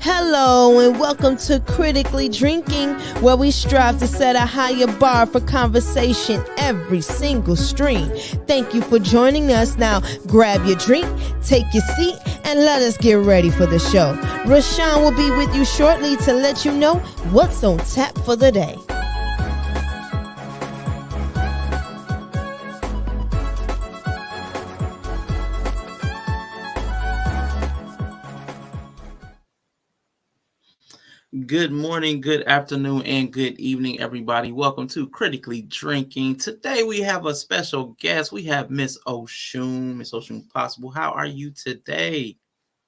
Hello and welcome to Critically Drinking, where we strive to set a higher bar for conversation every single stream. Thank you for joining us. Now grab your drink, take your seat, and let us get ready for the show. Rashawn will be with you shortly to let you know what's on tap for the day. Good morning, good afternoon, and good evening, everybody. Welcome to Critically Drinking. Today we have a special guest. We have Miss Oshun. Miss Oshun Possible. How are you today?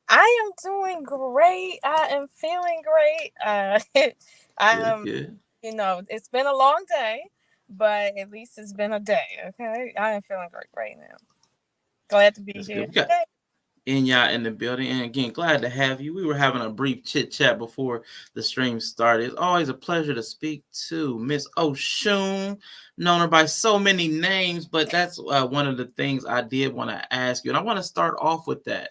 I am doing great. I am feeling great. Good. You know, it's been a long day, but at least it's been a day. Okay, I am feeling great right now. Glad to be That's here. good. We got Inya in the building, and again, glad to have you. We were having a brief chit chat before the stream started. It's always a pleasure to speak to Miss Oshun, known her by so many names, but that's one of the things I did want to ask you, and I want to start off with that.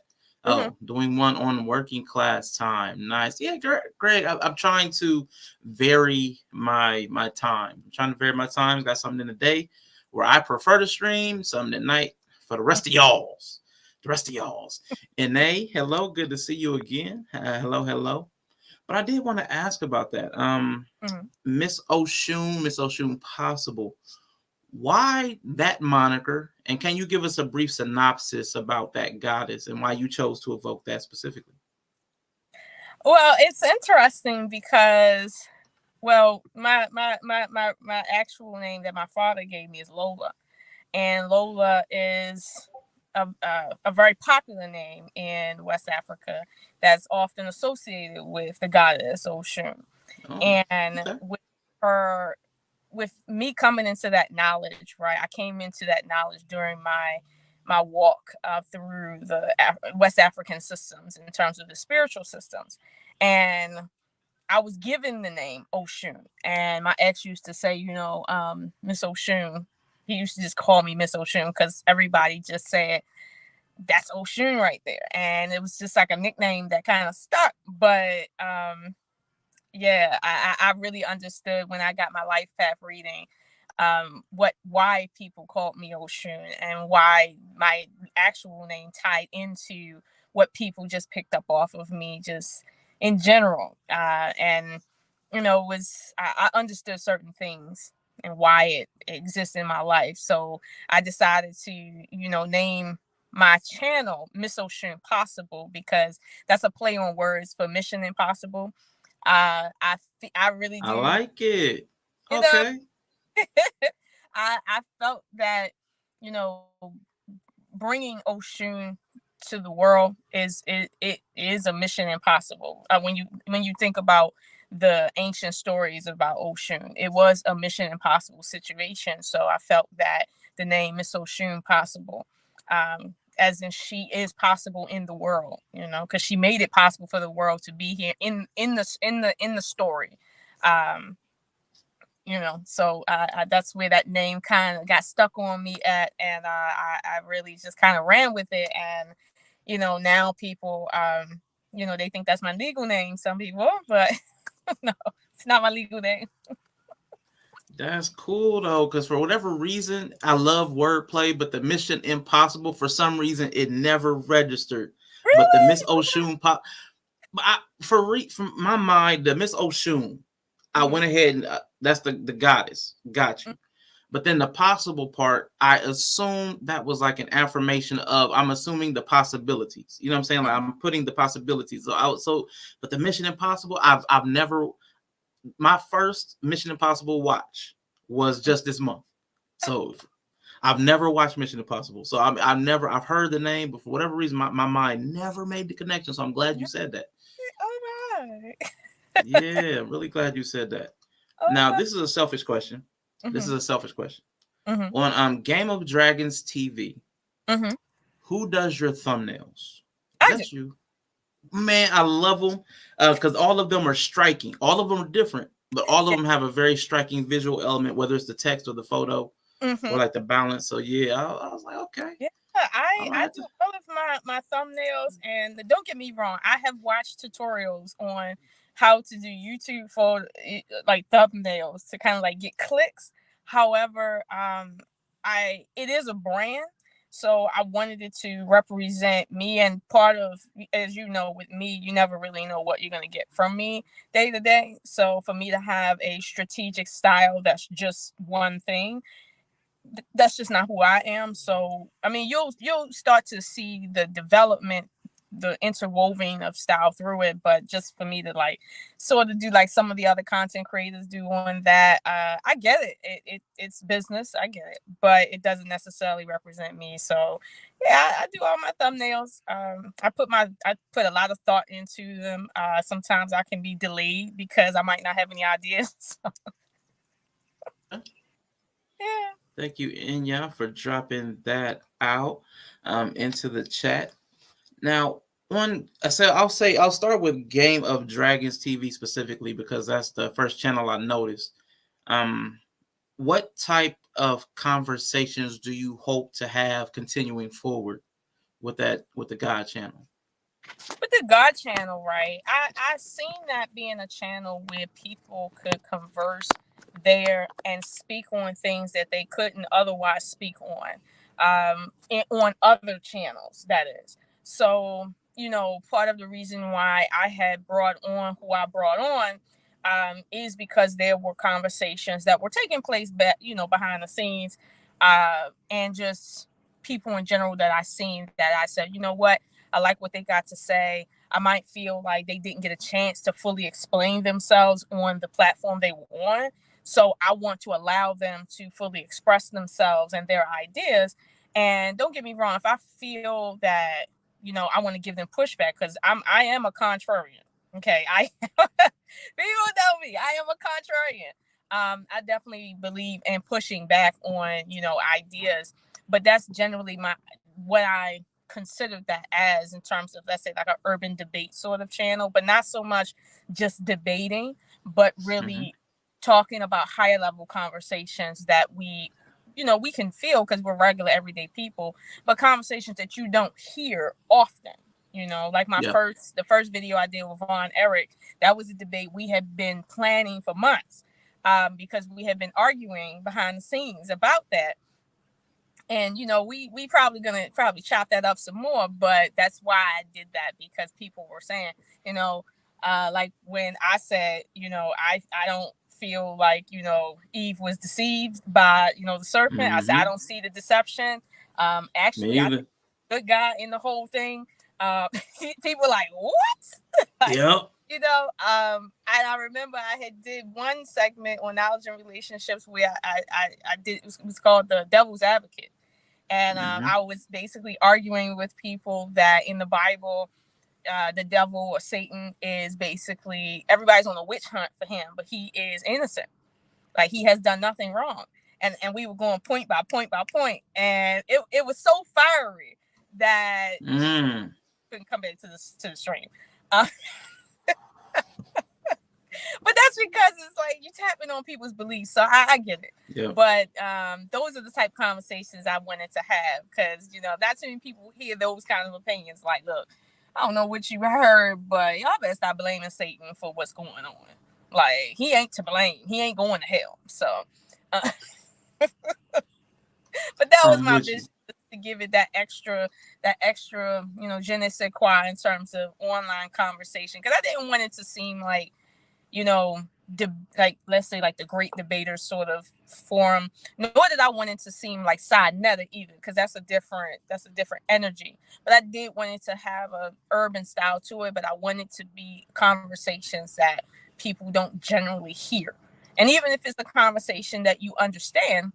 Doing one on working class time. Nice. Yeah, Greg, I'm trying to vary my time. I'm trying to vary my time. Got something in the day where I prefer to stream, something at night for the rest of y'all's. And hello, good to see you again. Hello. But I did want to ask about that. Miss Oshun Possible. Why that moniker? And can you give us a brief synopsis about that goddess and why you chose to evoke that specifically? Well, it's interesting because, my actual name that my father gave me is Lola, and Lola is a very popular name in West Africa that's often associated with the goddess Oshun. With me coming into that knowledge, right? I came into that knowledge during my walk through the West African systems in terms of the spiritual systems. And I was given the name Oshun. And my ex used to say, Miss Oshun. He used to just call me Miss Oshun because everybody just said, that's Oshun right there. And it was just like a nickname that kind of stuck. But I really understood when I got my life path reading why people called me Oshun and why my actual name tied into what people just picked up off of me just in general. I understood certain things and why it exists in my life. So I decided to, name my channel Miss Oshun Possible because that's a play on words for Mission Impossible. I really do. I like it. Okay. I felt that, bringing Oshun to the world is a mission impossible. When you think about the ancient stories about Oshun, it was a mission impossible situation. So I felt that the name Miss Oshun Possible, as in she is possible in the world, because she made it possible for the world to be here in the story. So that's where that name kind of got stuck on me at, and I really just kind of ran with it. And now people they think that's my legal name, some people, but no, it's not my legal name. That's cool though, because for whatever reason, I love wordplay, but the Mission Impossible, for some reason, it never registered. Really? But the Miss Oshun from my mind, the Miss Oshun, I went ahead and that's the goddess. Got you. But then the possible part, I assume that was like an affirmation of, I'm assuming the possibilities. You know what I'm saying? Like I'm putting the possibilities. But the Mission Impossible, I've never. My first Mission Impossible watch was just this month. So I've never watched Mission Impossible. So I've heard the name, but for whatever reason, my mind never made the connection. So I'm glad you said that. All right. Yeah, I'm really glad you said that. Now, this is a selfish question. On Game of Dragons TV, who does your thumbnails? That's you. Man, I love them because all of them are striking. All of them are different, but all of them have a very striking visual element, whether it's the text or the photo or like the balance. So yeah, I was like, okay. Yeah, I do all of my thumbnails, and don't get me wrong, I have watched tutorials on how to do YouTube for like thumbnails to kind of like get clicks. However, it is a brand, so I wanted it to represent me, and part of, as you know, with me, you never really know what you're gonna get from me day to day. So for me to have a strategic style that's just one thing, that's just not who I am. So I mean, you'll start to see the development, the interwoven of style through it. But just for me to like sort of do like some of the other content creators do on that, I get it. It's business, I get it, but it doesn't necessarily represent me. So yeah, I do all my thumbnails. I put a lot of thought into them. Sometimes I can be delayed because I might not have any ideas. So, yeah. Thank you, Inya, for dropping that out into the chat. Now, I'll start with Game of Dragons TV specifically because that's the first channel I noticed. What type of conversations do you hope to have continuing forward with the God channel? With the God channel, right? I seen that being a channel where people could converse there and speak on things that they couldn't otherwise speak on other channels, that is. So, part of the reason why I had brought on who I brought on is because there were conversations that were taking place behind the scenes, and just people in general that I seen that I said, you know what, I like what they got to say. I might feel like they didn't get a chance to fully explain themselves on the platform they were on. So I want to allow them to fully express themselves and their ideas. And don't get me wrong, if I feel that, I want to give them pushback, because I am a contrarian. Okay. People know me. I am a contrarian. I definitely believe in pushing back on, ideas, but that's generally what I consider that as, in terms of, let's say, like an urban debate sort of channel, but not so much just debating, but really talking about higher level conversations that we can feel because we're regular everyday people, but conversations that you don't hear often. Like the first video I did with Von Eric, that was a debate we had been planning for months, because we had been arguing behind the scenes about that. And, we probably gonna chop that up some more, but that's why I did that, because people were saying, like when I said, I don't feel like, Eve was deceived by, the serpent. I said, I don't see the deception. Actually, I think good guy in the whole thing. People were like, what? Like, yep. And I remember I had did one segment on knowledge and relationships where I did, it was called The Devil's Advocate. And I was basically arguing with people that in the Bible, the devil or Satan is basically, everybody's on a witch hunt for him, but he is innocent. Like, he has done nothing wrong. And we were going point by point by point. And it was so fiery that couldn't come back to the stream. But that's because it's like you tapping on people's beliefs. So I get it. Yeah. But those are the type of conversations I wanted to have, because, not too many people hear those kind of opinions. Like, look, I don't know what you heard, but y'all better stop blaming Satan for what's going on. Like, he ain't to blame. He ain't going to hell. So, but that was my vision, to give it that extra, je ne sais quoi in terms of online conversation. Because I didn't want it to seem like, like, let's say, like the great debaters sort of forum, nor did I want it to seem like side netta either, because that's a different energy. But I did want it to have a urban style to it, but I wanted to be conversations that people don't generally hear. And even if it's a conversation that you understand,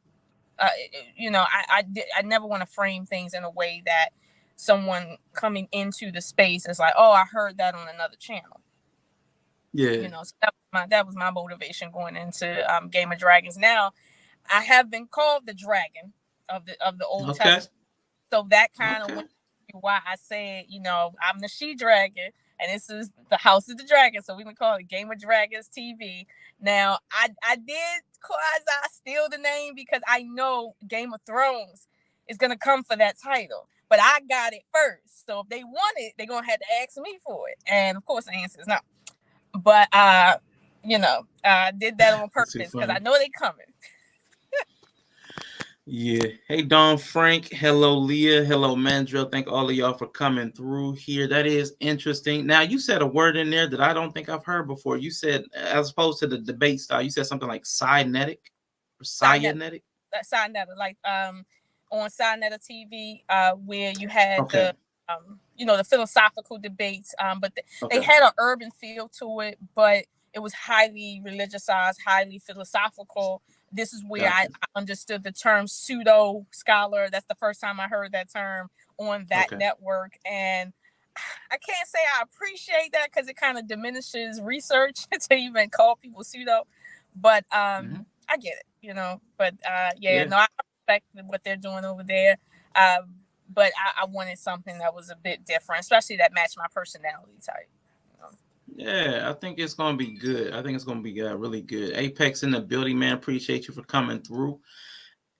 I never want to frame things in a way that someone coming into the space is like, oh, I heard that on another channel. Yeah. So that was my motivation going into Game of Dragons. Now, I have been called the dragon of the Old Testament. So that kind of went to why I said, I'm the she dragon, and this is the House of the Dragon. So we would call it Game of Dragons TV. Now, I did quasi steal the name because I know Game of Thrones is going to come for that title. But I got it first. So if they want it, they're going to have to ask me for it. And of course, the answer is no. But, you know, I did that on purpose because I know they're coming. Yeah. Hey, Don Frank. Hello, Leah. Hello, Mandrill. Thank all of y'all for coming through here. That is interesting. Now, you said a word in there that I don't think I've heard before. You said, as opposed to the debate style, you said something like cynetic or cynetic. Cynetic, like on Cynetic TV, where you had the you know, the philosophical debates, but they had an urban feel to it, but it was highly religiousized, highly philosophical. This is where I understood the term pseudo scholar. That's the first time I heard that term on that network. And I can't say I appreciate that because it kind of diminishes research to even call people pseudo. But I get it, you know. But no, I respect what they're doing over there. But I wanted something that was a bit different, especially that matched my personality type. Yeah, I think it's going to be good. I think it's going to be really good. Apex in the building, man. Appreciate you for coming through.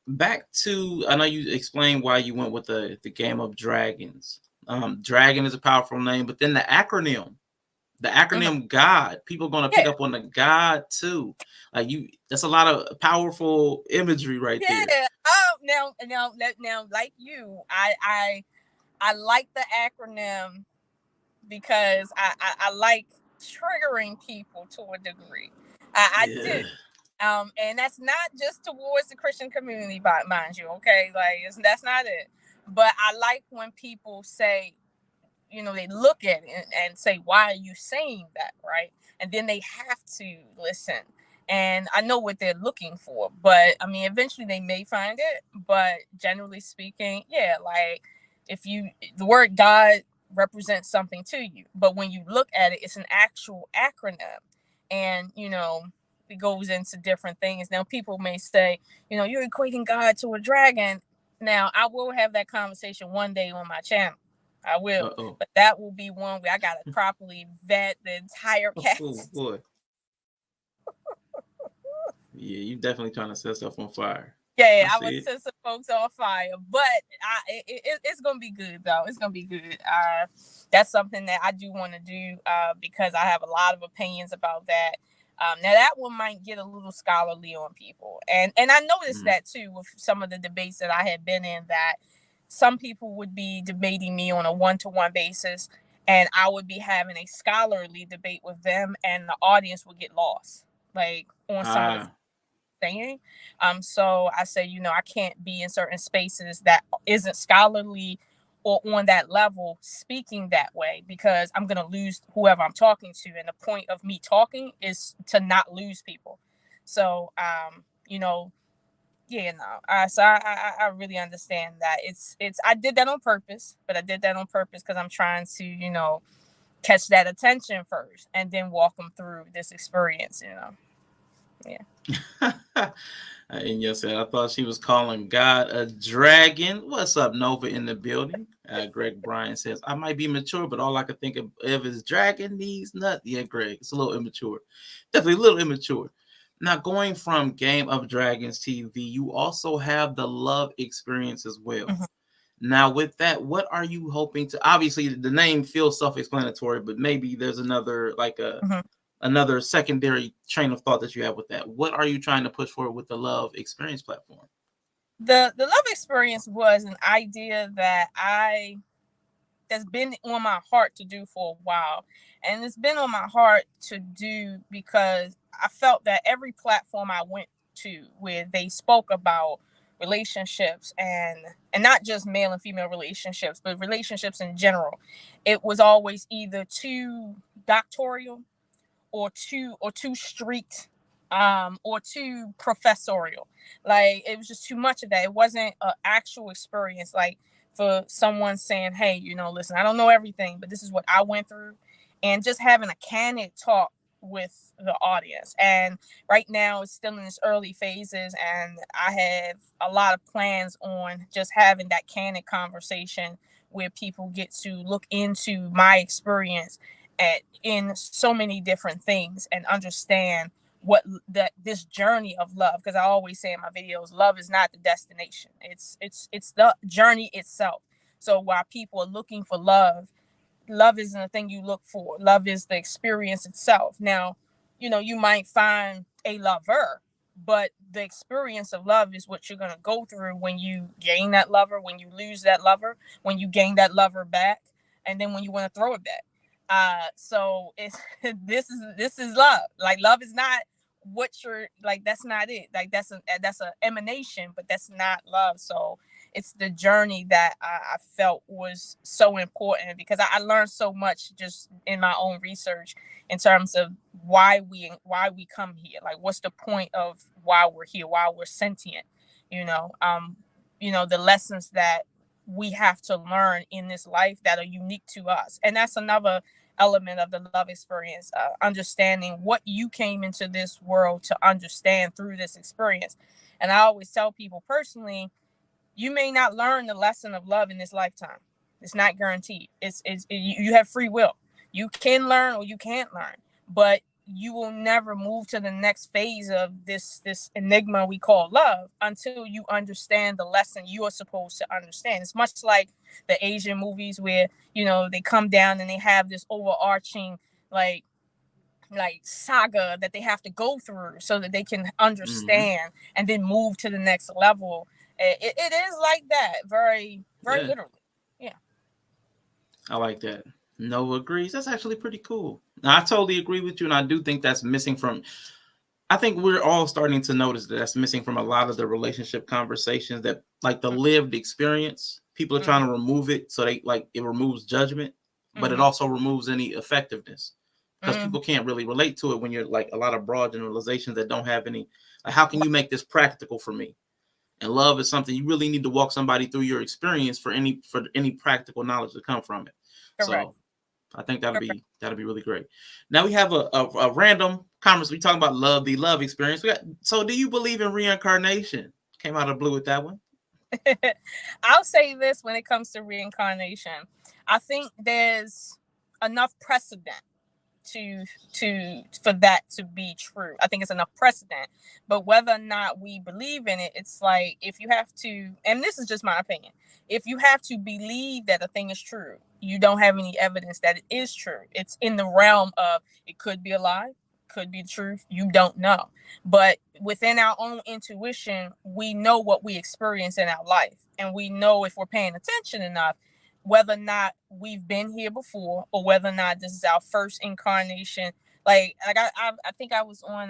Back to, I know you explained why you went with the Game of Dragons. Dragon is a powerful name, but then the acronym God. People are going to pick up on the God too. Like that's a lot of powerful imagery right there. Yeah. Now, like you, I like the acronym because I like triggering people to a degree. I do. And that's not just towards the Christian community, mind you, okay? Like, that's not it. But I like when people say, you know, they look at it and say, why are you saying that, right? And then they have to listen. And I know what they're looking for. But, I mean, eventually they may find it. But generally speaking, yeah, like, the word God represents something to you. But when you look at it, it's an actual acronym. And, you know, it goes into different things. Now, people may say, you know, you're equating God to a dragon. Now, I will have that conversation one day on my channel. I will. But that will be one where I got to properly vet the entire cast. Oh, boy. Yeah, you definitely trying to set stuff on fire. Yeah, I would set some folks on fire. But it's going to be good, though. It's going to be good. That's something that I do want to do because I have a lot of opinions about that. Now, that one might get a little scholarly on people. And I noticed that, too, with some of the debates that I had been in, that some people would be debating me on a one-to-one basis, and I would be having a scholarly debate with them, and the audience would get lost, like, on some of the saying. So I say, you know, I can't be in certain spaces that isn't scholarly or on that level speaking that way, because I'm going to lose whoever I'm talking to. And the point of me talking is to not lose people. So, you know, yeah, no. So I really understand that I did that on purpose, but I did that on purpose because I'm trying to, you know, catch that attention first and then walk them through this experience, you know. Yeah. And yes, I thought she was calling God a dragon. What's up, Nova in the building? Greg Bryan says, I might be mature, but all I can think of is dragon needs nut. Yeah, Greg, it's a little immature. Definitely a little immature. Now, going from Game of Dragons TV, you also have the love experience as well. Now, with that, what are you hoping to? Obviously, the name feels self-explanatory, but maybe there's another, like another secondary train of thought that you have with that. What are you trying to push forward with the love experience platform? The love experience was an idea that's been on my heart to do for a while. And it's been on my heart to do because I felt that every platform I went to where they spoke about relationships and not just male and female relationships, but relationships in general, it was always either too doctorial or too strict, or too professorial. Like, it was just too much of that. It wasn't an actual experience. Like, for someone saying, hey, you know, listen, I don't know everything, but this is what I went through. And just having a candid talk with the audience. And right now it's still in its early phases, and I have a lot of plans on just having that candid conversation where people get to look into my experience in so many different things and understand what this journey of love, because I always say in my videos, love is not the destination. It's the journey itself. So while people are looking for love, love isn't a thing you look for. Love is the experience itself. Now, you might find a lover, but the experience of love is what you're going to go through when you gain that lover, when you lose that lover, when you gain that lover back, and then when you want to throw it back. So it's this is love. Like, love is not what you're like. That's not it. Like, that's a emanation, but that's not love. So it's the journey that I felt was so important, because I learned so much just in my own research in terms of why we come here. Like, what's the point of why we're here, why we're sentient, the lessons that we have to learn in this life that are unique to us. And that's another element of the love experience, understanding what you came into this world to understand through this experience. And I always tell people personally, you may not learn the lesson of love in this lifetime. It's not guaranteed. You have free will. You can learn or you can't learn, but you will never move to the next phase of this enigma we call love until you understand the lesson you are supposed to understand. It's much like the Asian movies where, they come down and they have this overarching like saga that they have to go through so that they can understand and then move to the next level. It is like that, very, very literally. Yeah. I like that. Nova agrees. That's actually pretty cool. Now, I totally agree with you, and I do think that's missing from. I think we're all starting to notice that that's missing from a lot of the relationship conversations. That, like, the lived experience, people are trying to remove it, so it removes judgment, but it also removes any effectiveness, because people can't really relate to it when you're like a lot of broad generalizations that don't have any. Like, how can you make this practical for me? And love is something you really need to walk somebody through your experience for any practical knowledge to come from it. Correct. So I think that'll be really great. Now we have a random comments. We talking about love, the love experience. So do you believe in reincarnation? Came out of the blue with that one. I'll say this when it comes to reincarnation. I think there's enough precedent for that to be true. I think it's enough precedent, but whether or not we believe in it, it's like, if you have to, and this is just my opinion, if you have to believe that a thing is true, you don't have any evidence that it is true. It's in the realm of, it could be a lie, could be the truth, you don't know. But within our own intuition, we know what we experience in our life, and we know, if we're paying attention enough, whether or not we've been here before, or whether or not this is our first incarnation. Like I think I was on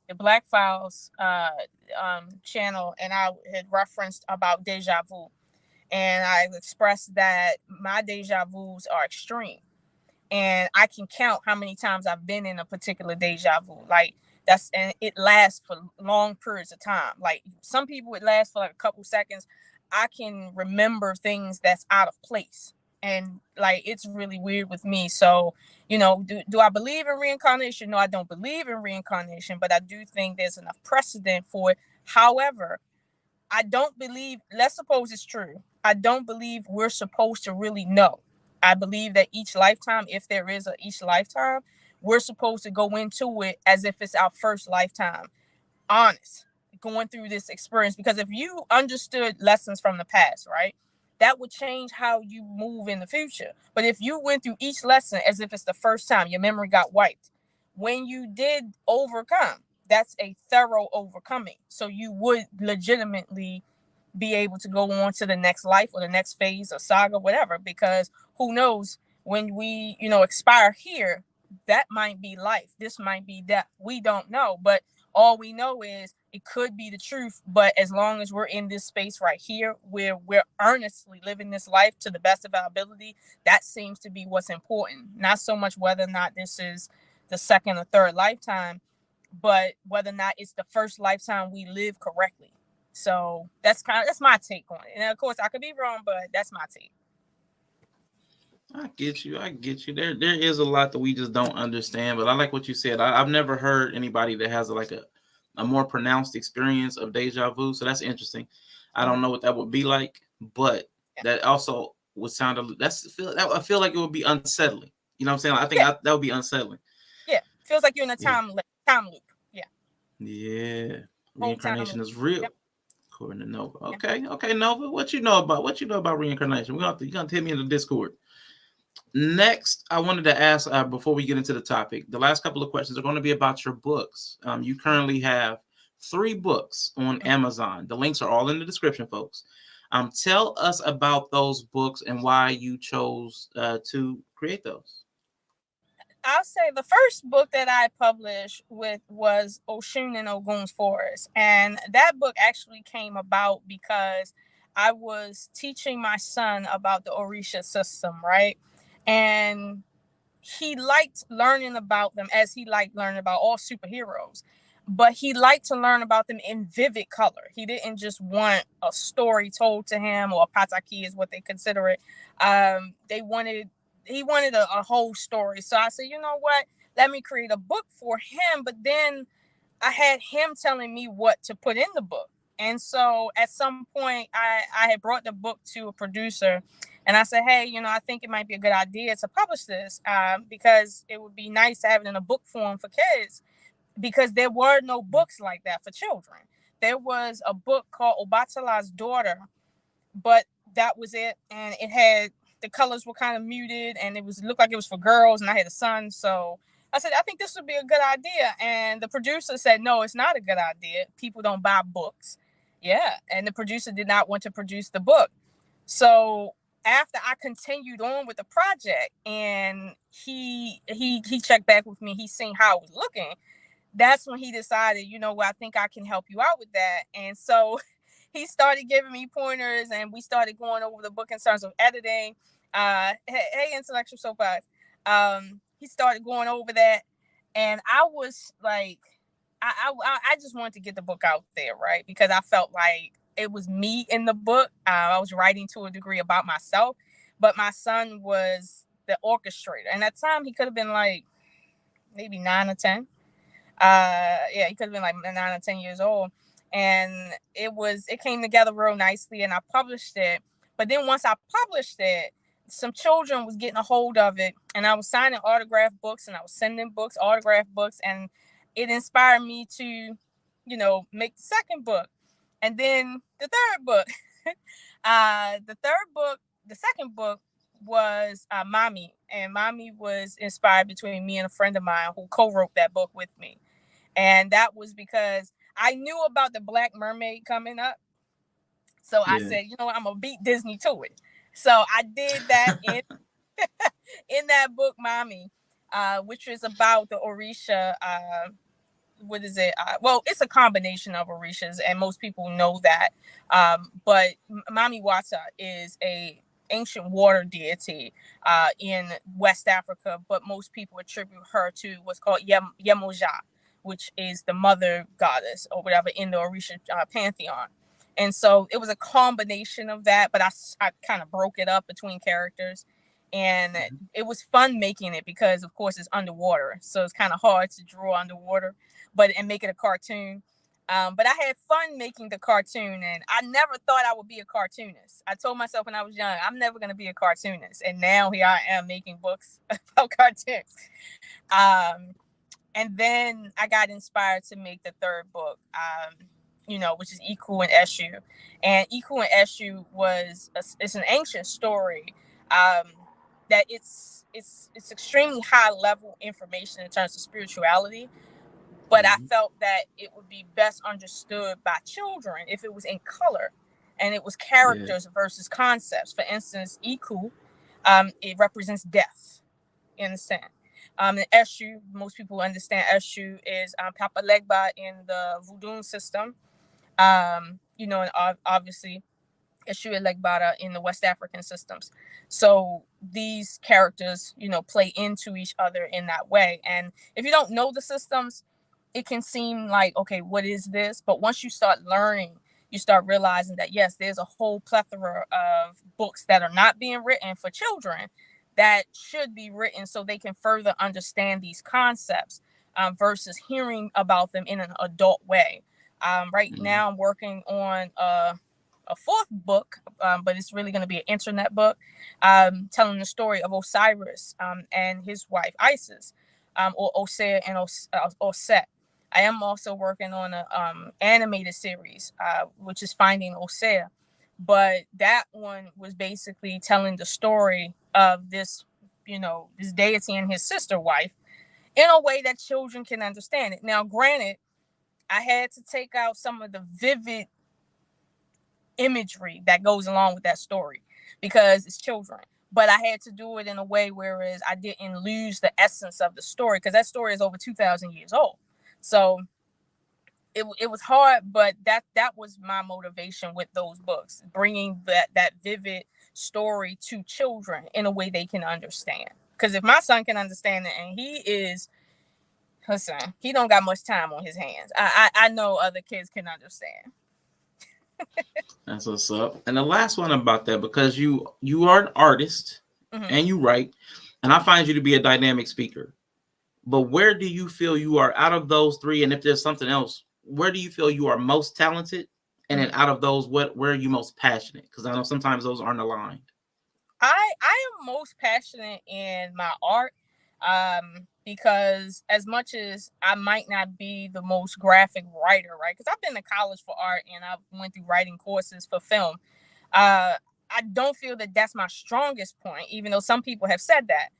the Black Files channel, and I had referenced about deja vu, and I expressed that my deja vus are extreme, and I can count how many times I've been in a particular deja vu. Like, and it lasts for long periods of time. Like, some people, it lasts for like a couple seconds. I can remember things that's out of place, and like, it's really weird with me. So, do I believe in reincarnation? No, I don't believe in reincarnation, but I do think there's enough precedent for it. However, I don't believe, let's suppose it's true, I don't believe we're supposed to really know. I believe that each lifetime, if there is each lifetime, we're supposed to go into it as if it's our first lifetime, honest, going through this experience. Because if you understood lessons from the past, right, that would change how you move in the future. But if you went through each lesson as if it's the first time, your memory got wiped. When you did overcome, that's a thorough overcoming. So you would legitimately be able to go on to the next life or the next phase or saga, whatever, because who knows, when we, expire here, that might be life. This might be death. We don't know. But all we know is it could be the truth. But as long as we're in this space right here, where we're earnestly living this life to the best of our ability, that seems to be what's important. Not so much whether or not this is the second or third lifetime, but whether or not it's the first lifetime we live correctly. So that's my take on it. And of course, I could be wrong, but that's my take. I get you. There is a lot that we just don't understand, but I like what you said. I've never heard anybody that has a more pronounced experience of deja vu. So that's interesting. I don't know what that would be like, but that also would sound, I feel like it would be unsettling. You know what I'm saying? I think that would be unsettling. Yeah. Feels like you're in a time loop. Yeah. Yeah. Whole time. Reincarnation is real. Yep. According to Nova. Yeah. Okay, Nova. What you know about reincarnation? You're gonna hit me in the Discord. Next, I wanted to ask before we get into the topic, the last couple of questions are going to be about your books. You currently have 3 books on Amazon. The links are all in the description, folks. Tell us about those books and why you chose to create those. I'll say the first book that I published with was Oshun and Ogun's Forest. And that book actually came about because I was teaching my son about the Orisha system, right? And he liked learning about them as he liked learning about all superheroes. But he liked to learn about them in vivid color. He didn't just want a story told to him, or pataki is what they consider it. He wanted a whole story. So I said, you know what? Let me create a book for him. But then I had him telling me what to put in the book. And so at some point, I had brought the book to a producer and I said, hey, I think it might be a good idea to publish this because it would be nice to have it in a book form for kids, because there were no books like that for children. There was a book called Obatala's Daughter, but that was it. And it had, the colors were kind of muted and it looked like it was for girls, and I had a son. So I said, I think this would be a good idea. And the producer said, no, it's not a good idea. People don't buy books. Yeah. And the producer did not want to produce the book. So after I continued on with the project and he checked back with me, he seen how it was looking. That's when he decided, you know what, I think I can help you out with that. And so he started giving me pointers and we started going over the book in terms of editing. Hey, Intellectual Soapbox. He started going over that. And I was like, I just wanted to get the book out there, right? Because I felt like it was me in the book. I was writing to a degree about myself, but my son was the orchestrator. And at the time, he could have been like maybe 9 or 10. He could have been like 9 or 10 years old. And it came together real nicely and I published it. But then once I published it, some children was getting a hold of it and I was signing autograph books and I was sending books, autograph books. And it inspired me to, make the second book. And then the third book, the second book was Mommy. And Mommy was inspired between me and a friend of mine who co-wrote that book with me. And that was because I knew about the Black Mermaid coming up. So I said, you know what, I'm going to beat Disney to it. So I did that in that book, Mommy, which is about the Orisha. What is it? It's a combination of Orishas, and most people know that. But Mami Wata is a ancient water deity in West Africa, but most people attribute her to what's called Yemoja, which is the mother goddess or whatever in the Orisha pantheon. And so it was a combination of that, but I kind of broke it up between characters. And it was fun making it because, of course, it's underwater. So it's kind of hard to draw underwater, and make it a cartoon. But I had fun making the cartoon, and I never thought I would be a cartoonist. I told myself when I was young, I'm never going to be a cartoonist. And now here I am making books about cartoons. And then I got inspired to make the third book, which is Iku and Eshu. And Iku and Eshu it's an ancient story that it's extremely high level information in terms of spirituality. But I felt that it would be best understood by children if it was in color and it was characters versus concepts. For instance, Iku, it represents death. You understand? And Eshu, most people understand Eshu is Papa Legba in the Voodoo system. And obviously Eshu Legbara in the West African systems. So these characters, play into each other in that way. And if you don't know the systems, it can seem like, okay, what is this? But once you start learning, you start realizing that, yes, there's a whole plethora of books that are not being written for children that should be written so they can further understand these concepts versus hearing about them in an adult way. Right now, I'm working on a fourth book, but it's really going to be an internet book telling the story of Osiris and his wife Isis, or Osea and Oset. I am also working on a animated series, which is Finding Osea. But that one was basically telling the story of this, this deity and his sister wife in a way that children can understand it. Now, granted, I had to take out some of the vivid imagery that goes along with that story because it's children. But I had to do it in a way whereas I didn't lose the essence of the story, because that story is over 2,000 years old. So it was hard, but that was my motivation with those books, bringing that vivid story to children in a way they can understand. Because if my son can understand it, and he don't got much time on his hands, I know other kids can understand. That's what's up. And the last one about that, because you are an artist, and you write, and I find you to be a dynamic speaker. But where do you feel you are out of those three? And if there's something else, where do you feel you are most talented? And then out of those, where are you most passionate? Because I know sometimes those aren't aligned. I am most passionate in my art, because as much as I might not be the most graphic writer, right? Because I've been to college for art and I went through writing courses for film. I don't feel that that's my strongest point, even though some people have said that.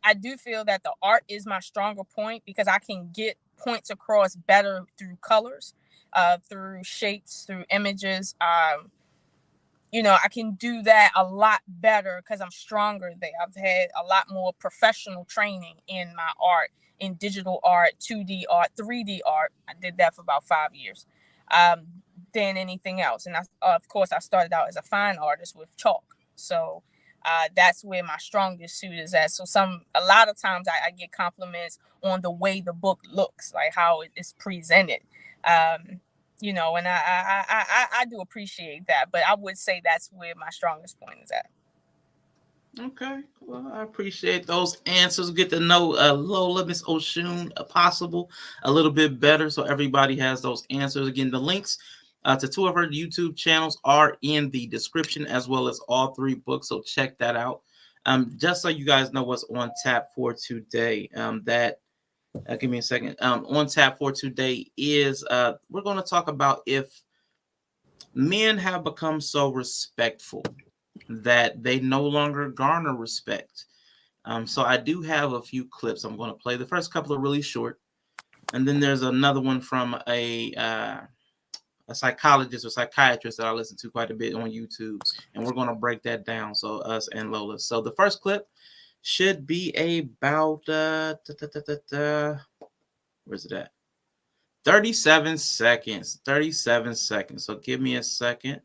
I do feel that the art is my stronger point because I can get points across better through colors, through shapes, through images. I can do that a lot better because I'm stronger there. I've had a lot more professional training in my art, in digital art, 2D art, 3D art. I did that for about 5 years, than anything else. And of course, I started out as a fine artist with chalk. So that's where my strongest suit is at. So a lot of times I get compliments on the way the book looks, like how it is presented. And I do appreciate that, but I would say that's where my strongest point is at. Okay, well, I appreciate those answers. Get to know Lola, Miss Oshun, Possible, a little bit better, so everybody has those answers. Again, the links to 2 of her YouTube channels are in the description, as well as all 3 books, so check that out. Just so you guys know what's on tap for today, give me a second. On tap for today is we're going to talk about if men have become so respectful that they no longer garner respect. So I do have a few clips I'm going to play. The first couple are really short, and then there's another one from a psychologist or psychiatrist that I listen to quite a bit on YouTube, and we're going to break that down. So us and Lola. So the first clip should be about where's it at? 37 seconds. 37 seconds. So give me a second.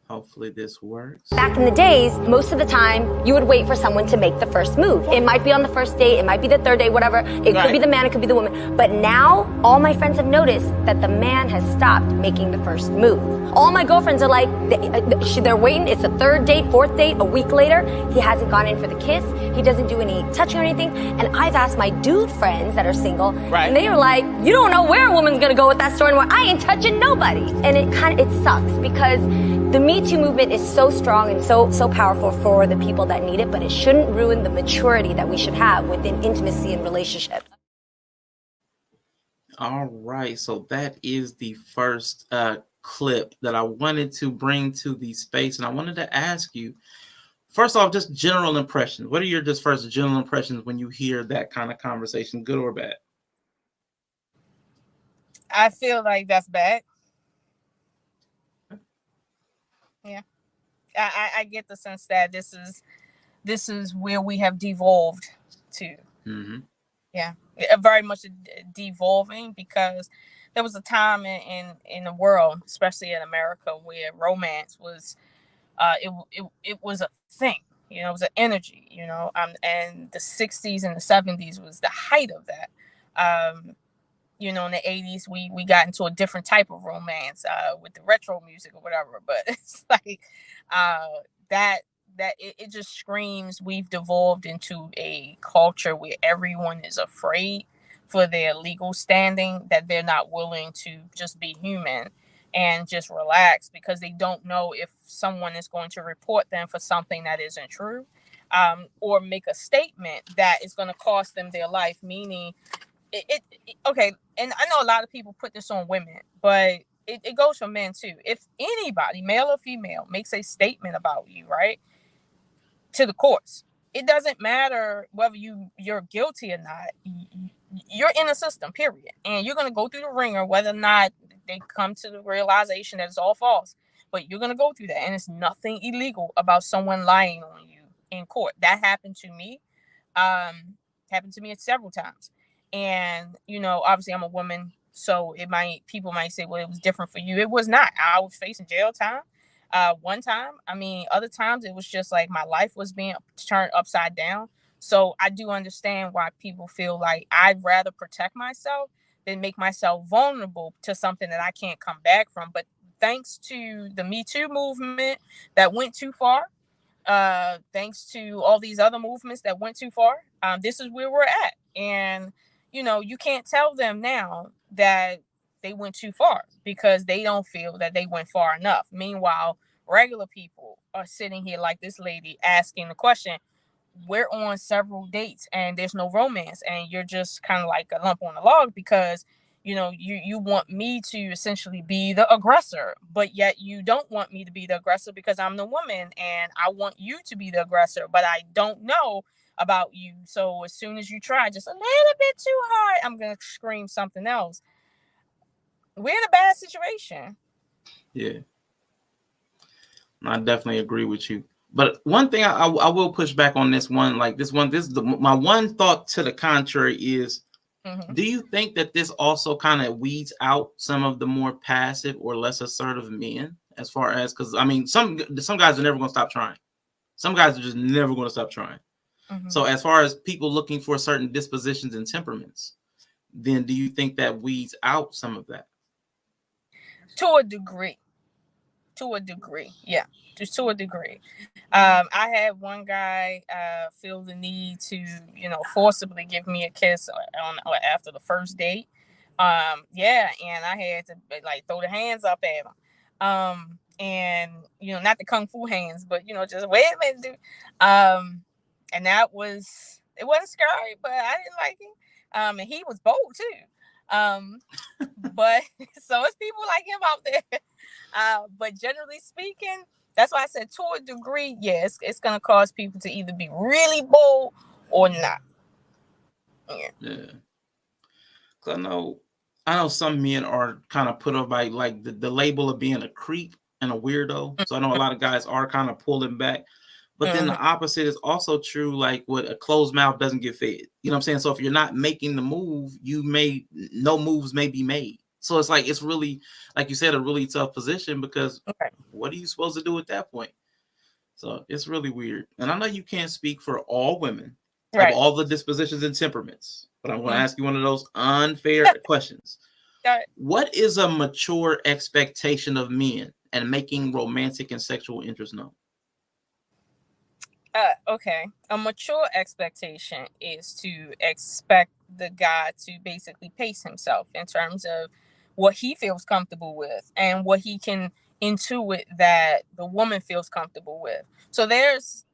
Hopefully this works. Back in the days, most of the time, you would wait for someone to make the first move. It might be on the first date, it might be the third date, whatever. It could be the man, it could be the woman. But now, all my friends have noticed that the man has stopped making the first move. All my girlfriends are like, they're waiting. It's the third date, fourth date, a week later. He hasn't gone in for the kiss. He doesn't do any touching or anything. And I've asked my dude friends that are single, and they were like, you don't know where a woman's gonna go with that story anymore. I ain't touching nobody. And it sucks because the Me Too movement is so strong and so powerful for the people that need it, but it shouldn't ruin the maturity that we should have within intimacy and relationships. All right, so that is the first clip that I wanted to bring to the space, and I wanted to ask you, first off, just general impressions. What are your just first general impressions when you hear that kind of conversation, good or bad? I feel like that's bad. Yeah. I get the sense that this is where we have devolved to. Yeah, very much devolving, because there was a time in the world, especially in America, where romance was it was a thing. It was an energy. And the 60s and the 70s was the height of that. In the 80s, we got into a different type of romance with the retro music or whatever. But it's like that it just screams we've devolved into a culture where everyone is afraid for their legal standing, that they're not willing to just be human and just relax because they don't know if someone is going to report them for something that isn't true, or make a statement that is going to cost them their life, meaning okay, and I know a lot of people put this on women, but it goes for men too. If anybody, male or female, makes a statement about you, right, to the courts, it doesn't matter whether you're guilty or not. You're in the system, period, and you're gonna go through the ringer, whether or not they come to the realization that it's all false. But you're gonna go through that, and it's nothing illegal about someone lying on you in court. That happened to me. Happened to me several times. And obviously I'm a woman, so people might say, well, it was different for you. It was not. I was facing jail time one time. I mean, other times it was just like my life was being turned upside down. So I do understand why people feel like I'd rather protect myself than make myself vulnerable to something that I can't come back from. But thanks to the Me Too movement that went too far, thanks to all these other movements that went too far, this is where we're at. And you can't tell them now that they went too far because they don't feel that they went far enough. Meanwhile, regular people are sitting here like this lady asking the question, we're on several dates and there's no romance, and you're just kind of like a lump on the log because you want me to essentially be the aggressor, but yet you don't want me to be the aggressor because I'm the woman, and I want you to be the aggressor, but I don't know about you. So as soon as you try just a little bit too hard, I'm gonna scream something else. We're in a bad situation. Yeah, I definitely agree with you. But one thing I will push back on this one, my one thought to the contrary is, do you think that this also kind of weeds out some of the more passive or less assertive men? As far as, because I mean, some guys are never going to stop trying. Some guys are just never going to stop trying. So as far as people looking for certain dispositions and temperaments, then do you think that weeds out some of that? To a degree, yeah, just to a degree. I had one guy feel the need to, forcibly give me a kiss after the first date. Yeah, and I had to like throw the hands up at him. And not the kung fu hands, but just wait a minute, dude. And it wasn't scary, but I didn't like it. And he was bold too. But so it's people like him out there. But generally speaking, that's why I said to a degree, yes, it's going to cause people to either be really bold or not. Yeah. Cause I know some men are kind of put off by like the label of being a creep and a weirdo. So I know a lot of guys are kind of pulling back. But then the opposite is also true. Like, what a closed mouth doesn't get fed. You know what I'm saying? So if you're not making the move, no moves may be made. So it's like, it's really, like you said, a really tough position because what are you supposed to do at that point? So it's really weird. And I know you can't speak for all women of all the dispositions and temperaments, but I'm going to ask you one of those unfair questions. What is a mature expectation of men and making romantic and sexual interest known? Okay. A mature expectation is to expect the guy to basically pace himself in terms of what he feels comfortable with and what he can intuit that the woman feels comfortable with. So there's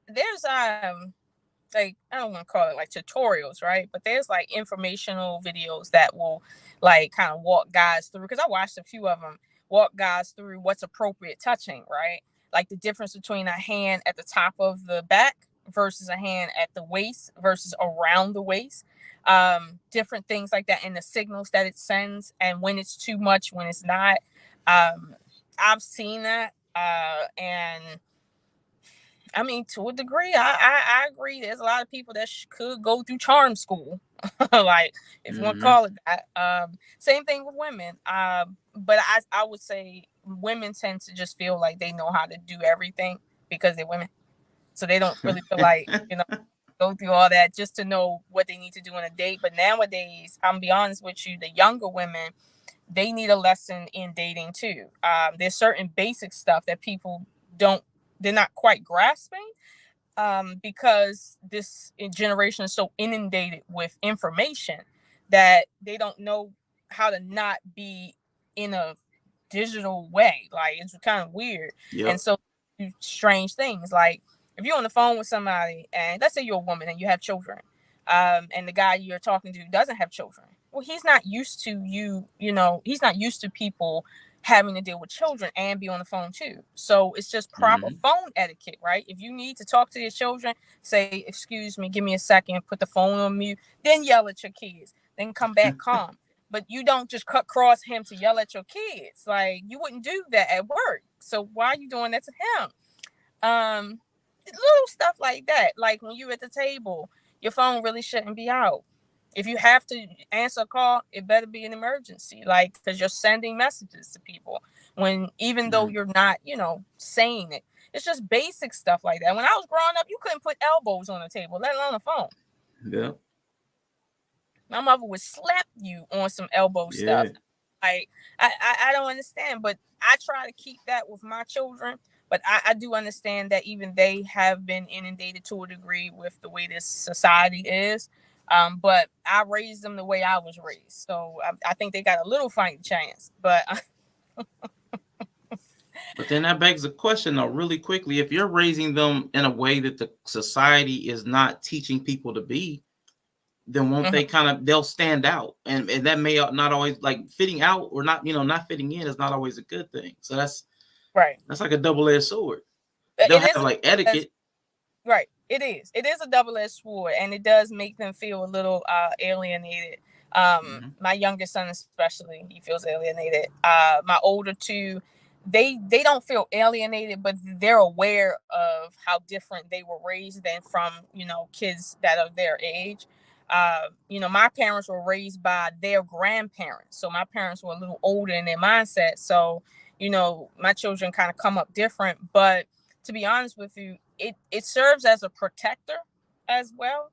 like, I don't want to call it like tutorials, right? But there's like informational videos that will like kind of walk guys through, because I watched a few of them, walk guys through what's appropriate touching, right? Like the difference between a hand at the top of the back versus a hand at the waist versus around the waist. Different things like that, and the signals that it sends, and when it's too much, when it's not. I've seen that, and I mean, to a degree, I agree. There's a lot of people that could go through charm school, like if you want to call it that. Same thing with women. But I would say women tend to just feel like they know how to do everything because they're women, so they don't really feel like go through all that just to know what they need to do on a date. But nowadays, I'm gonna be honest with you, the younger women, they need a lesson in dating too. There's certain basic stuff that people they're not quite grasping, because this generation is so inundated with information that they don't know how to not be in a digital way. Like, it's kind of weird. And so strange things, like if you're on the phone with somebody and let's say you're a woman and you have children, and the guy you're talking to doesn't have children, well, he's not used to he's not used to people having to deal with children and be on the phone too. So it's just proper phone etiquette, right? If you need to talk to your children, say, excuse me, give me a second, put the phone on mute, then yell at your kids, then come back calm. But you don't just cut cross him to yell at your kids. Like, you wouldn't do that at work. So why are you doing that to him? Little stuff like that. Like when you're at the table, your phone really shouldn't be out. If you have to answer a call, it better be an emergency, like, because you're sending messages to people when, even though you're not, saying it. It's just basic stuff like that. When I was growing up, you couldn't put elbows on the table, let alone a phone. Yeah. My mother would slap you on some elbow stuff. Like, I don't understand, but I try to keep that with my children. But I do understand that even they have been inundated to a degree with the way this society is. But I raised them the way I was raised. So I think they got a little fighting chance. But but then that begs the question, though, really quickly. If you're raising them in a way that the society is not teaching people to be, then won't they they'll stand out. And that may not always, like, fitting out or not, not fitting in is not always a good thing. So that's right. That's like a double-edged sword. They'll have like etiquette. Right. It is a double-edged sword, and it does make them feel a little alienated. My youngest son especially, he feels alienated. My older two, they don't feel alienated, but they're aware of how different they were raised than from kids that are their age. My parents were raised by their grandparents, so my parents were a little older in their mindset. So my children kind of come up different, but to be honest with you, it serves as a protector as well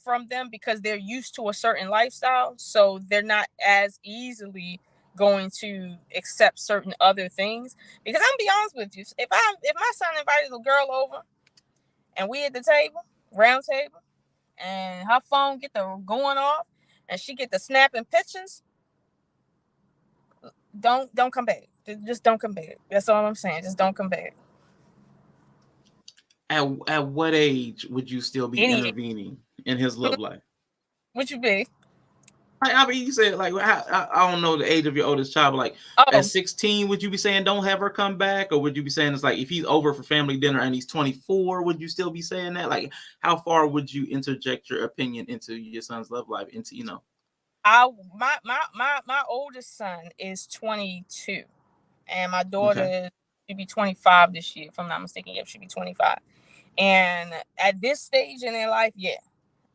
from them, because they're used to a certain lifestyle. So they're not as easily going to accept certain other things. Because I'm gonna be honest with you, if my son invited a girl over and we at the table, round table, and her phone get the going off and she get the snapping pictures, don't come back. Just don't come back. That's all I'm saying. Just don't come back. At what age would you still be intervening in his love life? Would you be? I mean, you said, like, I don't know the age of your oldest child, but like at 16, would you be saying don't have her come back? Or would you be saying it's like if he's over for family dinner and he's 24, would you still be saying that? Like, how far would you interject your opinion into your son's love life? My oldest son is 22, and my daughter should be 25 this year, if I'm not mistaken. Yep, she'll be 25. And at this stage in their life,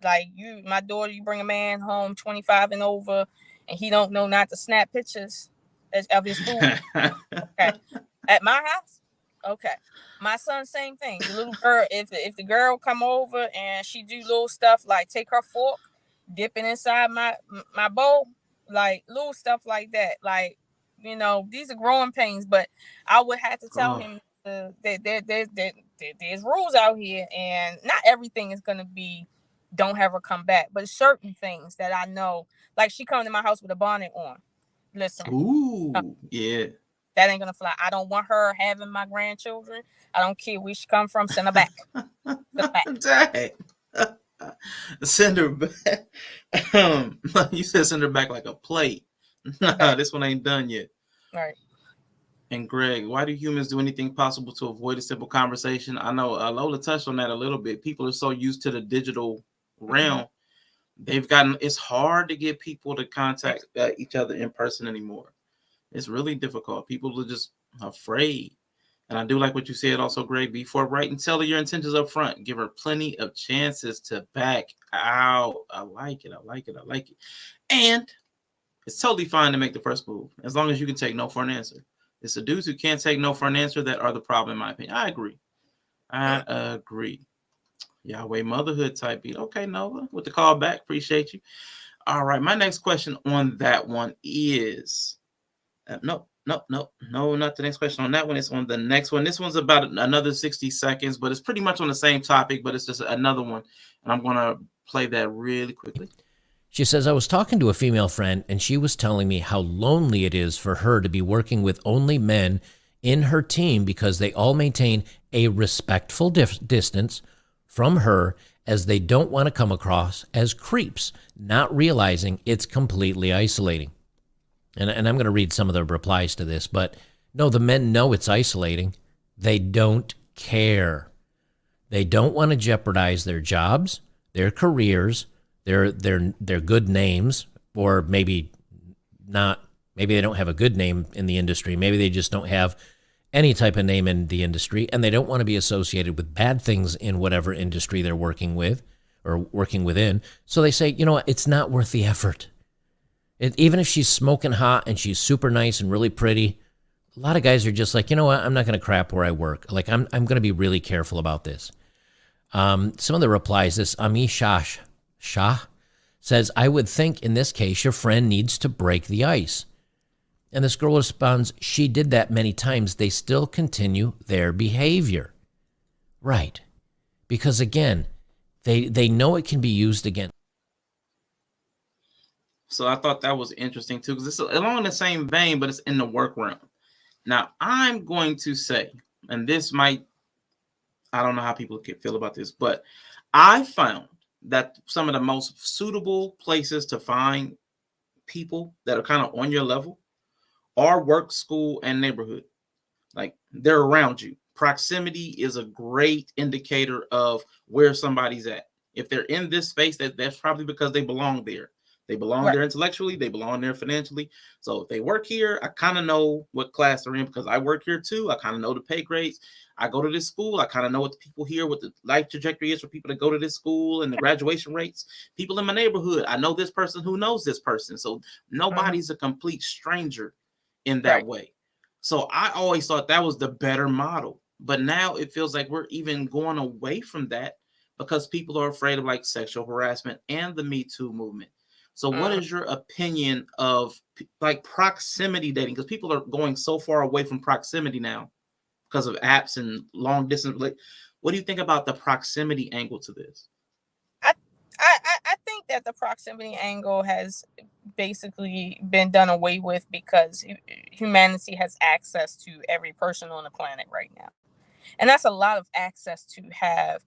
like my daughter, you bring a man home 25 and over, and he don't know not to snap pictures of his food. Okay, at my house, my son, same thing. The little girl, if the girl come over and she do little stuff like take her fork, dip it inside my bowl, like little stuff like that. Like, these are growing pains, but I would have to tell him that there's rules out here, and not everything is going to be don't have her come back, but certain things that I know, like she come to my house with a bonnet on. Listen. Ooh, that ain't going to fly. I don't want her having my grandchildren. I don't care where she come from. Send her back. Send her back. You said send her back like a plate. Nah, this one ain't done yet. Right. And Greg, why do humans do anything possible to avoid a simple conversation? I know Lola touched on that a little bit. People are so used to the digital realm. It's hard to get people to contact each other in person anymore. It's really difficult. People are just afraid. And I do like what you said also, Greg. Be forthright and tell her your intentions up front. Give her plenty of chances to back out. I like it. And it's totally fine to make the first move, as long as you can take no for an answer. It's the dudes who can't take no for an answer that are the problem, in my opinion. I agree. Yahweh motherhood type beat. Okay, Nova, with the call back. Appreciate you. All right, my next question on that one is... No, not the next question on that one. It's on the next one. This one's about another 60 seconds, but it's pretty much on the same topic, but it's just another one. And I'm going to play that really quickly. She says, I was talking to a female friend, and she was telling me how lonely it is for her to be working with only men in her team because they all maintain a respectful distance from her as they don't want to come across as creeps, not realizing it's completely isolating. And I'm going to read some of the replies to this, but no, the men know it's isolating. They don't care. They don't want to jeopardize their jobs, their careers, their good names, or maybe not. Maybe they don't have a good name in the industry. Maybe they just don't have any type of name in the industry, and they don't want to be associated with bad things in whatever industry they're working with or working within. So they say, you know what, it's not worth the effort. Even if she's smoking hot and she's super nice and really pretty, a lot of guys are just like, you know what, I'm not going to crap where I work. Like, I'm going to be really careful about this. Some of the replies, this Ami Shah says, I would think in this case your friend needs to break the ice. And this girl responds, she did that many times. They still continue their behavior. Right. Because again, they know it can be used against. So I thought that was interesting too, because it's along the same vein, but it's in the work realm. Now, I'm going to say, and this might, I don't know how people feel about this, but I found that some of the most suitable places to find people that are kind of on your level are work, school, and neighborhood. Like, they're around you. Proximity is a great indicator of where somebody's at. If they're in this space, that's probably because they belong there. They belong there intellectually. They belong there financially. So if they work here, I kind of know what class they're in because I work here too. I kind of know the pay grades. I go to this school. I kind of know what the people here, what the life trajectory is for people that go to this school and the graduation rates. People in my neighborhood, I know this person who knows this person. So nobody's a complete stranger in that way. So I always thought that was the better model. But now it feels like we're even going away from that because people are afraid of like sexual harassment and the Me Too movement. So what is your opinion of like proximity dating? Because people are going so far away from proximity now because of apps and long distance. Like, what do you think about the proximity angle to this? I think that the proximity angle has basically been done away with because humanity has access to every person on the planet right now. And that's a lot of access to have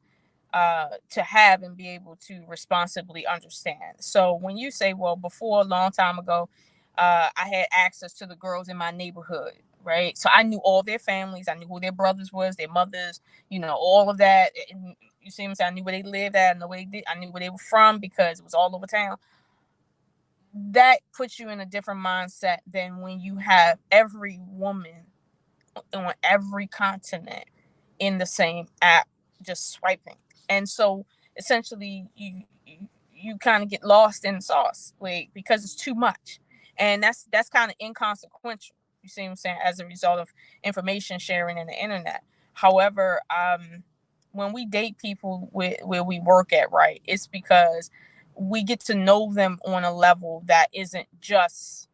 and be able to responsibly understand. So when you say, well, before a long time ago, I had access to the girls in my neighborhood, right? So I knew all their families. I knew who their brothers was, their mothers, all of that. You see what I'm saying? I knew where they lived at, I knew where they were from because it was all over town. That puts you in a different mindset than when you have every woman on every continent in the same app just swiping. And so essentially you kind of get lost in the sauce because it's too much. And that's kind of inconsequential. You see what I'm saying? As a result of information sharing in the internet. However, when we date people where we work at, right, it's because we get to know them on a level that isn't just,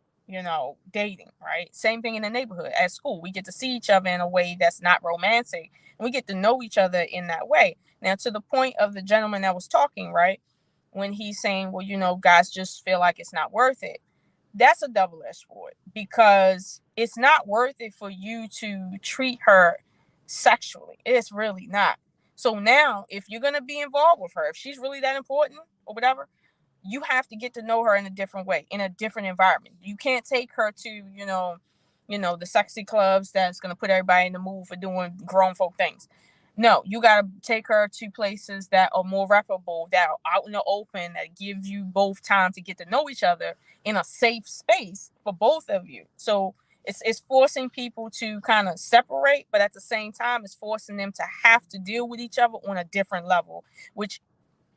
dating, right? Same thing in the neighborhood. At school, we get to see each other in a way that's not romantic. And we get to know each other in that way. Now, to the point of the gentleman that was talking, right, when he's saying, well, guys just feel like it's not worth it. That's a double-edged sword because it's not worth it for you to treat her sexually. It's really not. So now, if you're going to be involved with her, if she's really that important or whatever, you have to get to know her in a different way, in a different environment. You can't take her to, the sexy clubs that's going to put everybody in the mood for doing grown folk things. No, you got to take her to places that are more reputable, that are out in the open, that give you both time to get to know each other in a safe space for both of you. So it's forcing people to kind of separate, but at the same time, it's forcing them to have to deal with each other on a different level, which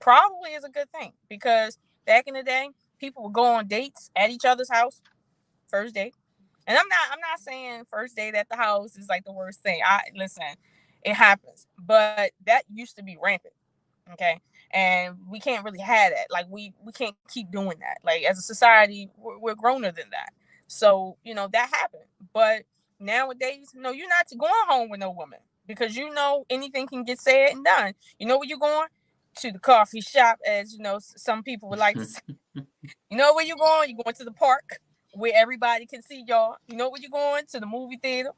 probably is a good thing because back in the day, people would go on dates at each other's house, first date. And I'm not saying first date at the house is like the worst thing. Listen, it happens, but that used to be rampant. Okay. And we can't really have that. Like we can't keep doing that. Like as a society, we're growner than that. So, that happened. But nowadays, no, you're not going home with no woman because anything can get said and done. You know where you're going? To the coffee shop, as some people would like to say. You know where you're going? You're going to the park where everybody can see y'all. You know where you're going? To the movie theater.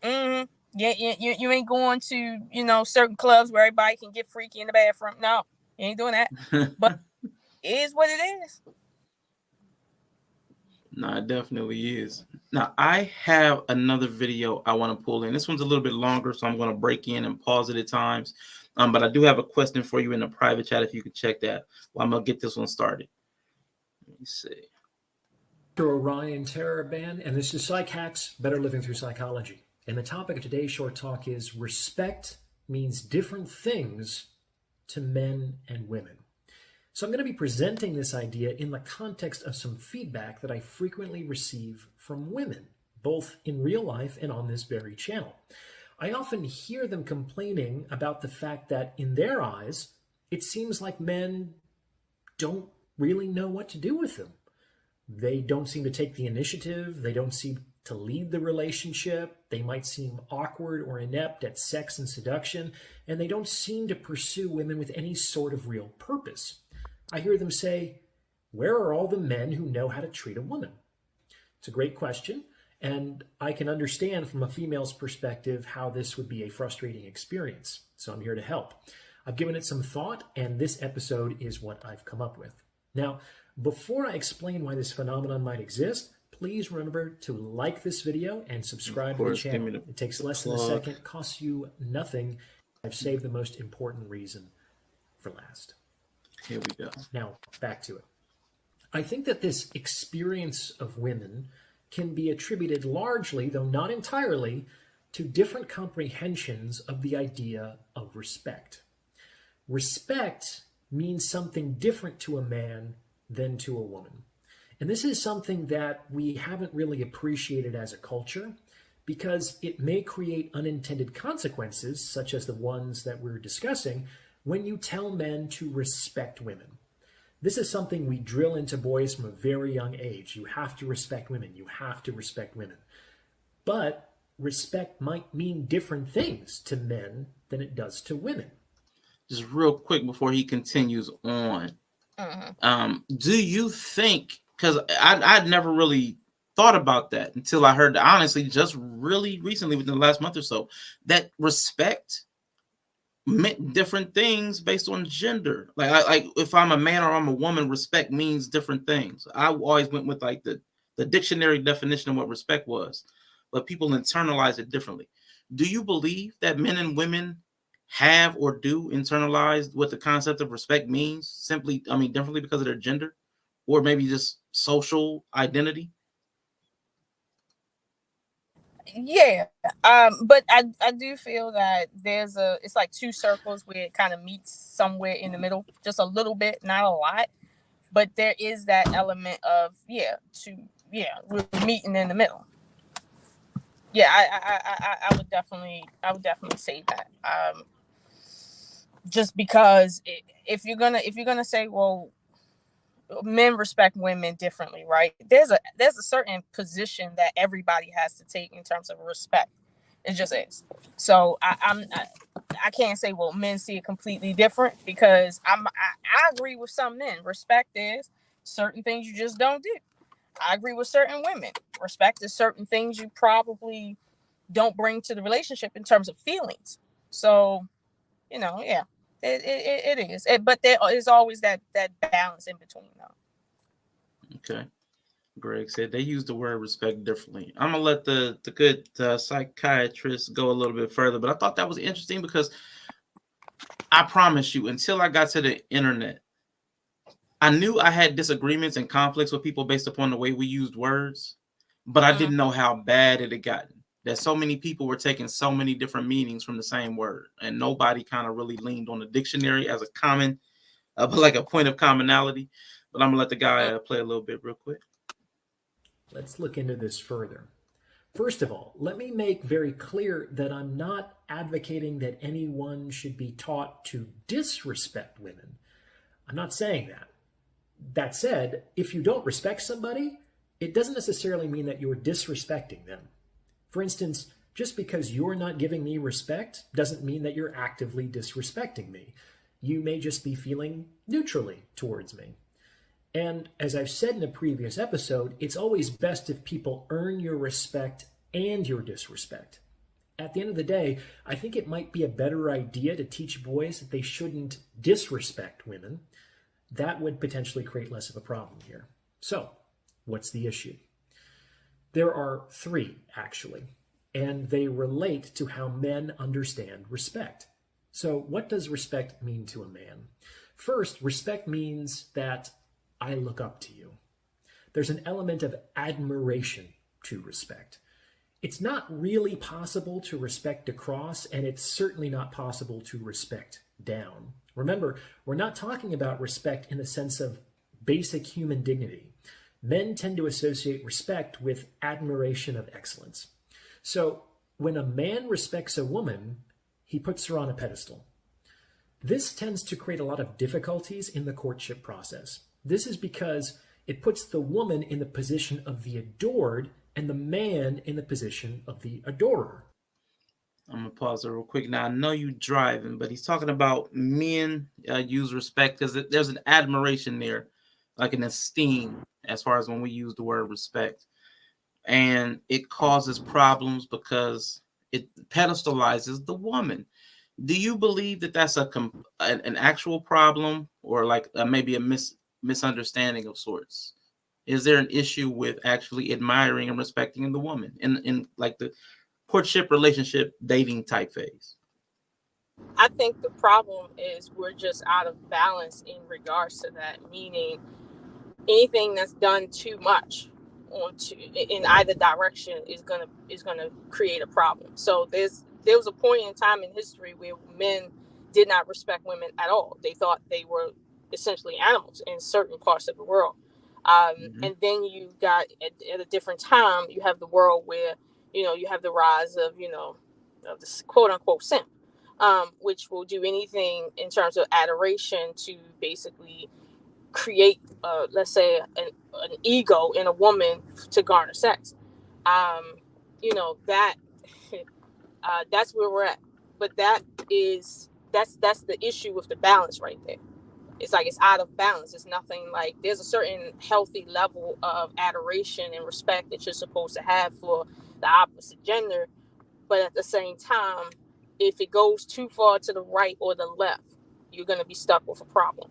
Yeah, you ain't going to, certain clubs where everybody can get freaky in the bathroom. No, You ain't doing that. But it is what it is. No, it definitely is. Now, I have another video I want to pull in. This one's a little bit longer, so I'm going to break in and pause it at times. But I do have a question for you in the private chat if you could check that. Well, I'm going to get this one started. Let me see. Orion Terror Band, and this is Psych Hacks, Better Living Through Psychology. And the topic of today's short talk is respect means different things to men and women. So I'm going to be presenting this idea in the context of some feedback that I frequently receive from women, both in real life and on this very channel. I often hear them complaining about the fact that in their eyes, it seems like men don't really know what to do with them. They don't seem to take the initiative. They don't seem to lead the relationship. They might seem awkward or inept at sex and seduction, and they don't seem to pursue women with any sort of real purpose. I hear them say, where are all the men who know how to treat a woman? It's a great question, and I can understand from a female's perspective how this would be a frustrating experience. So I'm here to help. I've given it some thought, and this episode is what I've come up with. Now, before I explain why this phenomenon might exist, please remember to like this video and subscribe to the channel. It takes less than a second, costs you nothing. I've saved the most important reason for last. Here we go. Now, back to it. I think that this experience of women can be attributed largely, though not entirely, to different comprehensions of the idea of respect. Respect means something different to a man than to a woman. And this is something that we haven't really appreciated as a culture because it may create unintended consequences, such as the ones that we're discussing, when you tell men to respect women. This is something we drill into boys from a very young age. You have to respect women. You have to respect women. But respect might mean different things to men than it does to women. Just real quick before he continues on. Do you think, because I'd never really thought about that until I heard, honestly, just really recently within the last month or so, that respect meant different things based on gender. Like if I'm a man or I'm a woman, respect means different things. I always went with like the dictionary definition of what respect was, but people internalize it differently. Do you believe that men and women have or do internalize what the concept of respect means simply, differently because of their gender or maybe just social identity? Yeah. But I do feel that it's like two circles where it kind of meets somewhere in the middle, just a little bit, not a lot, but there is that element of, we're meeting in the middle. Yeah, I would definitely say that. Just because if you're gonna say, well, men respect women differently, right? There's a certain position that everybody has to take in terms of respect. It just is. So I can't say, well, men see it completely different because I agree with some men. Respect is certain things you just don't do. I agree with certain women. Respect is certain things you probably don't bring to the relationship in terms of feelings. So, yeah. It is, but there is always that balance in between, though. Okay, Greg said they use the word respect differently. I'm gonna let the good psychiatrist go a little bit further, but I thought that was interesting because I promise you, until I got to the internet, I knew I had disagreements and conflicts with people based upon the way we used words, but I didn't know how bad it had gotten. That so many people were taking so many different meanings from the same word, and nobody kind of really leaned on the dictionary as a common, like a point of commonality. But I'm gonna let the guy play a little bit real quick. Let's look into this further. First of all, let me make very clear that I'm not advocating that anyone should be taught to disrespect women. I'm not saying that. That said, if you don't respect somebody, it doesn't necessarily mean that you're disrespecting them. For instance, just because you're not giving me respect doesn't mean that you're actively disrespecting me. You may just be feeling neutrally towards me. And as I've said in a previous episode, it's always best if people earn your respect and your disrespect. At the end of the day, I think it might be a better idea to teach boys that they shouldn't disrespect women. That would potentially create less of a problem here. So, what's the issue? There are three, actually, and they relate to how men understand respect. So, what does respect mean to a man? First, respect means that I look up to you. There's an element of admiration to respect. It's not really possible to respect across, and it's certainly not possible to respect down. Remember, we're not talking about respect in the sense of basic human dignity. Men tend to associate respect with admiration of excellence. So when a man respects a woman, he puts her on a pedestal. This tends to create a lot of difficulties in the courtship process. This is because it puts the woman in the position of the adored and the man in the position of the adorer. I'm gonna pause it real quick. Now I know you driving, but he's talking about men use respect because there's an admiration there, like an esteem, as far as when we use the word respect, and it causes problems because it pedestalizes the woman. Do you believe that that's an actual problem, or like maybe a misunderstanding of sorts? Is there an issue with actually admiring and respecting the woman in like the courtship, relationship, dating type phase? I think the problem is we're just out of balance in regards to that, meaning anything that's done too much in either direction is gonna create a problem. So there was a point in time in history where men did not respect women at all. They thought they were essentially animals in certain parts of the world. And then you got at a different time, you have the world where, you have the rise of, of this quote unquote simp, which will do anything in terms of adoration to basically create, let's say, an ego in a woman to garner sex. That that's where we're at. But that's the issue with the balance right there. It's like it's out of balance. It's nothing like there's a certain healthy level of adoration and respect that you're supposed to have for the opposite gender. But at the same time, if it goes too far to the right or the left, you're going to be stuck with a problem.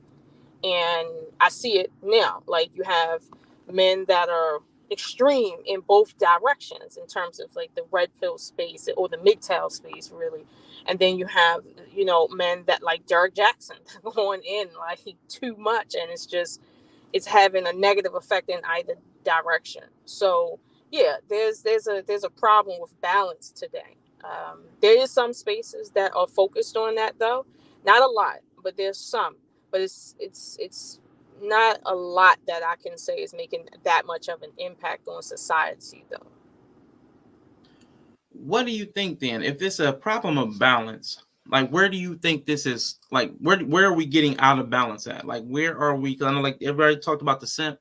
And I see it now. Like you have men that are extreme in both directions in terms of like the red pill space or the MGTOW space, really. And then you have, men that like Derek Jackson going in like too much, and it's having a negative effect in either direction. So yeah, there's a problem with balance today. There is some spaces that are focused on that though, not a lot, but there's some. But it's not a lot that I can say is making that much of an impact on society though. What do you think then? If it's a problem of balance, like where do you think this is? Like where are we getting out of balance at? Like where are we? Because I know like everybody talked about the simp.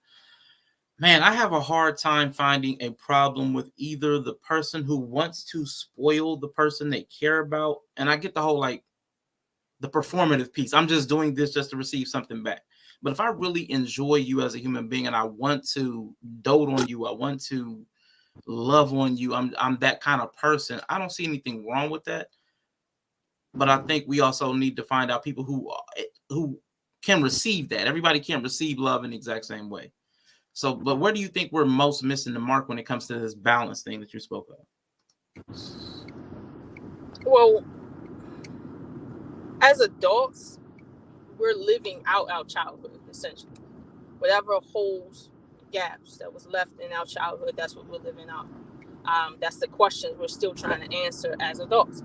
Man, I have a hard time finding a problem with either the person who wants to spoil the person they care about, and I get the whole like the performative piece. I'm just doing this just to receive something back. But if I really enjoy you as a human being and I want to dote on you, I want to love on you, I'm that kind of person. I don't see anything wrong with that. But I think we also need to find out people who can receive that. Everybody can't receive love in the exact same way. So, but where do you think we're most missing the mark when it comes to this balance thing that you spoke of? Well, as adults, we're living out our childhood, essentially. Whatever holes, gaps that was left in our childhood, that's what we're living out. That's the questions we're still trying to answer as adults.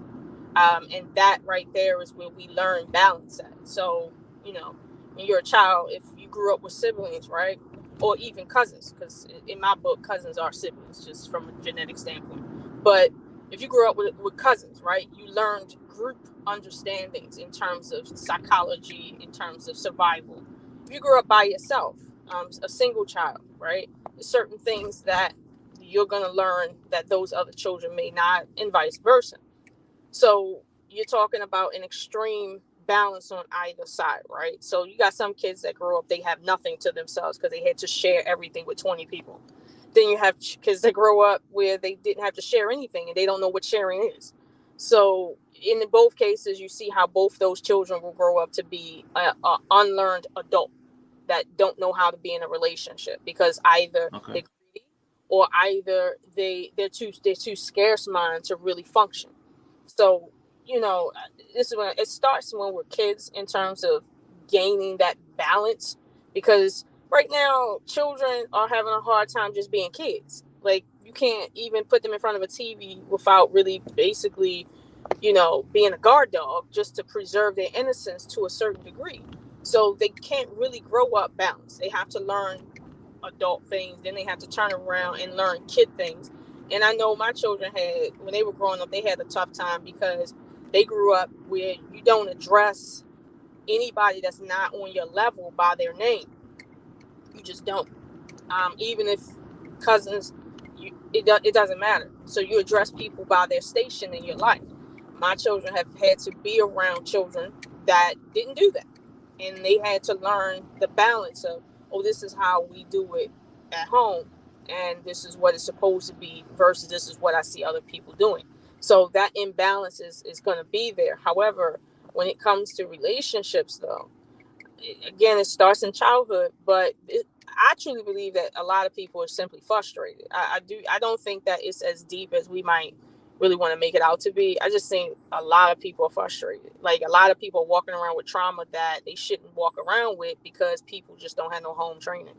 And that right there is where we learn balance at. So, when you're a child, if you grew up with siblings, right? Or even cousins, because in my book, cousins are siblings, just from a genetic standpoint. But if you grew up with cousins, right, you learned group understandings in terms of psychology, in terms of survival. If you grew up by yourself, a single child, right, there's certain things that you're going to learn that those other children may not, and vice versa. So you're talking about an extreme balance on either side, right? So you got some kids that grow up, they have nothing to themselves because they had to share everything with 20 people. Then you have kids that grow up where they didn't have to share anything and they don't know what sharing is. So in both cases, you see how both those children will grow up to be a unlearned adult that don't know how to be in a relationship, because either they're greedy, or either they're too scarce mind to really function. So, this is when it starts, when we're kids, in terms of gaining that balance, because right now children are having a hard time just being kids. Like, you can't even put them in front of a TV without really basically, being a guard dog, just to preserve their innocence to a certain degree. So they can't really grow up balanced. They have to learn adult things, then they have to turn around and learn kid things. And I know my children had, when they were growing up, they had a tough time because they grew up where you don't address anybody that's not on your level by their name. You just don't. Even if cousins, it doesn't matter. So you address people by their station in your life. My children have had to be around children that didn't do that. And they had to learn the balance of, oh, this is how we do it at home, and this is what it's supposed to be, versus this is what I see other people doing. So that imbalance is going to be there. However, when it comes to relationships, though, again, it starts in childhood, but I truly believe that a lot of people are simply frustrated. I don't think that it's as deep as we might really want to make it out to be. I just think a lot of people are frustrated. Like, a lot of people are walking around with trauma that they shouldn't walk around with, because people just don't have no home training.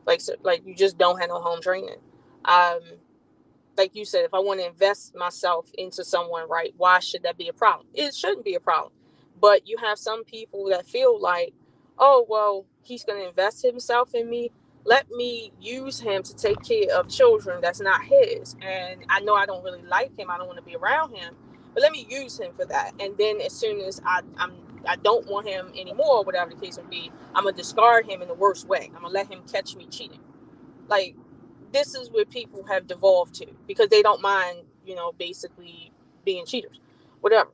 Like you just don't have no home training. Like you said, if I want to invest myself into someone, right, why should that be a problem? It shouldn't be a problem. But you have some people that feel like, oh, well, he's going to invest himself in me. Let me use him to take care of children that's not his. And I know I don't really like him. I don't want to be around him. But let me use him for that. And then as soon as I don't want him anymore, whatever the case may be, I'm going to discard him in the worst way. I'm going to let him catch me cheating. Like, this is where people have devolved to, because they don't mind, basically being cheaters, whatever.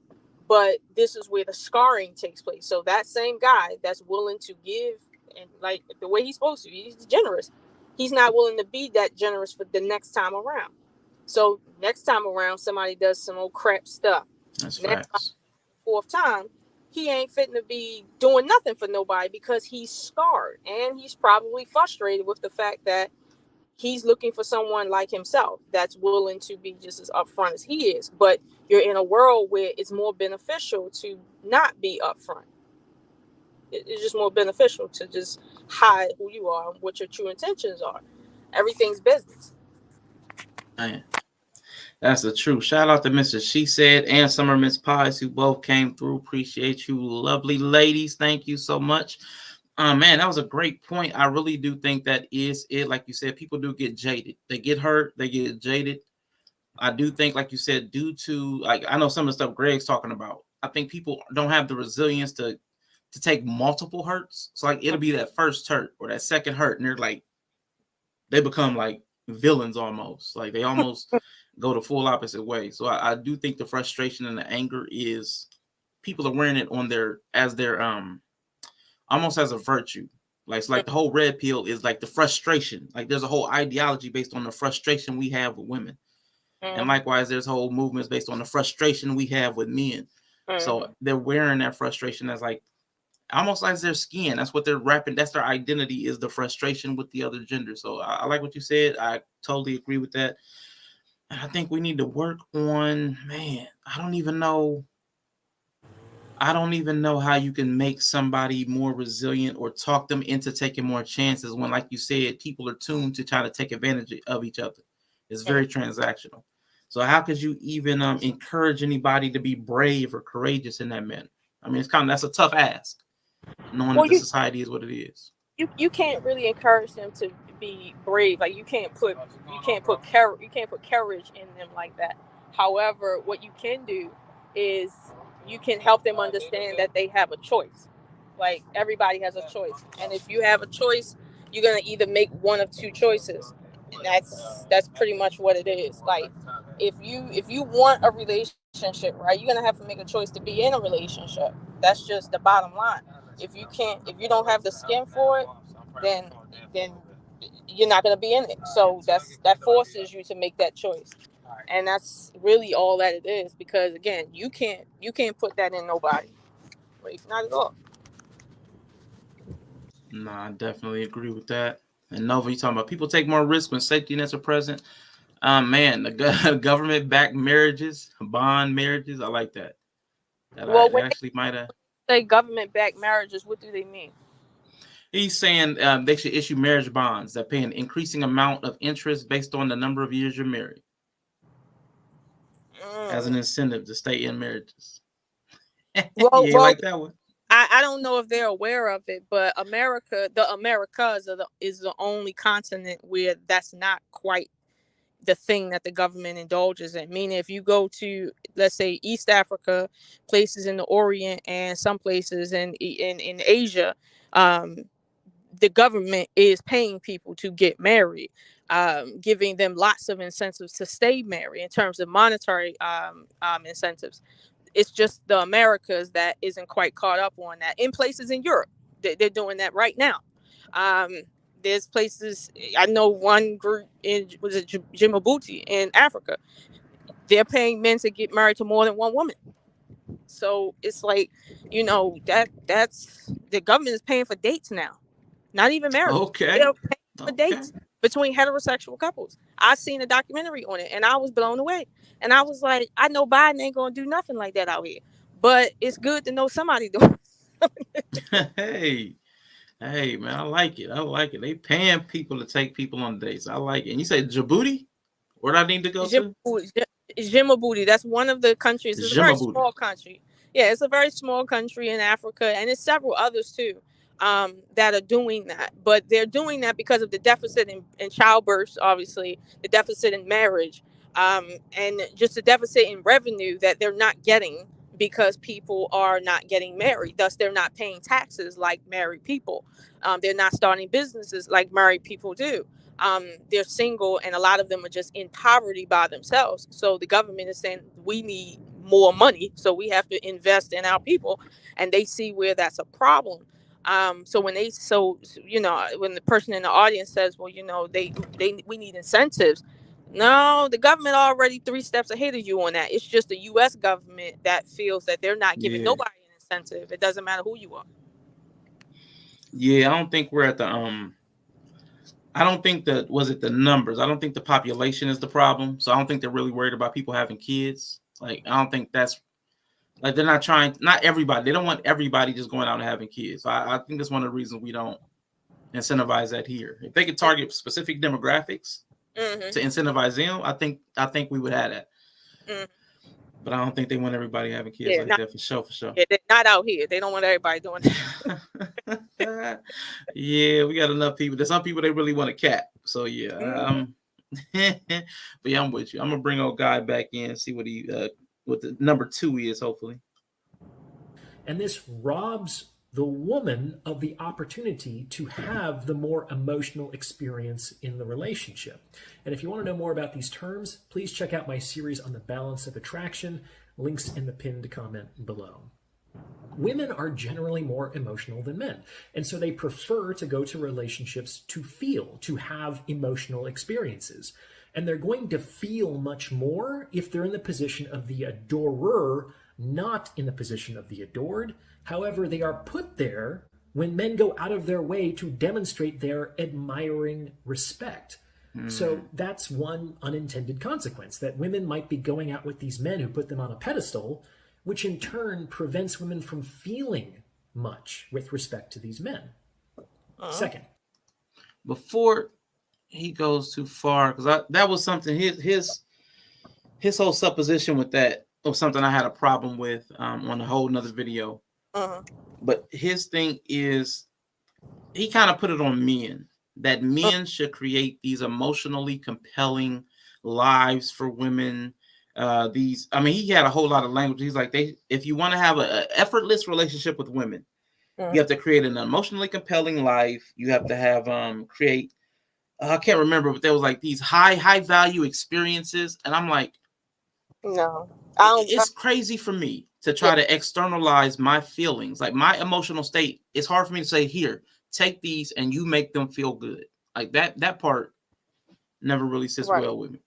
But this is where the scarring takes place. So that same guy that's willing to give, and like the way he's supposed to, he's generous. He's not willing to be that generous for the next time around. So next time around, somebody does some old crap stuff. That's next facts. time, fourth time, he ain't fitting to be doing nothing for nobody, because he's scarred, and he's probably frustrated with the fact that he's looking for someone like himself that's willing to be just as upfront as he is. But you're in a world where it's more beneficial to not be upfront. It's just more beneficial to just hide who you are and what your true intentions are. Everything's business. Man, that's the truth. Shout out to Mrs. She Said and Summer Miss Pies, who both came through. Appreciate you, lovely ladies. Thank you so much. Man, that was a great point. I really do think that is it. Like you said, people do get jaded. They get hurt. They get jaded. I do think, like you said, due to, like, I know some of the stuff Greg's talking about, I think people don't have the resilience to take multiple hurts. So, like, it'll be that first hurt or that second hurt, and they're like, they become like villains almost. Like, they almost go the full opposite way. So I do think the frustration and the anger is, people are wearing it on as their almost as a virtue. Like, it's like the whole red pill is like the frustration. Like, there's a whole ideology based on the frustration we have with women. And likewise, there's whole movements based on the frustration we have with men. So they're wearing that frustration as like, almost like their skin. That's what they're wrapping. That's their identity, is the frustration with the other gender. So I like what you said. I totally agree with that. And I think we need to work on, man, I don't even know how you can make somebody more resilient or talk them into taking more chances when, like you said, people are tuned to try to take advantage of each other. It's very transactional. So how could you even encourage anybody to be brave or courageous in that manner? I mean, that's a tough ask, knowing that the society is what it is. You can't really encourage them to be brave. Like, you can't put courage in them like that. However, what you can do is you can help them understand that they have a choice. Like, everybody has a choice, and if you have a choice, you're gonna either make one of two choices, and that's pretty much what it is. Like, if you want a relationship, right, you're gonna have to make a choice to be in a relationship. That's just the bottom line. If you don't have the skin for it, then you're not gonna be in it. So that forces you to make that choice. And that's really all that it is, because again, you can't put that in nobody. Like, not at all. No, I definitely agree with that. And Nova, you talking about people take more risk when safety nets are present. Man, the government-backed marriages, bond marriages, I like that. Well, That when actually might have. they say government-backed marriages, what do they mean? He's saying they should issue marriage bonds that pay an increasing amount of interest based on the number of years you're married, as an incentive to stay in marriages. Well, Yeah, like that one. I don't know if they're aware of it, but the Americas is the only continent where that's not quite the thing that the government indulges in. Meaning, if you go to, let's say, East Africa, places in the Orient, and some places in Asia, the government is paying people to get married, giving them lots of incentives to stay married in terms of monetary incentives. It's just the Americas that isn't quite caught up on that. In places in Europe, they're doing that right now. There's places, I know one group in Djibouti in Africa. They're paying men to get married to more than one woman. So it's like, that's the government is paying for dates now. Not even marriage. Okay. They're paying for dates between heterosexual couples. I seen a documentary on it and I was blown away. And I was like, I know Biden ain't gonna do nothing like that out here, but it's good to know somebody doing. Hey, man, I like it. They paying people to take people on dates. I like it. And you say Djibouti? Where do I need to go to? Djibouti. That's one of the countries. It's a very small country. Yeah, it's a very small country in Africa, and it's several others too that are doing that. But they're doing that because of the deficit in childbirth, obviously, the deficit in marriage, and just the deficit in revenue that they're not getting because people are not getting married. Thus, they're not paying taxes like married people. They're not starting businesses like married people do. They're single, and a lot of them are just in poverty by themselves. So the government is saying we need more money, so we have to invest in our people, and they see where that's a problem. So when when the person in the audience says, well, we need incentives. No, the government already 3 steps ahead of you on that. It's just the U.S. government that feels that they're not giving nobody an incentive. It doesn't matter who you are. Yeah, I don't think we're at the I don't think that the numbers. I don't think the population is the problem. So I don't think they're really worried about people having kids. Like, I don't think that's like they're not everybody. They don't want everybody just going out and having kids. So I think that's one of the reasons we don't incentivize that here. If they could target specific demographics to incentivize them, I think we would have that. But I don't think they want everybody having kids like that for sure. Yeah, they're not out here. They don't want everybody doing that. Yeah, we got enough people. There's some people they really want a cat. So yeah, but yeah, I'm with you. I'm gonna bring old guy back in and see what the number 2 is, hopefully. And this robs the woman of the opportunity to have the more emotional experience in the relationship. And if you want to know more about these terms, please check out my series on the balance of attraction, links in the pinned comment below. Women are generally more emotional than men, and so they prefer to go to relationships to feel, to have emotional experiences. And they're going to feel much more if they're in the position of the adorer, not in the position of the adored. However, they are put there when men go out of their way to demonstrate their admiring respect. So that's one unintended consequence, that women might be going out with these men who put them on a pedestal, which in turn prevents women from feeling much with respect to these men. Second. Before he goes too far, because that was something, his whole supposition with that was something I had a problem with on a whole nother video. But his thing is, he kind of put it on men, that men should create these emotionally compelling lives for women. He had a whole lot of language. He's like, if you want to have an effortless relationship with women, you have to create an emotionally compelling life. You have to have create. I can't remember, but there was like these high value experiences, and I'm like, no, it's crazy for me to try to externalize my feelings, like my emotional state. It's hard for me to say, here, take these, and you make them feel good. Like that part never really sits well with me.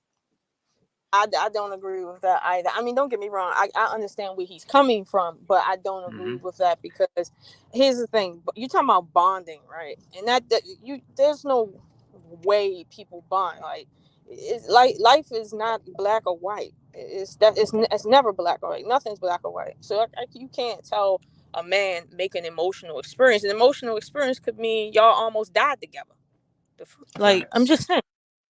I don't agree with that either. I mean, don't get me wrong. I understand where he's coming from, but I don't agree with that, because here's the thing. You're talking about bonding, right? And that there's no way people bond. Like, it's like life is not black or white. It's never black or white. Nothing's black or white. So you can't tell a man make an emotional experience. An emotional experience could mean y'all almost died together. Like, I'm just saying.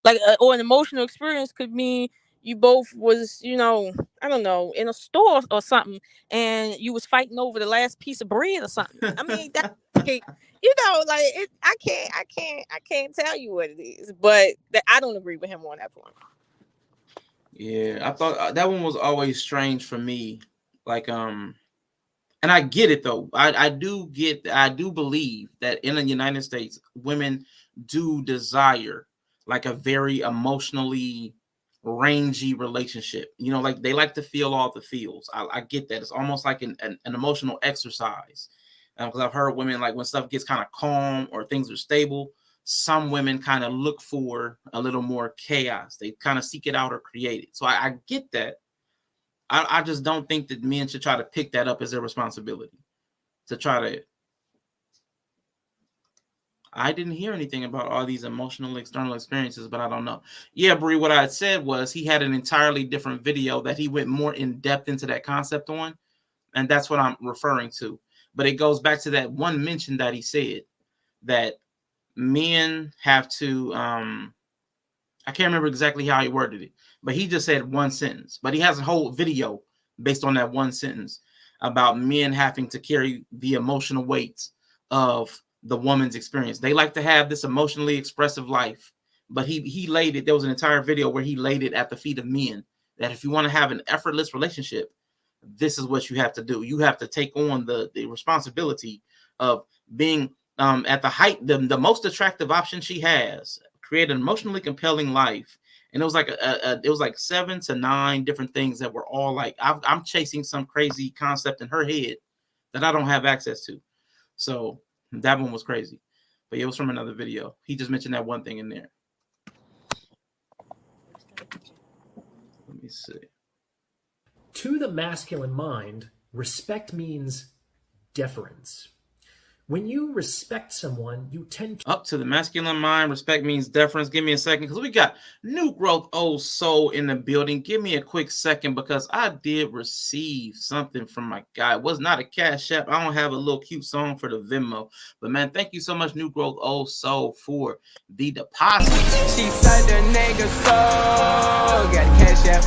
Like, or an emotional experience could mean you both was, I don't know, in a store or something, and you was fighting over the last piece of bread or something. I mean, that, like, I can't tell you what it is, but I don't agree with him on that point. Yeah, I thought that one was always strange for me. Like, and I get it though. I do believe that in the United States, women do desire like a very emotionally rangy relationship. Like they like to feel all the feels. I get that. It's almost like an emotional exercise. Because I've heard women, like, when stuff gets kind of calm or things are stable, some women kind of look for a little more chaos. They kind of seek it out or create it. So I get that. I just don't think that men should try to pick that up as their responsibility. To try to. I didn't hear anything about all these emotional external experiences, but I don't know. Yeah, Bree, what I had said was he had an entirely different video that he went more in depth into that concept on. And that's what I'm referring to. But it goes back to that one mention that he said that men have to, I can't remember exactly how he worded it, but he just said one sentence. But he has a whole video based on that one sentence about men having to carry the emotional weight of the woman's experience. They like to have this emotionally expressive life, but he laid it. There was an entire video where he laid it at the feet of men, that if you want to have an effortless relationship, this is what you have to do. You have to take on the responsibility of being at the height, the most attractive option she has, create an emotionally compelling life. And it was like it was like 7 to 9 different things that were all like, I'm chasing some crazy concept in her head that I don't have access to. So that one was crazy, but it was from another video. He just mentioned that one thing in there. Let me see. To the masculine mind, respect means deference. When you respect someone, you tend to... Up to the masculine mind, respect means deference. Give me a second, because we got New Growth Old Soul in the building. Give me a quick second, because I did receive something from my guy. It was not a Cash App. I don't have a little cute song for the Venmo. But, man, thank you so much, New Growth Old Soul, for the deposit. She said the nigga soul. Got Cash App.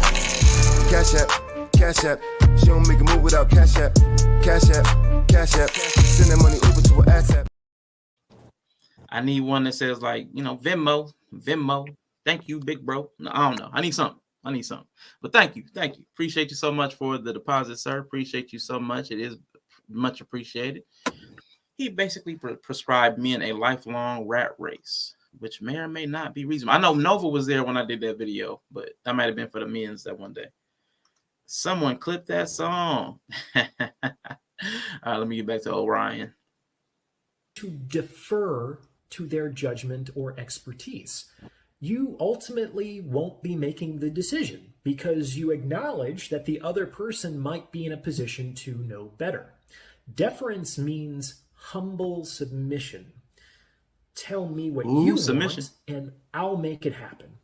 Cash App. Cash App. She don't make a move without Cash App. Cash App. Cash App. Send that money over to her ass app. I need one that says, like, Venmo. Thank you, big bro. No, I don't know. I need something. But thank you. Appreciate you so much for the deposit, sir. Appreciate you so much. It is much appreciated. He basically prescribed men a lifelong rat race, which may or may not be reasonable. I know Nova was there when I did that video, but that might have been for the men's that one day. Someone clip that song. All right, let me get back to Orion. To defer to their judgment or expertise. You ultimately won't be making the decision because you acknowledge that the other person might be in a position to know better. Deference means humble submission. Tell me what you want and I'll make it happen.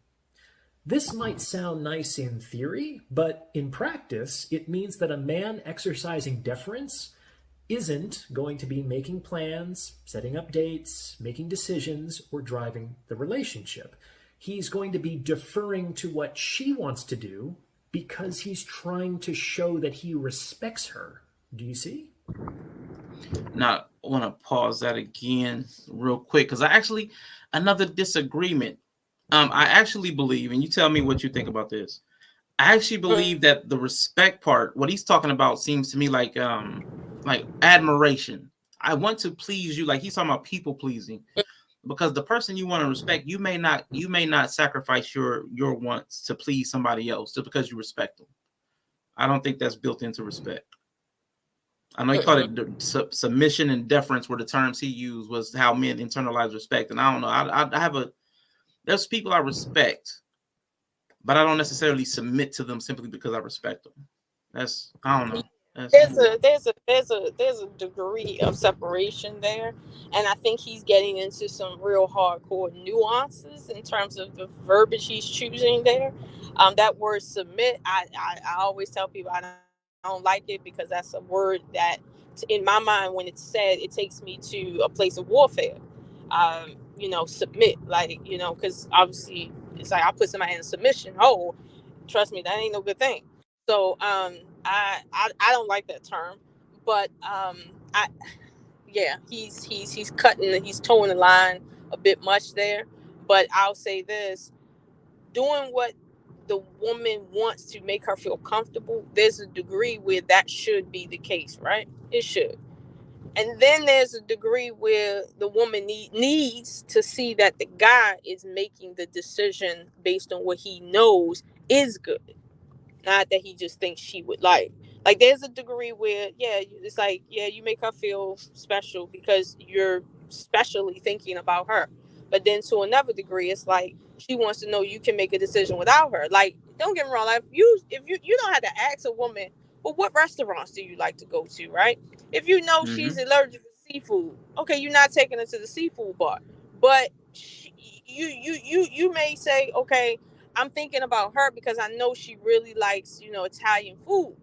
This might sound nice in theory, but in practice, it means that a man exercising deference isn't going to be making plans, setting up dates, making decisions, or driving the relationship. He's going to be deferring to what she wants to do because he's trying to show that he respects her. Do you see? Now, I want to pause that again real quick because another disagreement. I actually believe, and you tell me what you think about this. I actually believe that the respect part, what he's talking about, seems to me like admiration. I want to please you, like he's talking about people pleasing, because the person you want to respect, you may not sacrifice your wants to please somebody else just because you respect them. I don't think that's built into respect. I know he called it submission and deference were the terms he used, was how men internalize respect. And I don't know. There's people I respect, but I don't necessarily submit to them simply because I respect them. I don't know. There's a degree of separation there, and I think he's getting into some real hardcore nuances in terms of the verbiage he's choosing there. That word submit, I always tell people I don't like it, because that's a word that, in my mind, when it's said, it takes me to a place of warfare. Submit, like, because obviously it's like I put somebody in submission. Oh, trust me, that ain't no good thing. So I don't like that term, but I yeah, he's cutting, he's towing the line a bit much there. But I'll say this: doing what the woman wants to make her feel comfortable, there's a degree where that should be the case, right? It should. And then there's a degree where the woman needs to see that the guy is making the decision based on what he knows is good, not that he just thinks she would like. Like, there's a degree where, yeah, it's like, yeah, you make her feel special because you're specially thinking about her. But then to another degree, it's like she wants to know you can make a decision without her. Like, don't get me wrong, like, if you don't have to ask a woman, well, what restaurants do you like to go to, right? If you know she's allergic to seafood, okay, you're not taking her to the seafood bar. But you may say, okay, I'm thinking about her because I know she really likes, Italian food.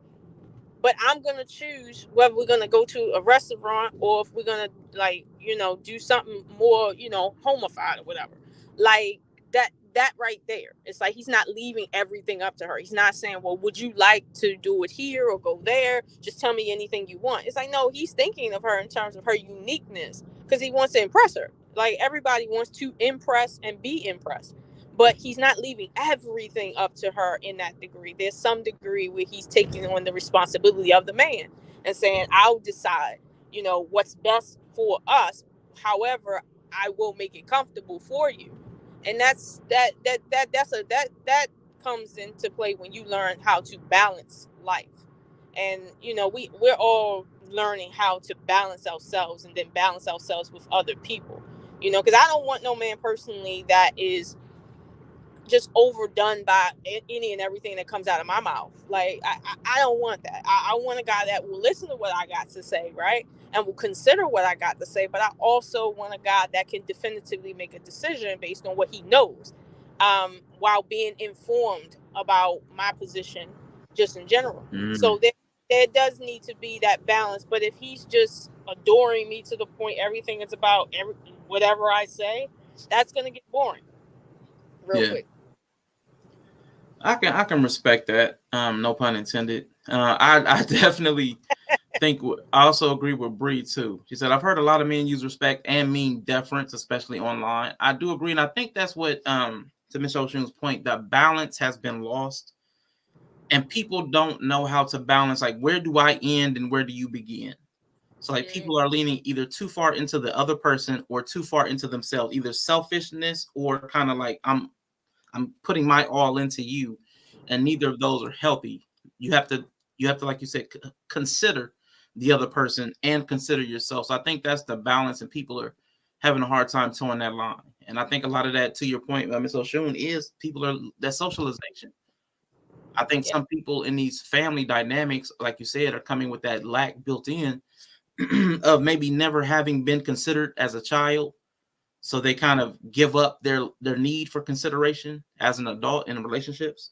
But I'm going to choose whether we're going to go to a restaurant or if we're going to, like, do something more, homified or whatever. Like, that right there. It's like he's not leaving everything up to her. He's not saying, well, would you like to do it here or go there? Just tell me anything you want. It's like, no, he's thinking of her in terms of her uniqueness because he wants to impress her. Like, everybody wants to impress and be impressed. But he's not leaving everything up to her in that degree. There's some degree where he's taking on the responsibility of the man and saying, I'll decide, what's best for us. However, I will make it comfortable for you. And that comes into play when you learn how to balance life. And, we're all learning how to balance ourselves and then balance ourselves with other people, because I don't want no man personally that is just overdone by any and everything that comes out of my mouth. Like, I don't want that. I want a guy that will listen to what I got to say, right? And will consider what I got to say. But I also want a guy that can definitively make a decision based on what he knows, while being informed about my position just in general. So there does need to be that balance. But if he's just adoring me to the point everything is about whatever I say, that's going to get boring real quick. I can respect that. No pun intended. I definitely think I also agree with Bree too. She said, I've heard a lot of men use respect and mean deference, especially online. I do agree, and I think that's what to Miss Oshun's point, that balance has been lost, and people don't know how to balance. Like, where do I end and where do you begin? So like people are leaning either too far into the other person or too far into themselves, either selfishness or kind of like I'm putting my all into you, and neither of those are healthy. You have to, like you said, consider the other person and consider yourself. So I think that's the balance, and people are having a hard time towing that line. And I think a lot of that, to your point, Ms. Oshun, is that socialization. I think some people in these family dynamics, like you said, are coming with that lack built in of maybe never having been considered as a child. So they kind of give up their need for consideration as an adult in relationships,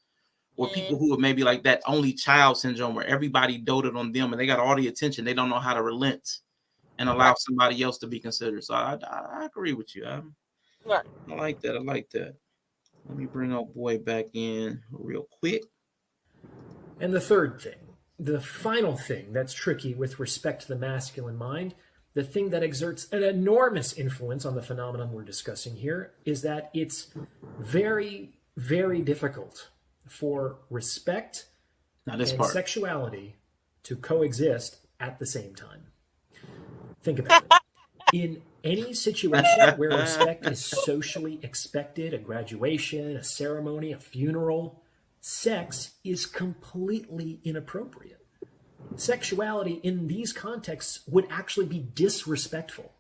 or people who are maybe like that only child syndrome where everybody doted on them and they got all the attention. They don't know how to relent and allow somebody else to be considered. So I agree with you. I like that. I like that. Let me bring old boy back in real quick. And the third thing, the final thing that's tricky with respect to the masculine mind, the thing that exerts an enormous influence on the phenomenon we're discussing here, is that it's very, very difficult for respect and sexuality to coexist at the same time. Think about it. In any situation where respect is socially expected, a graduation, a ceremony, a funeral, sex is completely inappropriate. Sexuality in these contexts would actually be disrespectful.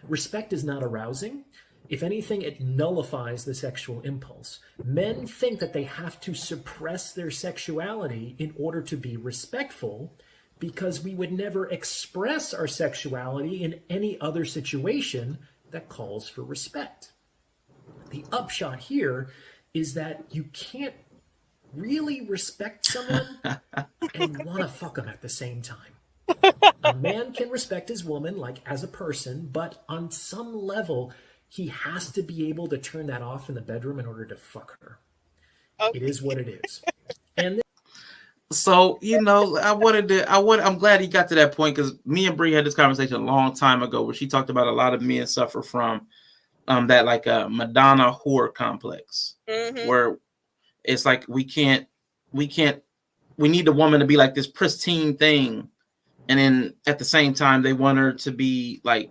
Respect is not arousing. If anything, it nullifies the sexual impulse. Men think that they have to suppress their sexuality in order to be respectful, because we would never express our sexuality in any other situation that calls for respect. The upshot here is that you can't really respect someone and want to fuck them at the same time. A man can respect his woman, like as a person, but on some level, he has to be able to turn that off in the bedroom in order to fuck her. Okay. It is what it is. And so, I'm glad he got to that point, because me and Bree had this conversation a long time ago where she talked about a lot of men suffer from that like a Madonna whore complex, where it's like we need the woman to be like this pristine thing, and then at the same time they want her to be like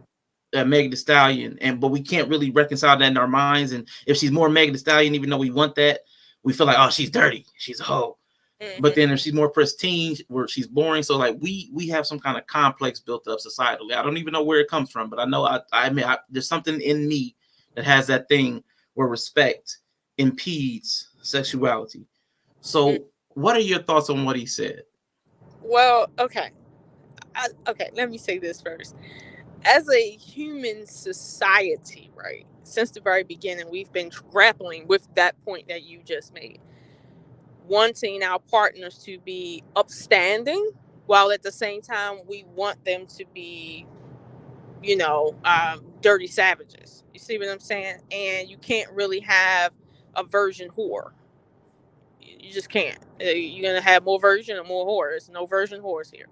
Meg Thee Stallion, but we can't really reconcile that in our minds. And if she's more Meg Thee Stallion, even though we want that, we feel like, oh, she's dirty, she's a hoe. But then if she's more pristine, where she's boring. So like we have some kind of complex built up societally. I don't even know where it comes from, but I know I admit there's something in me that has that thing where respect impedes sexuality. So what are your thoughts on what he said? Well, okay. Let me say this first. As a human society, right, since the very beginning, we've been grappling with that point that you just made. Wanting our partners to be upstanding, while at the same time we want them to be, dirty savages. You see what I'm saying? And you can't really have a virgin whore. You just can't. You're gonna have more virgin and more whores. No virgin whores here.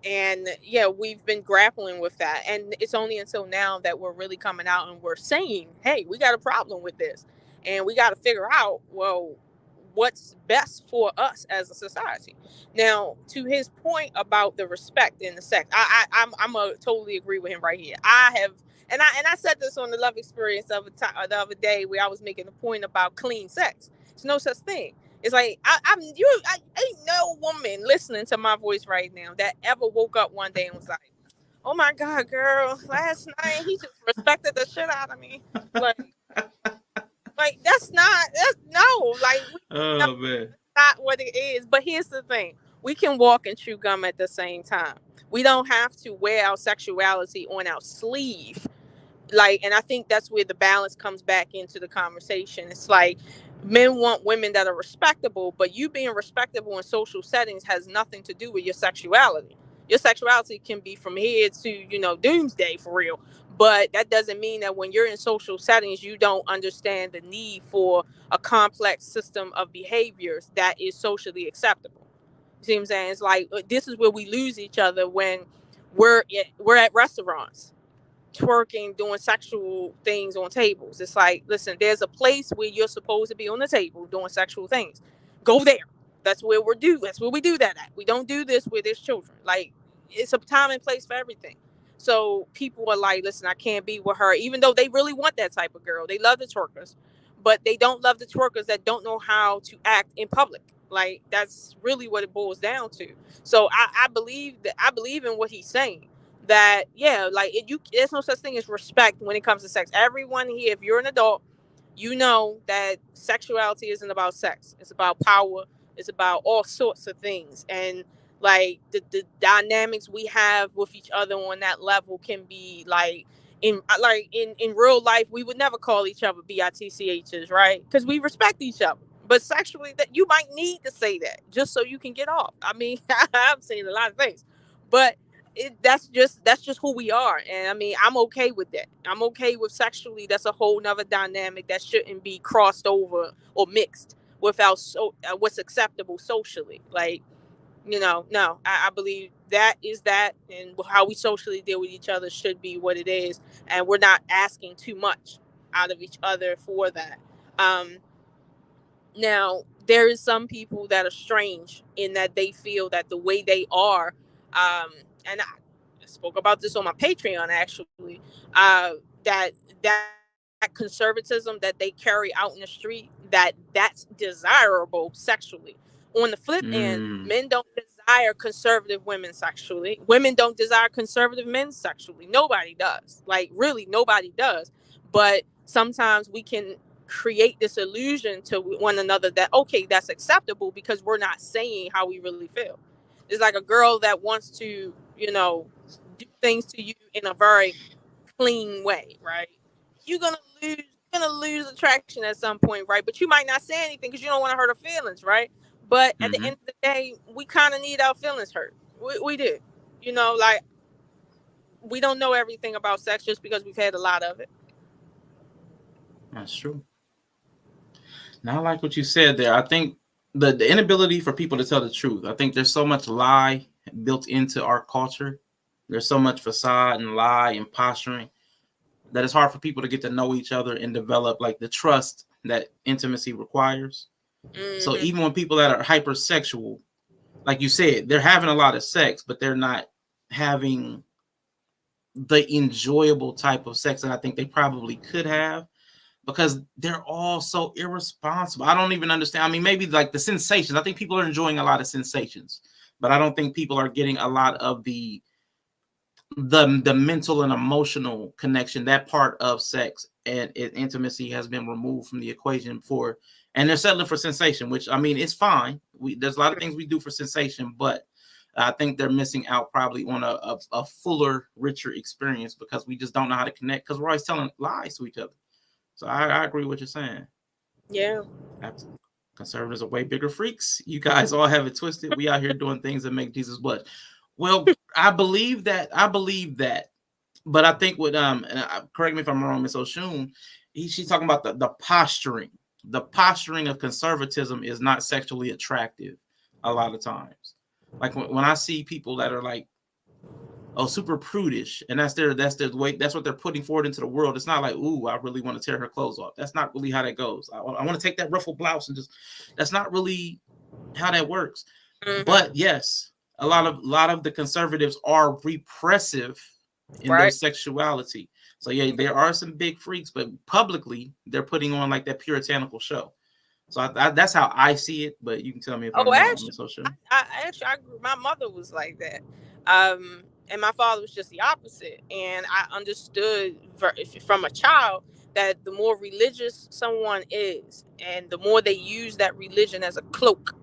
And yeah, we've been grappling with that, and it's only until now that we're really coming out and we're saying, hey, we got a problem with this, and we got to figure out, well, what's best for us as a society. Now, to his point about the respect in the sex, I'm a totally agree with him right here. I have, and I said this on the Love Experience of the other day, where I was making a point about clean sex. There's no such thing. It's like I ain't no woman listening to my voice right now that ever woke up one day and was like, "Oh my God, girl, last night he just respected the shit out of me." Like that's no, like Man, not what it is. But here's the thing: we can walk and chew gum at the same time. We don't have to wear our sexuality on our sleeve. And I think that's where the balance comes back into the conversation. It's like men want women that are respectable, but you being respectable in social settings has nothing to do with your sexuality. Your sexuality can be from here to, doomsday for real. But that doesn't mean that when you're in social settings, you don't understand the need for a complex system of behaviors that is socially acceptable. You see what I'm saying? It's like this is where we lose each other when we're at restaurants twerking, doing sexual things on tables. It's like, listen, there's a place where you're supposed to be on the table doing sexual things. Go there. That's where we do that at. We don't do this where there's children. Like, it's a time and place for everything. So people are like, listen, I can't be with her, even though they really want that type of girl. They love the twerkers, but they don't love the twerkers that don't know how to act in public. Like, that's really what it boils down to. So I believe in what he's saying. That there's no such thing as respect when it comes to sex. Everyone here, if you're an adult, you know that sexuality isn't about sex. It's about power. It's about all sorts of things. And like the dynamics we have with each other on that level can be in real life, we would never call each other bitchs, right? Because we respect each other. But sexually, that you might need to say that just so you can get off. I mean, I've seen a lot of things, but that's just who we are. And I mean, I'm okay with that. I'm okay with sexually. That's a whole nother dynamic that shouldn't be crossed over or mixed without what's acceptable socially. Like, no, I believe that is that, and how we socially deal with each other should be what it is. And we're not asking too much out of each other for that. Now, there is some people that are strange in that they feel that the way they are, and I spoke about this on my Patreon actually, that conservatism that they carry out in the street, that's desirable sexually. On the flip end, men don't desire conservative women sexually. Women don't desire conservative men sexually. Nobody does. Like, really, nobody does. But sometimes we can create this illusion to one another that, okay, that's acceptable because we're not saying how we really feel. It's like a girl that wants to, do things to you in a very clean way, right? You're gonna lose attraction at some point, right? But you might not say anything because you don't want to hurt her feelings, right? But at the end of the day, we kind of need our feelings hurt. We do, like, we don't know everything about sex just because we've had a lot of it. That's true. Now, I like what you said there. I think the inability for people to tell the truth. I think there's so much lie built into our culture. There's so much facade and lie and posturing that it's hard for people to get to know each other and develop like the trust that intimacy requires. So even when people that are hypersexual, like you said, they're having a lot of sex, but they're not having the enjoyable type of sex that I think they probably could have, because they're all so irresponsible. I don't even understand. I mean, maybe like the sensations. I think people are enjoying a lot of sensations, but I don't think people are getting a lot of the mental and emotional connection. That part of sex and intimacy has been removed from the equation and they're settling for sensation, which, I mean, it's fine. There's a lot of things we do for sensation, but I think they're missing out probably on a fuller, richer experience because we just don't know how to connect because we're always telling lies to each other. So I agree with what you're saying. Yeah. Conservatives are way bigger freaks. You guys all have it twisted. We out here doing things that make Jesus blush. Well, I believe that. But I think with correct me if I'm wrong, Miss Oshun, she's talking about the posturing. The posturing of conservatism is not sexually attractive a lot of times. Like when I see people that are like, super prudish, and that's their way, that's what they're putting forward into the world. It's not like, ooh, I really want to tear her clothes off. That's not really how that goes. I want to take that ruffled blouse and just, that's not really how that works. But yes, a lot of the conservatives are repressive in their sexuality. So yeah, there are some big freaks, but publicly they're putting on like that puritanical show. So that's how I see it. But you can tell me if I'm wrong. I my mother was like that, and my father was just the opposite. And I understood from a child that the more religious someone is, and the more they use that religion as a cloak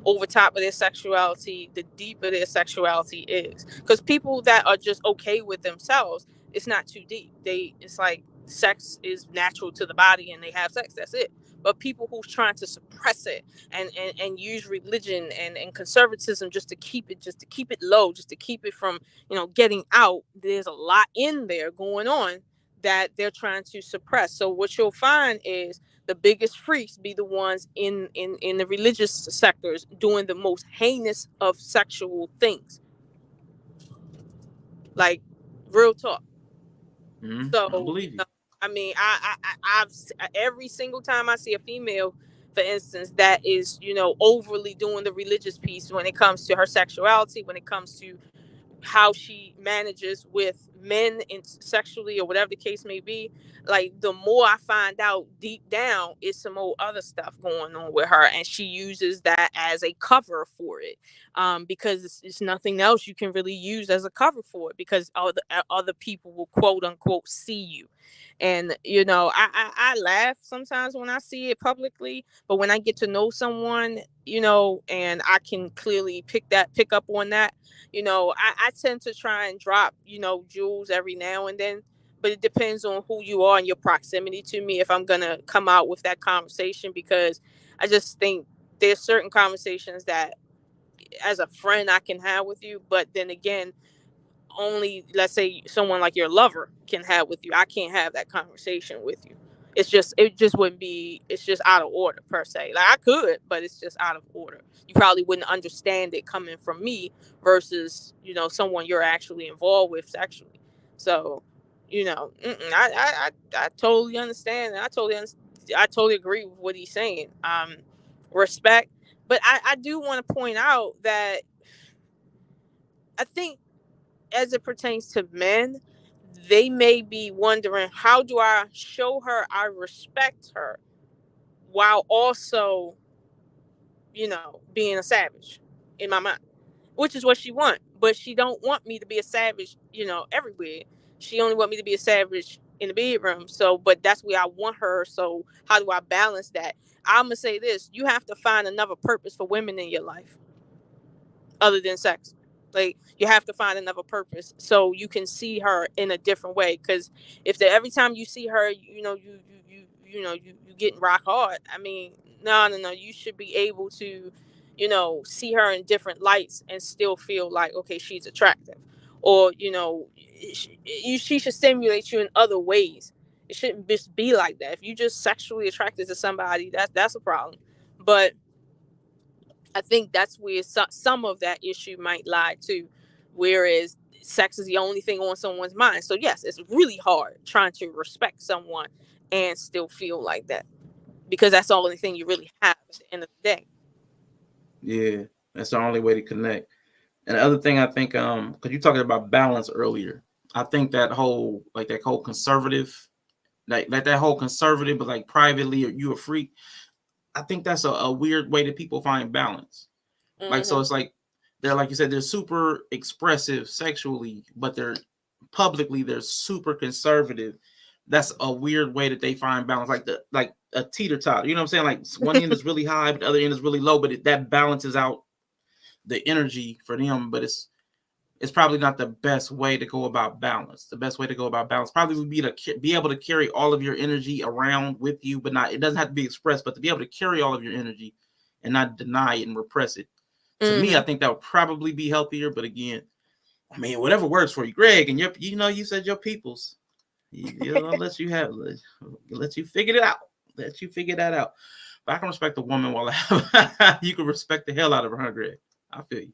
over top of their sexuality, the deeper their sexuality is. Because people that are just okay with themselves, it's not too deep. It's like sex is natural to the body and they have sex, that's it. But people who's trying to suppress it and use religion and conservatism just to keep it low, just to keep it from, getting out, there's a lot in there going on that they're trying to suppress. So what you'll find is the biggest freaks be the ones in the religious sectors doing the most heinous of sexual things. Like, real talk. So, I believe you. I mean, I've every single time I see a female, for instance, that is, overly doing the religious piece when it comes to her sexuality, when it comes to how she manages with men and sexually or whatever the case may be, like, the more I find out deep down is some old other stuff going on with her, and she uses that as a cover for it, because it's nothing else you can really use as a cover for it, because other people will quote unquote see you. And I laugh sometimes when I see it publicly, but when I get to know someone, and I can clearly pick up on that, I tend to try and drop, jewels every now and then, but it depends on who you are and your proximity to me if I'm gonna come out with that conversation, because I just think there's certain conversations that as a friend I can have with you, but then again, only, let's say, someone like your lover can have with you. I can't have that conversation with you. It just wouldn't be, it's just out of order per se. Like, I could, but it's just out of order. You probably wouldn't understand it coming from me versus, someone you're actually involved with sexually. So, I totally understand. And I totally agree with what he's saying. Respect. But I do want to point out that I think, as it pertains to men, they may be wondering, how do I show her I respect her while also, being a savage in my mind? which is what she want. But she don't want me to be a savage, everywhere. She only want me to be a savage in the bedroom. So, but that's where I want her. So how do I balance that? I'm gonna say this: you have to find another purpose for women in your life other than sex. Like, you have to find another purpose so you can see her in a different way. Because if every time you see her, you getting rock hard. I mean, no. You should be able to, see her in different lights and still feel like, okay, she's attractive, or she should stimulate you in other ways. It shouldn't just be like that. If you just sexually attracted to somebody, that's a problem. But I think that's where some of that issue might lie too. Whereas sex is the only thing on someone's mind. So yes, it's really hard trying to respect someone and still feel like that, because that's the only thing you really have at the end of the day. Yeah, that's the only way to connect. And the other thing I think, because you talking about balance earlier, I think that whole conservative, that whole conservative, but like privately, you a freak. I think that's a weird way that people find balance. Mm-hmm. Like, so it's like they're, like you said, they're super expressive sexually, but they're super conservative. That's a weird way that they find balance, like a teeter-totter. You know what I'm saying? Like, one end is really high, but the other end is really low, but that balances out the energy for them. But it's probably not the best way to go about balance. The best way to go about balance probably would be to be able to carry all of your energy around with you, but it doesn't have to be expressed, but to be able to carry all of your energy and not deny it and repress it. To me, I think that would probably be healthier. But again, I mean, whatever works for you, Greg, and you said your peoples, I'll let you figure it out. Let you figure that out. But I can respect a woman while you can respect the hell out of her, huh, Greg? I feel you.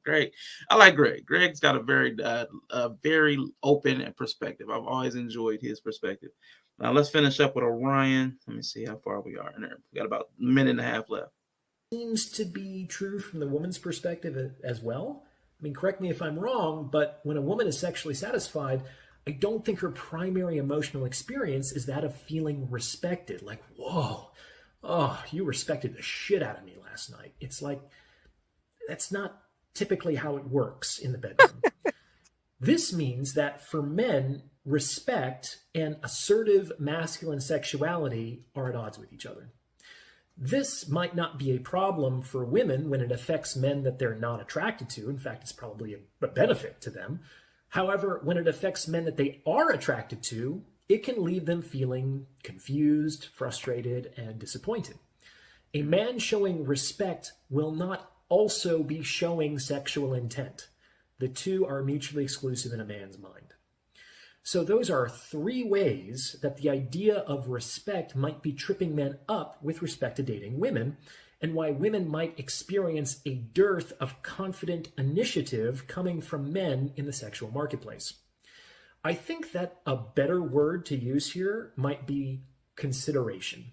Great. I like Greg. Greg's got a very open and perspective. I've always enjoyed his perspective. Now let's finish up with Orion. Let me see how far we are in there. We got about a minute and a half left. Seems to be true from the woman's perspective as well. I mean, correct me if I'm wrong, but when a woman is sexually satisfied, I don't think her primary emotional experience is that of feeling respected. Like, whoa, oh, you respected the shit out of me last night. It's like, that's not typically how it works in the bedroom. This means that for men, respect and assertive masculine sexuality are at odds with each other. This might not be a problem for women when it affects men that they're not attracted to. In fact, it's probably a benefit to them. However, when it affects men that they are attracted to, it can leave them feeling confused, frustrated, and disappointed. A man showing respect will not also be showing sexual intent. The two are mutually exclusive in a man's mind. So those are 3 ways that the idea of respect might be tripping men up with respect to dating women, and why women might experience a dearth of confident initiative coming from men in the sexual marketplace. I think that a better word to use here might be consideration.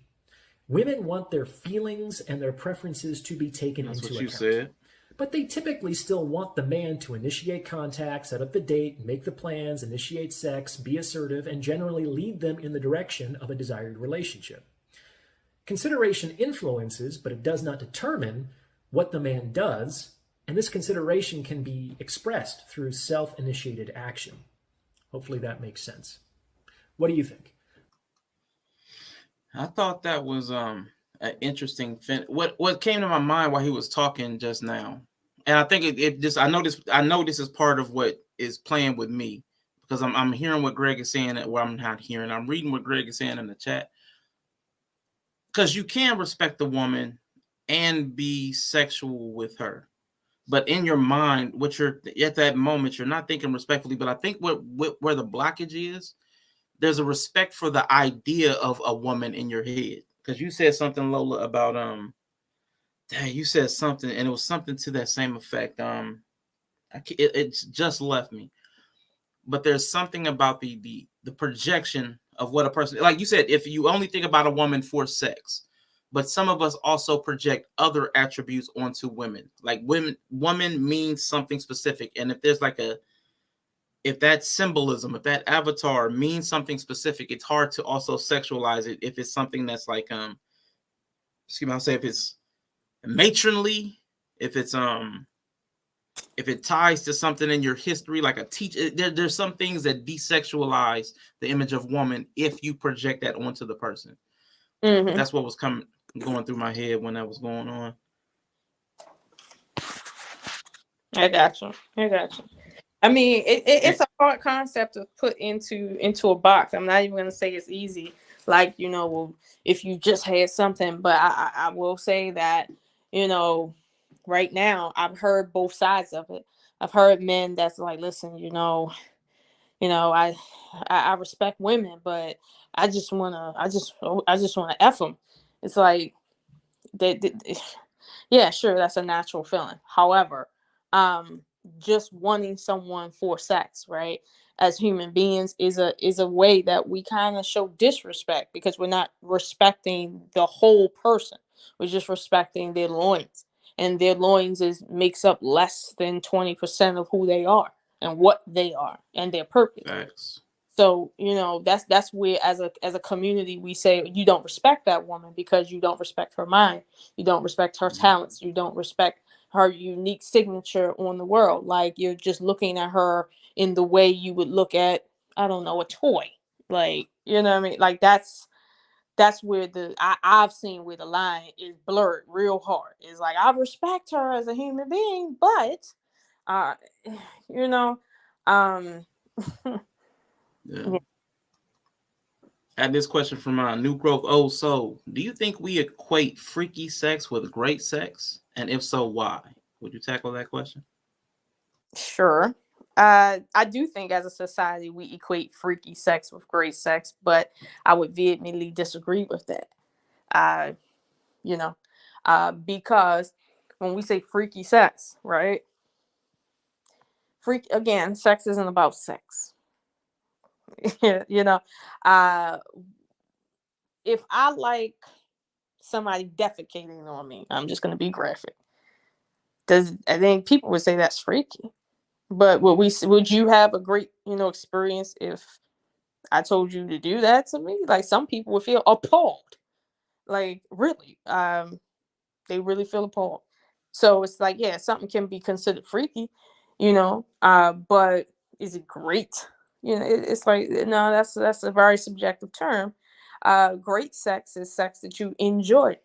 Women want their feelings and their preferences to be taken into account. That's what you said. But they typically still want the man to initiate contact, set up the date, make the plans, initiate sex, be assertive, and generally lead them in the direction of a desired relationship. Consideration influences, but it does not determine what the man does, and this consideration can be expressed through self-initiated action. Hopefully that makes sense. What do you think? I thought that was an interesting what came to my mind while he was talking just now, and I think I know this is part of what is playing with me, because I'm hearing what Greg is saying, I'm not hearing. I'm reading what Greg is saying in the chat, because you can respect the woman and be sexual with her, but in your mind, what you're at that moment, you're not thinking respectfully. But I think where the blockage is, there's a respect for the idea of a woman in your head. Because you said something, Lola, about you said something, and it was something to that same effect. It just left me. But there's something about the projection of what a person, like you said, if you only think about a woman for sex, but some of us also project other attributes onto women. Like woman means something specific, and if there's if that symbolism, if that avatar means something specific, it's hard to also sexualize it if it's something that's like I'll say if it's matronly, if it's if it ties to something in your history, like a teacher, there's some things that desexualize the image of woman if you project that onto the person. Mm-hmm. That's what was going through my head when that was going on. I got you. I mean, it's a hard concept to put into a box. I'm not even gonna say it's easy. Like, well, if you just had something, but I will say that, right now I've heard both sides of it. I've heard men that's like, listen, I respect women, but I just wanna F them. It's like they yeah, sure, that's a natural feeling. However, just wanting someone for sex, right? As human beings is a way that we kind of show disrespect because we're not respecting the whole person. We're just respecting their loins. And their loins makes up less than 20% of who they are and what they are and their purpose. Facts. So, that's where as a community we say you don't respect that woman because you don't respect her mind, you don't respect her talents, you don't respect her unique signature on the world. Like you're just looking at her in the way you would look at, I don't know, a toy. Like, you know what I mean? Like that's where I've seen where the line is blurred real hard. It's like I respect her as a human being, but you know, um Yeah. And this question from New Growth Old Soul. Do you think we equate freaky sex with great sex? And if so, why? Would you tackle that question? Sure. I do think as a society we equate freaky sex with great sex, but I would vehemently disagree with that. Uh, you know, because when we say freaky sex, right? Again, sex isn't about sex. you know, uh, if I like somebody defecating on me, I'm just gonna be graphic. I think people would say that's freaky? But would you have a great experience if I told you to do that to me? Like some people would feel appalled. Like really, they really feel appalled. So it's like, yeah, something can be considered freaky, but is it great? It's like no, that's a very subjective term. Great sex is sex that you enjoy.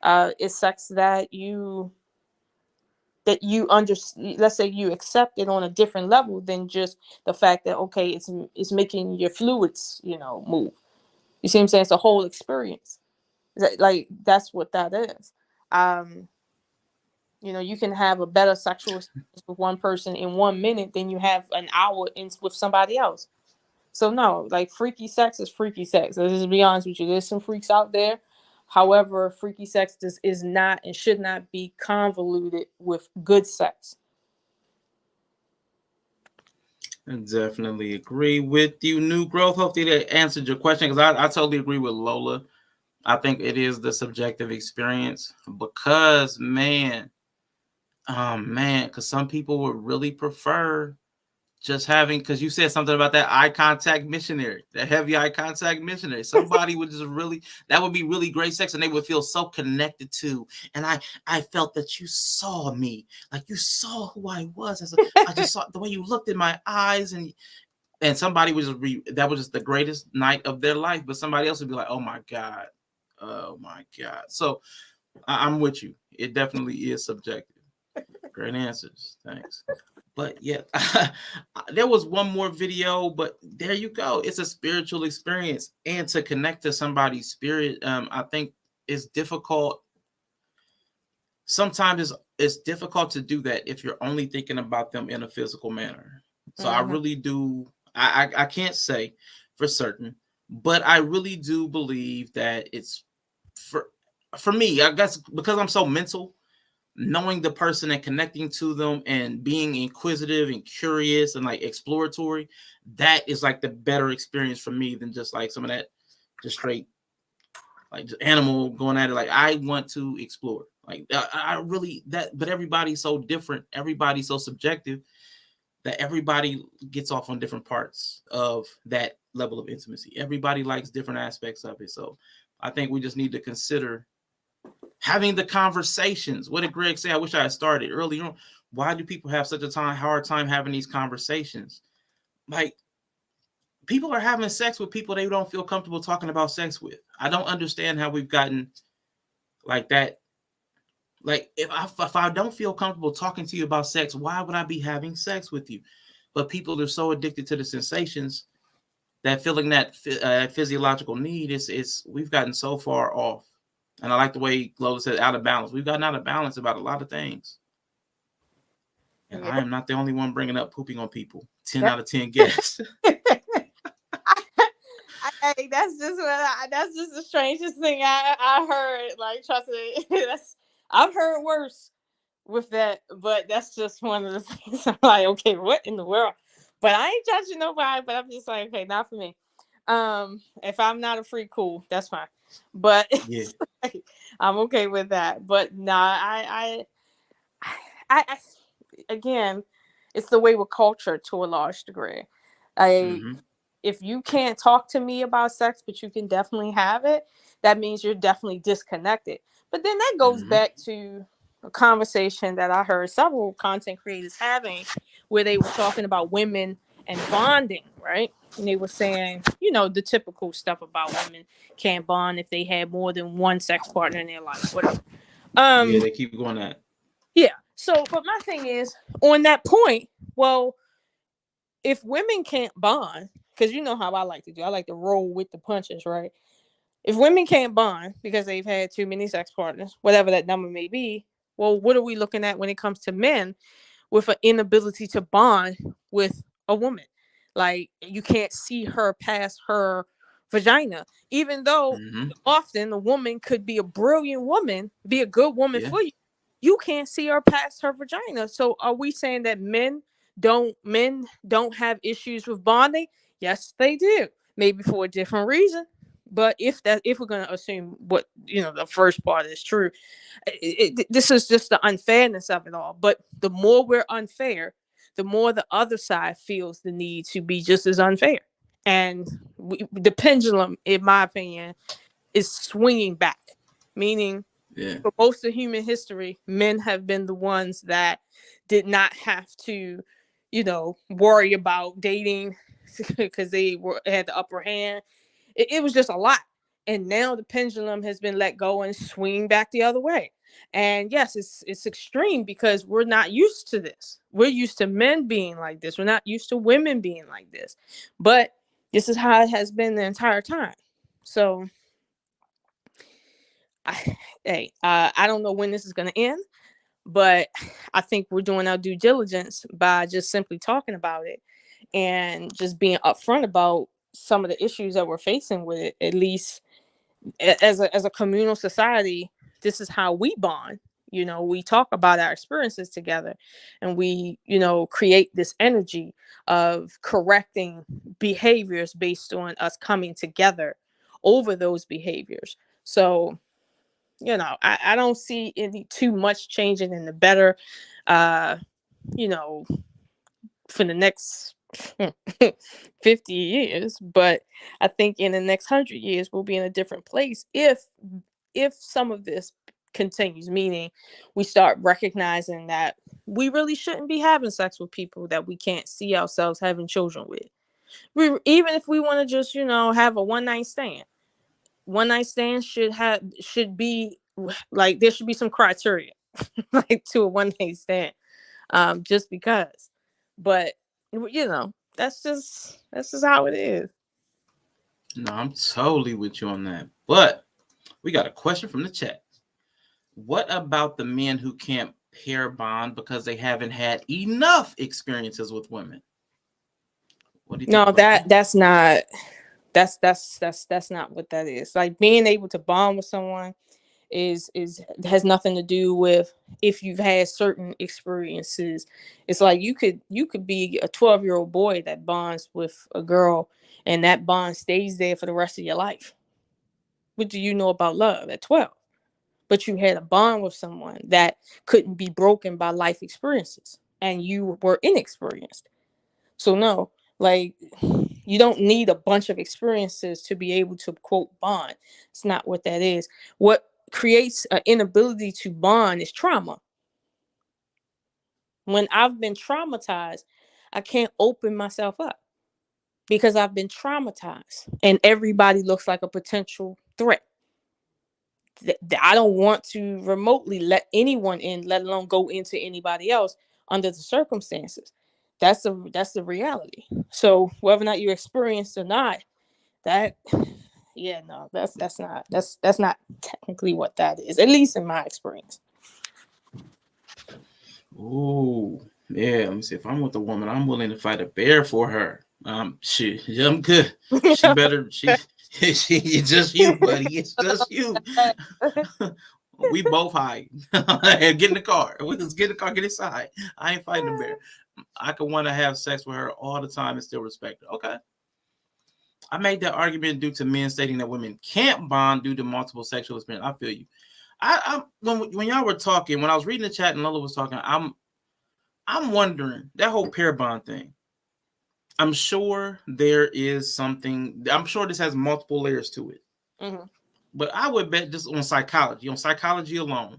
It's sex that you let's say you accept it on a different level than just the fact that okay it's making your fluids move. You see what I'm saying? It's a whole experience. Like that's what that is. um you can have a better sexual experience with one person in 1 minute than you have an hour with somebody else. So no, like freaky sex is freaky sex. Let's just be honest with you. There's some freaks out there. However, freaky sex is not and should not be convoluted with good sex. I definitely agree with you, New Growth. Hopefully that answered your question because I totally agree with Lola. I think it is the subjective experience because because some people would really prefer just having, because you said something about that eye contact missionary, that heavy eye contact missionary. Somebody would just really, that would be really great sex and they would feel so connected to. And I felt that you saw me, like you saw who I was. I just saw the way you looked in my eyes, and somebody was that was just the greatest night of their life. But somebody else would be like, oh my God. So I'm with you. It definitely is subjective. Great answers. Thanks. But yeah, there was one more video, but there you go. It's a spiritual experience. And to connect to somebody's spirit, I think it's difficult. Sometimes it's difficult to do that if you're only thinking about them in a physical manner. So I really do. I can't say for certain, but I really do believe that it's for me, I guess because I'm so mental, knowing the person and connecting to them and being inquisitive and curious and like exploratory, that is like the better experience for me than just like some of that just straight like just animal going at it. Like I want to explore. Like I really but everybody's so different. Everybody's so subjective that everybody gets off on different parts of that level of intimacy. Everybody likes different aspects of it. So I think we just need to consider having the conversations. What did Greg say? I wish I had started earlier on. why do people have such a hard time having these conversations? Like, people are having sex with people they don't feel comfortable talking about sex with. I don't understand how we've gotten like that. Like, if I don't feel comfortable talking to you about sex, why would I be having sex with you? But people are so addicted to the sensations, that feeling, that physiological need is we've gotten so far off. And I like the way Glover said, out of balance. We've gotten out of balance about a lot of things. And I am not the only one bringing up pooping on people. 10 out of 10 guests. That's just the strangest thing I heard. Like, trust me, I've heard worse with that, but that's just one of the things. I'm like, okay, what in the world? But I ain't judging nobody. But I'm just like, okay, not for me. If I'm not a freak, cool, that's fine. But Yeah. like, I'm okay with that. But nah, I again, it's the way with culture to a large degree. If you can't talk to me about sex, but you can definitely have it, that means you're definitely disconnected. But then that goes back to a conversation that I heard several content creators having, where they were talking about women and bonding, right? And they were saying, the typical stuff about women can't bond if they had more than one sex partner in their life, whatever. Yeah, they keep going at. Yeah. So, but my thing is, on that point, well, if women can't bond, because you know how I like to do, I like to roll with the punches, right? If women can't bond because they've had too many sex partners, whatever that number may be, well, what are we looking at when it comes to men with an inability to bond with a woman? Like, you can't see her past her vagina, even though often the woman could be a brilliant woman, be a good woman for you. You can't see her past her vagina. So are we saying that men don't have issues with bonding? Yes, they do. Maybe for a different reason. But if we're going to assume what, the first part is true, this is just the unfairness of it all. But the more we're unfair, the more the other side feels the need to be just as unfair. And the pendulum, in my opinion, is swinging back, meaning for most of human history, men have been the ones that did not have to, worry about dating because they had the upper hand. It was just a lot. And now the pendulum has been let go and swinging back the other way. And yes, it's extreme because we're not used to this. We're used to men being like this. We're not used to women being like this. But this is how it has been the entire time. So I don't know when this is going to end, but I think we're doing our due diligence by just simply talking about it and just being upfront about some of the issues that we're facing with it. At least as a communal society, this is how we bond. We talk about our experiences together, and we, create this energy of correcting behaviors based on us coming together over those behaviors. So, I don't see any too much changing in the better, for the next 50 years. But I think in the next 100 years, we'll be in a different place if some of this continues, meaning we start recognizing that we really shouldn't be having sex with people that we can't see ourselves having children with. Even if we want to just, have a one-night stand. One-night stand should be like, there should be some criteria like to a one-night stand, just because. But that's just how it is. No, I'm totally with you on that. But we got a question from the chat. What about the men who can't pair bond because they haven't had enough experiences with women? What do you think? No, that's not what that is. Like, being able to bond with someone has nothing to do with if you've had certain experiences. It's like you could be a 12-year-old boy that bonds with a girl, and that bond stays there for the rest of your life. What do you know about love at 12? But you had a bond with someone that couldn't be broken by life experiences, and you were inexperienced. So no, like, you don't need a bunch of experiences to be able to, quote, bond. It's not what that is. What creates an inability to bond is trauma. When I've been traumatized, I can't open myself up because I've been traumatized and everybody looks like a potential threat. I don't want to remotely let anyone in, let alone go into anybody else under the circumstances. That's the reality. So whether or not you experienced or not, that yeah, no, that's not technically what that is, at least in my experience. Ooh, yeah. Let me see. If I'm with a woman, I'm willing to fight a bear for her. Yeah, I'm good. She better. It's just you, buddy. It's just you. We both hide. Get in the car. We just get in the car. Get inside. I ain't fighting the bear. I could want to have sex with her all the time and still respect her. Okay. I made that argument due to men stating that women can't bond due to multiple sexual experience. I feel you. When y'all were talking, when I was reading the chat and Lola was talking, I'm wondering that whole pair bond thing. I'm sure there is something. I'm sure this has multiple layers to it. Mm-hmm. But I would bet just on psychology alone,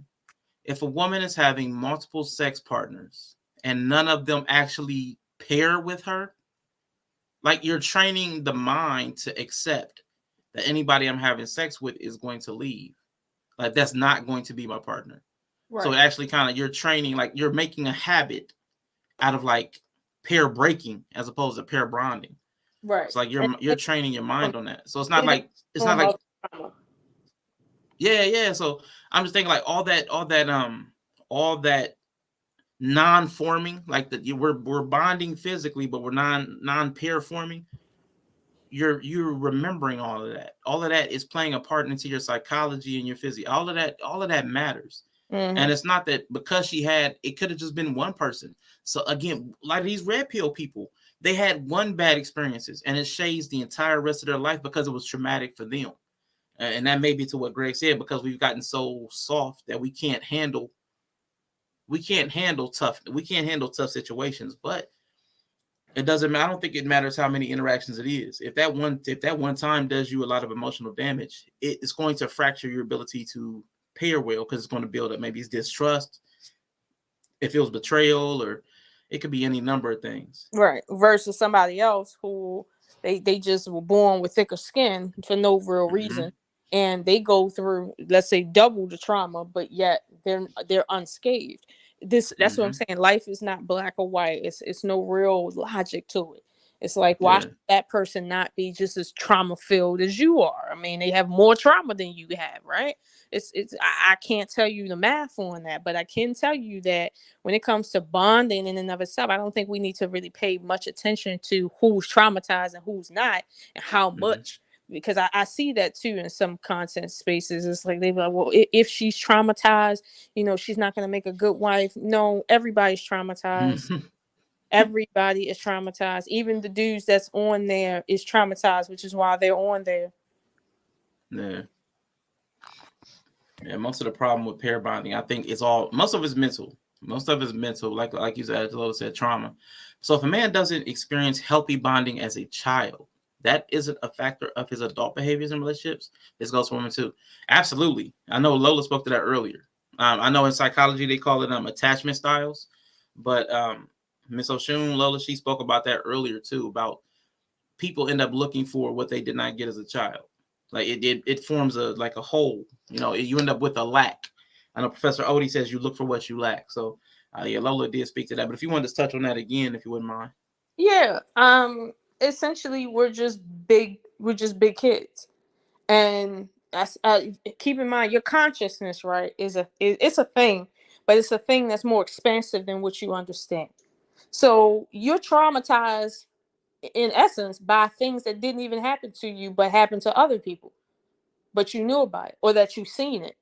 if a woman is having multiple sex partners and none of them actually pair with her, like you're training the mind to accept that anybody I'm having sex with is going to leave. Like that's not going to be my partner. Right. So actually kind of you're training, like you're making a habit out of like pair breaking as opposed to pair bonding. Right. It's like you're training your mind on that. So it's not like yeah. So I'm just thinking like all that non-forming, like that we're bonding physically, but we're non-pair forming. You're remembering all of that. All of that is playing a part into your psychology and your physiology. All of that matters. Mm-hmm. And it's not that because it could have just been one person. So again, like these red pill people, they had one bad experiences and it shades the entire rest of their life because it was traumatic for them. And that may be to what Greg said, because we've gotten so soft that we can't handle tough situations. But it doesn't matter. I don't think it matters how many interactions it is. If that one time does you a lot of emotional damage, it's going to fracture your ability to pair well, because it's going to build up maybe it's distrust, it feels betrayal, or it could be any number of things. Right. Versus somebody else who they just were born with thicker skin for no real reason. Mm-hmm. And they go through, let's say, double the trauma, but yet they're unscathed. That's mm-hmm. what I'm saying. Life is not black or white. It's no real logic to it. It's like, why should that person not be just as trauma filled as you are? I mean, they have more trauma than you have, right? I can't tell you the math on that, but I can tell you that when it comes to bonding in and of itself, I don't think we need to really pay much attention to who's traumatized and who's not, and how much. Because I see that too in some content spaces. It's like they're like, well, if she's traumatized, she's not going to make a good wife. No, everybody's traumatized. Everybody is traumatized. Even the dudes that's on there is traumatized, which is why they're on there. Yeah, most of the problem with pair bonding, I think most of it's mental. Most of it's mental, like you said, Lola said, trauma. So if a man doesn't experience healthy bonding as a child, that isn't a factor of his adult behaviors in relationships. This goes for women too. Absolutely. I know Lola spoke to that earlier. I know in psychology they call it attachment styles, but Miss Oshun, Lola, she spoke about that earlier too, about people end up looking for what they did not get as a child. Like it forms a hole. You end up with a lack. I know Professor G.O.D says you look for what you lack. So Lola did speak to that. But if you wanted to touch on that again, if you wouldn't mind. Yeah. Essentially, we're just big kids, and keep in mind your consciousness, right? It's a thing, but it's a thing that's more expansive than what you understand. So you're traumatized in essence by things that didn't even happen to you, but happened to other people, but you knew about it or that you've seen it.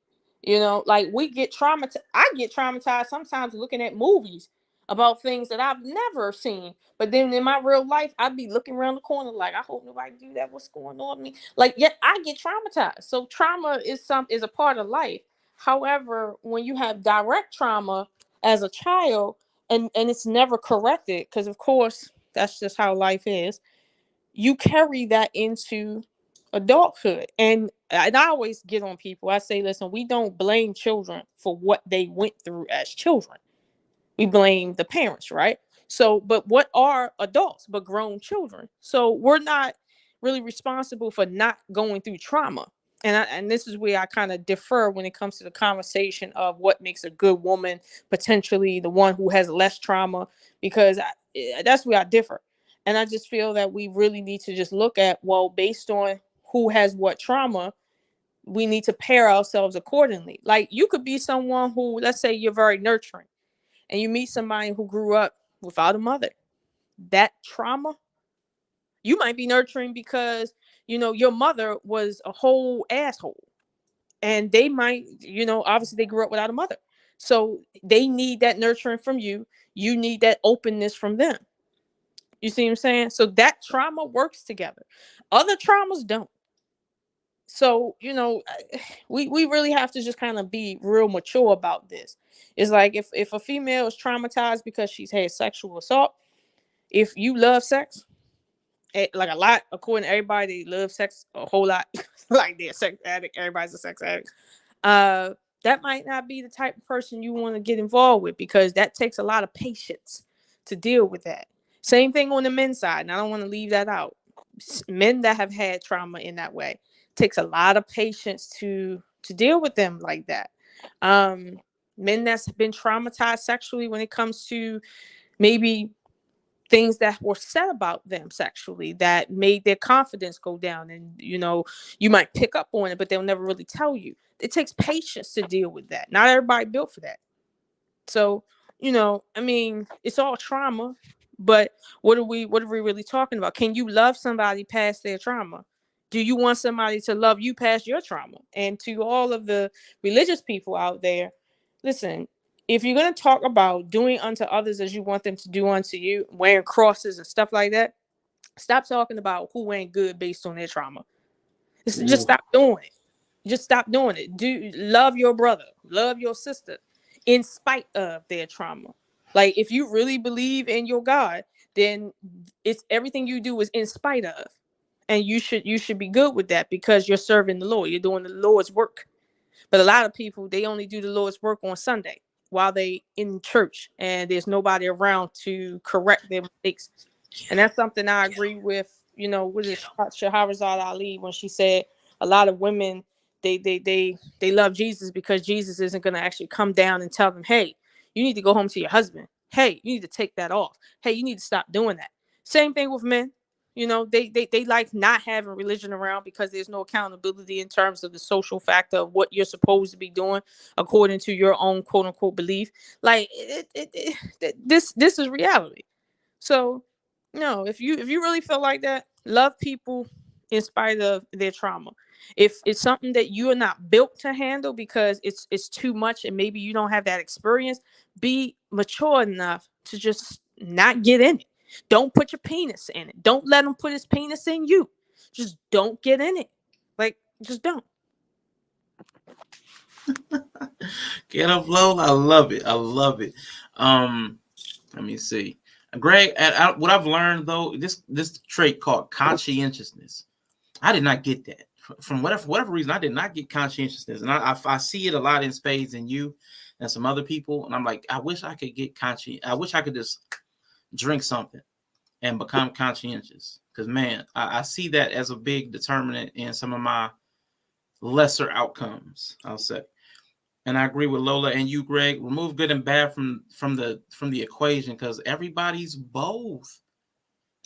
Like we get traumatized. I get traumatized sometimes looking at movies about things that I've never seen. But then in my real life, I'd be looking around the corner like, I hope nobody do that. What's going on with me? Like, yet I get traumatized. So trauma is a part of life. However, when you have direct trauma as a child and it's never corrected, because of course that's just how life is, you carry that into adulthood. And I always get on people. I say, listen, we don't blame children for what they went through as children. We blame the parents, right? So, but what are adults but grown children? So we're not really responsible for not going through trauma. And this is where I kind of defer when it comes to the conversation of what makes a good woman, potentially the one who has less trauma, because that's where I differ. And I just feel that we really need to just look at, well, based on who has what trauma, we need to pair ourselves accordingly. Like you could be someone who, let's say you're very nurturing, and you meet somebody who grew up without a mother. That trauma, you might be nurturing because, your mother was a whole asshole. And they might, obviously they grew up without a mother. So they need that nurturing from you. You need that openness from them. You see what I'm saying? So that trauma works together. Other traumas don't. So, we really have to just kind of be real mature about this. It's like if a female is traumatized because she's had sexual assault, if you love sex, like a lot, according to everybody, they love sex a whole lot. Like they're a sex addict, everybody's a sex addict. That might not be the type of person you want to get involved with, because that takes a lot of patience to deal with that. Same thing on the men's side, and I don't want to leave that out. Men that have had trauma in that way takes a lot of patience to deal with them like that. Men that's been traumatized sexually when it comes to maybe things that were said about them sexually that made their confidence go down, and you might pick up on it, but they'll never really tell you. It takes patience to deal with that. Not everybody built for that. So, it's all trauma, but what are we really talking about? Can you love somebody past their trauma? Do you want somebody to love you past your trauma? And to all of the religious people out there, listen, if you're going to talk about doing unto others as you want them to do unto you, wearing crosses and stuff like that, stop talking about who ain't good based on their trauma. Just stop doing it. Just stop doing it. Do love your brother, love your sister, in spite of their trauma. Like if you really believe in your God, then it's everything you do is in spite of, and you should be good with that because you're serving the Lord. You're doing the Lord's work. But a lot of people, they only do the Lord's work on Sunday while they in church, and there's nobody around to correct their mistakes. And that's something I agree with. With Shahrazad Ali when she said a lot of women they love Jesus because Jesus isn't going to actually come down and tell them, hey, you need to go home to your husband. Hey, you need to take that off. Hey, you need to stop doing that. Same thing with men. They like not having religion around because there's no accountability in terms of the social factor of what you're supposed to be doing according to your own quote unquote belief. Like this is reality. So no, if you really feel like that, love people in spite of their trauma. If it's something that you are not built to handle because it's too much and maybe you don't have that experience, be mature enough to just not get in it. Don't put your penis in it. Don't let him put his penis in you. Just don't get in it. Like, just don't. Get up, Lola. I love it. I love it. Let me see. Greg, what I've learned though, this trait called conscientiousness, I did not get that from whatever reason. I did not get conscientiousness, and I see it a lot in spades in you and some other people, and I'm like, I wish I could get conscious. I wish I could just drink something and become conscientious, because man, I see that as a big determinant in some of my lesser outcomes, I'll say. And I agree with Lola and you, Greg. Remove good and bad from the equation, because everybody's both.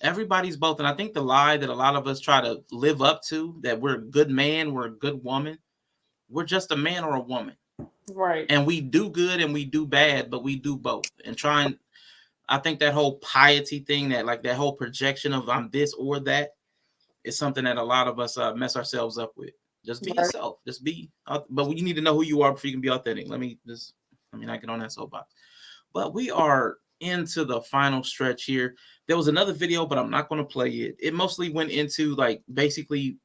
Everybody's both. And I think the lie that a lot of us try to live up to, that we're a good man, we're a good woman, we're just a man or a woman. Right. And we do good and we do bad, but we do both. And I think that whole piety thing, that whole projection of I'm this or that, is something that a lot of us mess ourselves up with. Just be yourself. Just be. But you need to know who you are before you can be authentic. I get on that soapbox. But we are into the final stretch here. There was another video, but I'm not going to play it. It mostly went into basically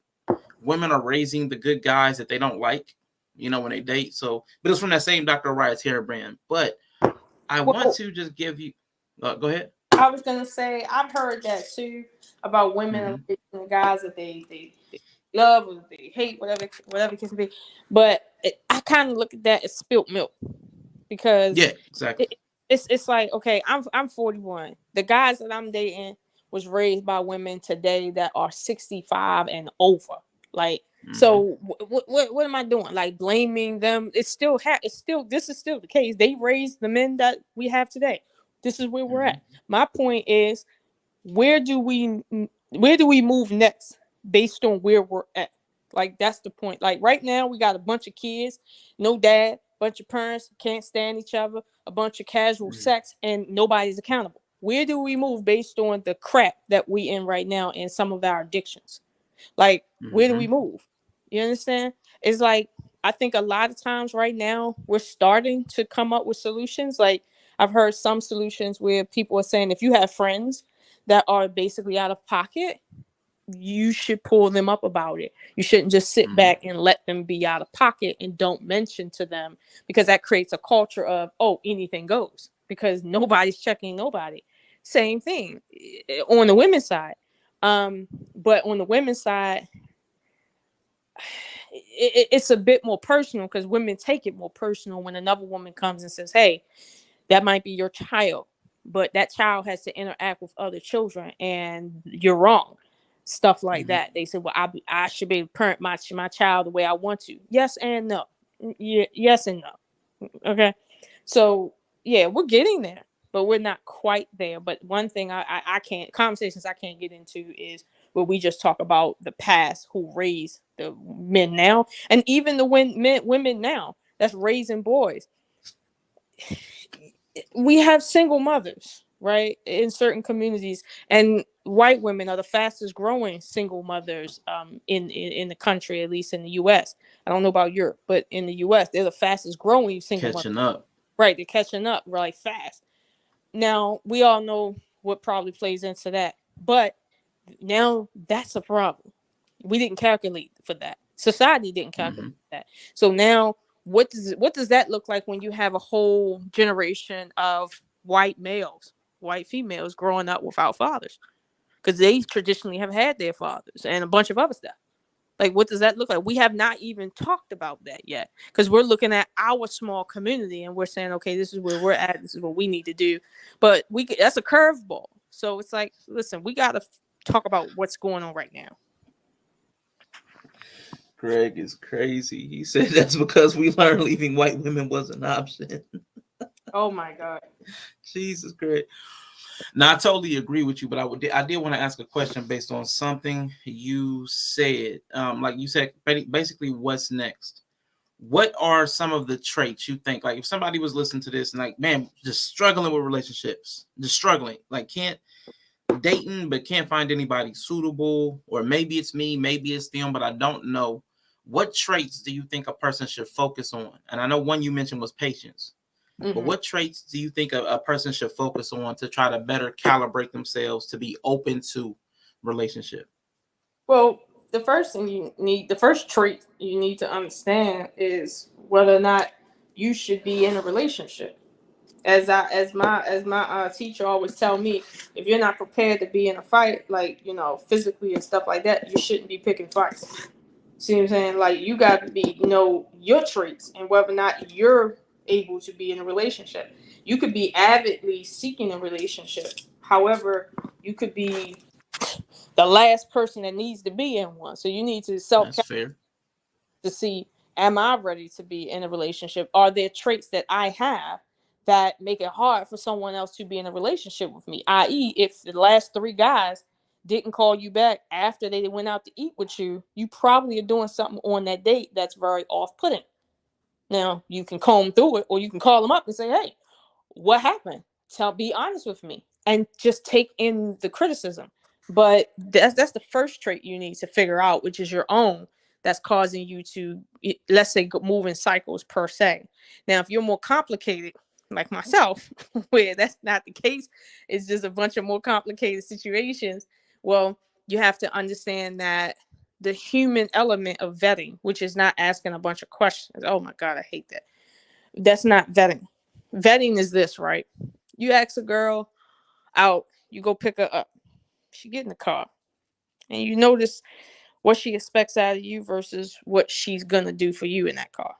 women are raising the good guys that they don't like, when they date. So, but it's from that same Dr. Oriah's hair brand. But I want to just give you. Go ahead. I was gonna say I've heard that too about women and guys that they love or they hate, whatever it can be. But I kind of look at that as spilt milk, because yeah, exactly. it's like, okay, I'm 41. The guys that I'm dating was raised by women today that are 65 and over. Like, so what am I doing? Like blaming them? It's still this is still the case. They raised the men that we have today. This is where we're at. My point is, where do we move next based on where we're at? Like, that's the point. Like, right now we got a bunch of kids, no dad, bunch of parents can't stand each other, a bunch of casual sex, and nobody's accountable. Where do we move based on the crap that we in right now and some of our addictions? Like, where do we move? You understand? It's like, I think a lot of times right now we're starting to come up with solutions. Like, I've heard some solutions where people are saying, if you have friends that are basically out of pocket, you should pull them up about it. You shouldn't just sit back and let them be out of pocket and don't mention to them, because that creates a culture of, oh, anything goes, because nobody's checking nobody. Same thing on the women's side. But on the women's side, it's a bit more personal, because women take it more personal when another woman comes and says, hey, that might be your child, but that child has to interact with other children and you're wrong. Stuff like that. They say, well, I should be able to parent my child the way I want to. Yes and no. Yes and no. Okay. So yeah, we're getting there, but we're not quite there. But one thing I can't, conversations I can't get into is where we just talk about the past, who raised the men now, and even the women now that's raising boys. We have single mothers, right, in certain communities, and white women are the fastest growing single mothers in the country, at least in the US. I don't know about Europe, but in the US, they're the fastest growing single Catching mothers. up. Right, they're catching up really fast. Now, we all know what probably plays into that, but now that's a problem. We didn't calculate for that. Society didn't calculate that. So now, what does that look like when you have a whole generation of white males, white females growing up without fathers? Because they traditionally have had their fathers and a bunch of other stuff. Like, what does that look like? We have not even talked about that yet, because we're looking at our small community and we're saying, okay, this is where we're at. This is what we need to do. But that's a curveball. So it's like, listen, we got to talk about what's going on right now. Greg is crazy. He said that's because we learned leaving white women was an option. Oh my God. Jesus Christ. Now, I totally agree with you, but I did want to ask a question based on something you said. Like you said, basically, what's next? What are some of the traits you think, like if somebody was listening to this and like, man, just struggling with relationships, just struggling, like can't dating, but can't find anybody suitable, or maybe it's me, maybe it's them, but I don't know. What traits do you think a person should focus on? And I know one you mentioned was patience. But what traits do you think a person should focus on to try to better calibrate themselves to be open to relationship? Well, the first trait you need to understand is whether or not you should be in a relationship. As my teacher always tell me, if you're not prepared to be in a fight, like, physically and stuff like that, you shouldn't be picking fights. See what I'm saying? Like, you got to be, your traits and whether or not you're able to be in a relationship. You could be avidly seeking a relationship. However, you could be the last person that needs to be in one. So you need to That's fair. to see, am I ready to be in a relationship? Are there traits that I have that make it hard for someone else to be in a relationship with me? I.e., if the last 3 guys didn't call you back after they went out to eat with you, you probably are doing something on that date that's very off-putting. Now, you can comb through it, or you can call them up and say, hey, what happened? Be honest with me, and just take in the criticism. But that's the first trait you need to figure out, which is your own, that's causing you to, let's say, move in cycles per se. Now, if you're more complicated, like myself, where that's not the case, it's just a bunch of more complicated situations. Well, you have to understand that the human element of vetting, which is not asking a bunch of questions. Oh my God, I hate that. That's not vetting. Vetting is this, right? You ask a girl out, you go pick her up. She get in the car, and you notice what she expects out of you versus what she's gonna do for you in that car.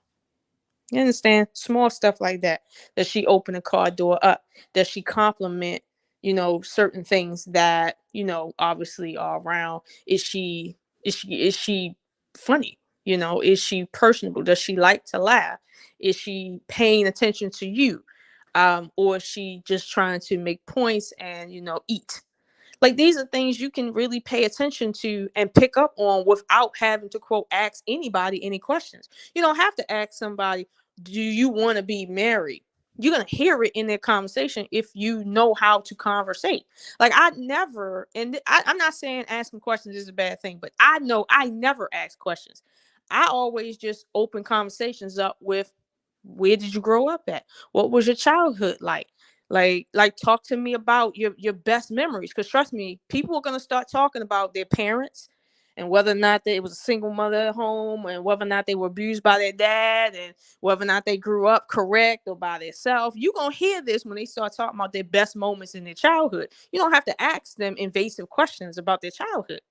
You understand? Small stuff like that. Does she open the car door up? Does she compliment, certain things that, obviously are around? Is she funny? Is she personable? Does she like to laugh? Is she paying attention to you? Or is she just trying to make points and, eat? Like, these are things you can really pay attention to and pick up on without having to, quote, ask anybody any questions. You don't have to ask somebody, do you want to be married? You're going to hear it in their conversation if you know how to conversate. Like, I never, and I'm not saying asking questions is a bad thing, but I know I never ask questions. I always just open conversations up with, where did you grow up at? What was your childhood like? Like talk to me about your best memories, because trust me, people are going to start talking about their parents and whether or not it was a single mother at home, and whether or not they were abused by their dad, and whether or not they grew up correct or by themselves. You're going to hear this when they start talking about their best moments in their childhood. You don't have to ask them invasive questions about their childhood.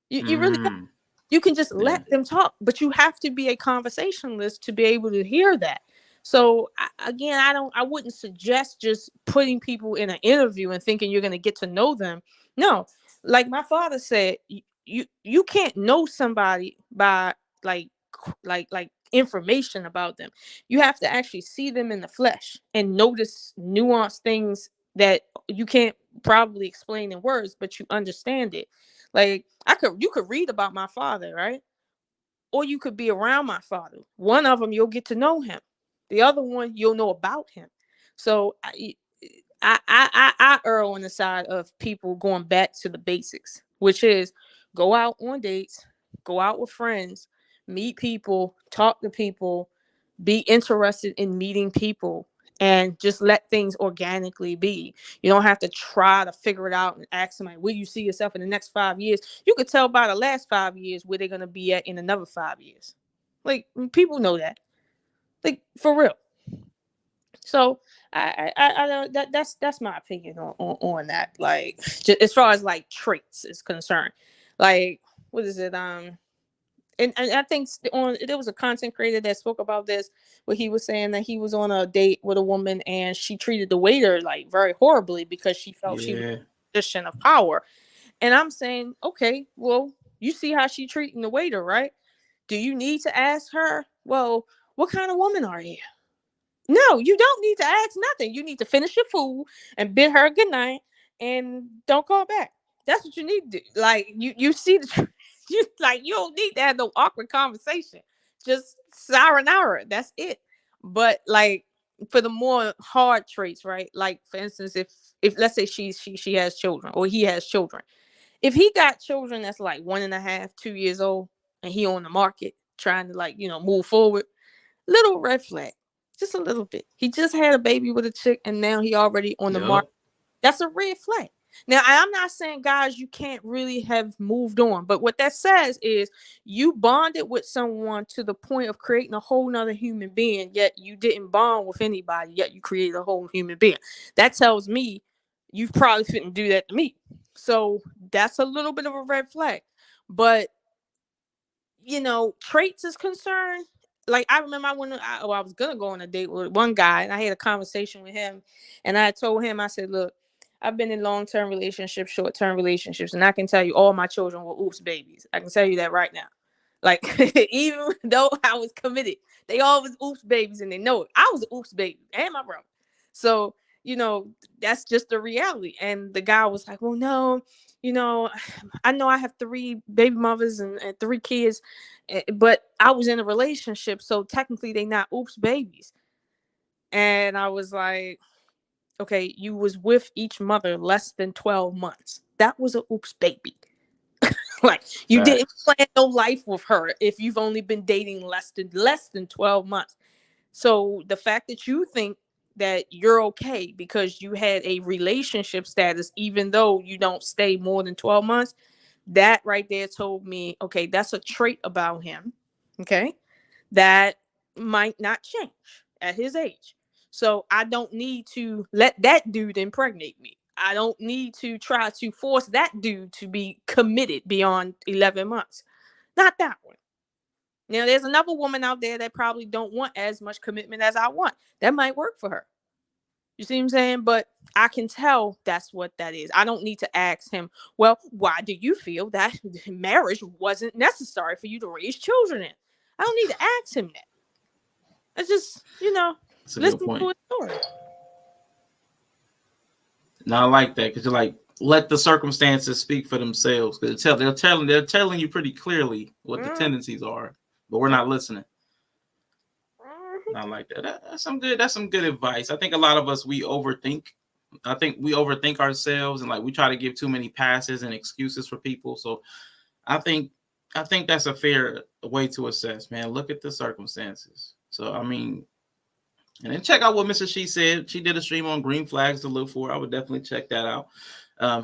You really don't. You can just let them talk, but you have to be a conversationalist to be able to hear that. So again, I wouldn't suggest just putting people in an interview and thinking you're going to get to know them. No, like my father said, you can't know somebody by like information about them. You have to actually see them in the flesh and notice nuanced things that you can't probably explain in words, but you understand it. Like, you could read about my father, right? Or you could be around my father. One of them, you'll get to know him. The other one, you'll know about him. So I err on the side of people going back to the basics, which is go out on dates, go out with friends, meet people, talk to people, be interested in meeting people, and just let things organically be. You don't have to try to figure it out and ask somebody, will you see yourself in the next 5 years? You could tell by the last 5 years where they're going to be at in another 5 years. Like, people know that. Like, for real. So I don't, that's my opinion on that. Like, just as far as like traits is concerned, like, what is it? And I think there was a content creator that spoke about this, where he was saying that he was on a date with a woman and she treated the waiter like very horribly because she felt she was in a position of power. And I'm saying, okay, well, you see how she treating the waiter, right? Do you need to ask her, well, what kind of woman are you? No, you don't need to ask nothing. You need to finish your food and bid her good night and don't call back. That's what you need to do. Like, you see the you don't need to have no awkward conversation. Just sayonara. That's it. But like, for the more hard traits, right? Like, for instance, if let's say she has children, or he has children. If he got children that's like 1.5, 2 years old, and he on the market trying to, like, move forward, little red flag. Just a little bit. He just had a baby with a chick and now he already on the market. That's a red flag. Now, I'm not saying, guys, you can't really have moved on, but what that says is you bonded with someone to the point of creating a whole nother human being, yet you didn't bond with anybody, yet you created a whole human being. That tells me you probably couldn't do that to me. So that's a little bit of a red flag. But traits is concerned. Like, I remember I was gonna go on a date with one guy, and I had a conversation with him, and I told him, I said, look, I've been in long-term relationships, short-term relationships, and I can tell you all my children were oops babies. I can tell you that right now. Like, even though I was committed, they all was oops babies, and they know it. I was an oops baby and my brother. So, that's just the reality. And the guy was like, well, no, I know I have 3 baby mothers and 3 kids, but I was in a relationship, so technically they not oops babies. And I was like, okay, you was with each mother less than 12 months. That was a oops baby. Like, you didn't plan no life with her if you've only been dating less than 12 months. So the fact that you think that you're okay because you had a relationship status, even though you don't stay more than 12 months, that right there told me, okay, that's a trait about him, okay, that might not change at his age. So I don't need to let that dude impregnate me. I don't need to try to force that dude to be committed beyond 11 months. Not that one. Now, there's another woman out there that probably don't want as much commitment as I want. That might work for her. You see what I'm saying? But I can tell that's what that is. I don't need to ask him, well, why do you feel that marriage wasn't necessary for you to raise children in? I don't need to ask him that. I just, That's a good listen point. to his story. No, I like that because you're like, let the circumstances speak for themselves. Because they're telling you pretty clearly what the tendencies are, but we're not listening. I like that. That's some good advice. I think a lot of us, we overthink. I think we overthink ourselves, and like we try to give too many passes and excuses for people. So I think that's a fair way to assess, man. Look at the circumstances. So I mean, and then check out what Mrs. She said. She did a stream on green flags to look for. I would definitely check that out.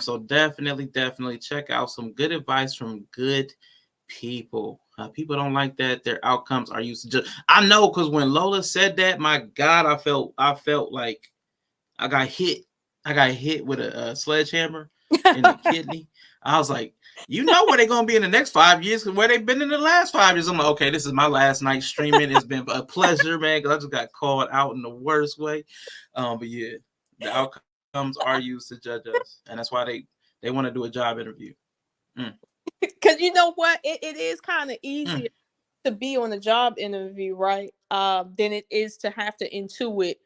So definitely check out some good advice from good people. People don't like that their outcomes are used to just. I know, because when Lola said that, my God, I felt like I got hit. I got hit with a sledgehammer in the kidney. I was like, where they're gonna be in the next 5 years, because where they've been in the last 5 years. I'm like, okay, this is my last night streaming. It's been a pleasure, man, because I just got called out in the worst way. But yeah, the outcomes are used to judge us, and that's why they want to do a job interview. Because you know what? It is kind of easier to be on a job interview, right? Than it is to have to intuit